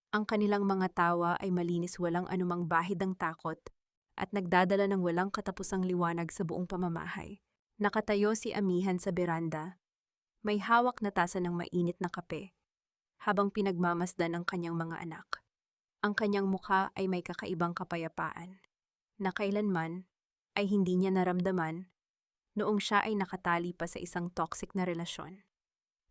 Ang kanilang mga tawa ay malinis, walang anumang bahid ng takot, at nagdadala ng walang katapusang liwanag sa buong pamamahay. Nakatayo si Amihan sa beranda, may hawak na tasa ng mainit na kape, habang pinagmamasdan ang kanyang mga anak. Ang kanyang mukha ay may kakaibang kapayapaan, na kailanman ay hindi niya naramdaman noong siya ay nakatali pa sa isang toxic na relasyon.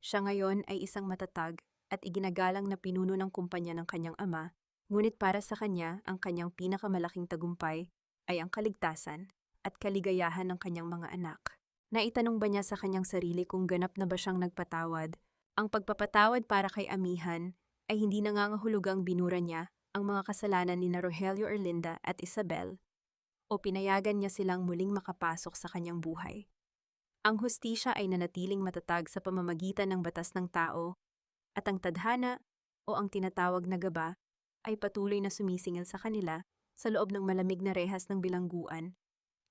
Siya ngayon ay isang matatag at iginagalang na pinuno ng kumpanya ng kanyang ama, ngunit para sa kanya ang kanyang pinakamalaking tagumpay ay ang kaligtasan at kaligayahan ng kanyang mga anak. Naitanong ba niya sa kanyang sarili kung ganap na ba siyang nagpatawad? Ang pagpapatawad para kay Amihan ay hindi nangangahulugang binura niya ang mga kasalanan ni na Rogelio Erlinda at Isabel o pinayagan niya silang muling makapasok sa kanyang buhay. Ang hustisya ay nanatiling matatag sa pamamagitan ng batas ng tao at ang tadhana o ang tinatawag na gaba ay patuloy na sumisingil sa kanila sa loob ng malamig na rehas ng bilangguan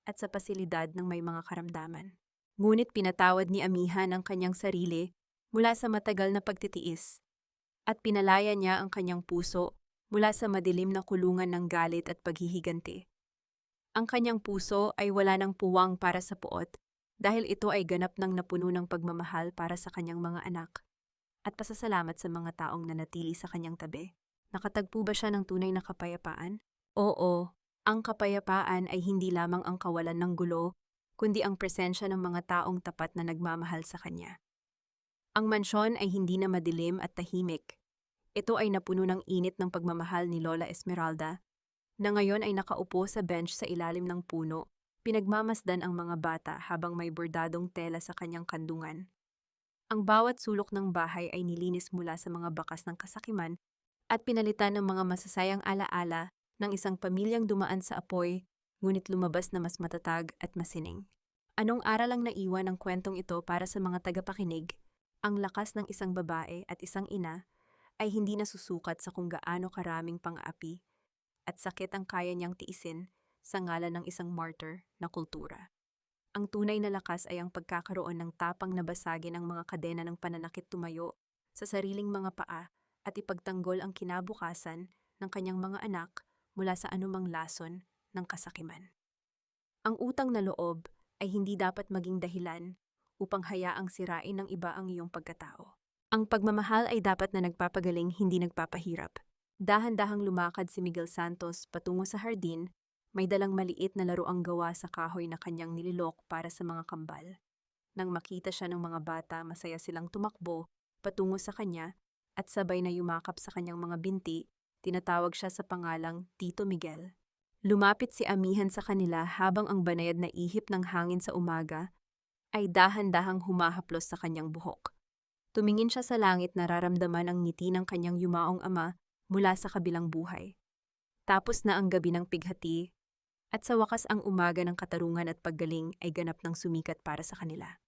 at sa pasilidad ng may mga karamdaman. Ngunit pinatawad ni Amihan ang kanyang sarili mula sa matagal na pagtitiis at pinalaya niya ang kanyang puso mula sa madilim na kulungan ng galit at paghihiganti. Ang kanyang puso ay wala ng puwang para sa puot dahil ito ay ganap ng napuno ng pagmamahal para sa kanyang mga anak at pasasalamat sa mga taong nanatili sa kanyang tabi. Nakatagpo ba siya ng tunay na kapayapaan? Oo, ang kapayapaan ay hindi lamang ang kawalan ng gulo, kundi ang presensya ng mga taong tapat na nagmamahal sa kanya. Ang mansyon ay hindi na madilim at tahimik. Ito ay napuno ng init ng pagmamahal ni Lola Esmeralda, na ngayon ay nakaupo sa bench sa ilalim ng puno, pinagmamasdan ang mga bata habang may bordadong tela sa kanyang kandungan. Ang bawat sulok ng bahay ay nilinis mula sa mga bakas ng kasakiman at pinalitan ng mga masasayang alaala ng isang pamilyang dumaan sa apoy, ngunit lumabas na mas matatag at masining. Anong aral ang naiwan ng kwentong ito para sa mga tagapakinig? Ang lakas ng isang babae at isang ina ay hindi nasusukat sa kung gaano karaming pang-aapi at sakit ang kaya niyang tiisin sa ngalan ng isang martyr na kultura. Ang tunay na lakas ay ang pagkakaroon ng tapang na basagin ang mga kadena ng pananakit, tumayo sa sariling mga paa at ipagtanggol ang kinabukasan ng kanyang mga anak mula sa anumang lason ng kasakiman. Ang utang na loob ay hindi dapat maging dahilan upang hayaang sirain ng iba ang iyong pagkatao. Ang pagmamahal ay dapat na nagpapagaling, hindi nagpapahirap. Dahan-dahang lumakad si Miguel Santos patungo sa hardin, may dalang maliit na laruang gawa sa kahoy na kanyang nililok para sa mga kambal. Nang makita siya ng mga bata, masaya silang tumakbo patungo sa kanya at sabay na yumakap sa kanyang mga binti, tinatawag siya sa pangalang Tito Miguel. Lumapit si Amihan sa kanila habang ang banayad na ihip ng hangin sa umaga ay dahan-dahang humahaplos sa kanyang buhok. Tumingin siya sa langit, nararamdaman ang ngiti ng kanyang yumaong ama mula sa kabilang buhay. Tapos na ang gabi ng pighati, at sa wakas ang umaga ng katarungan at paggaling ay ganap ng sumikat para sa kanila.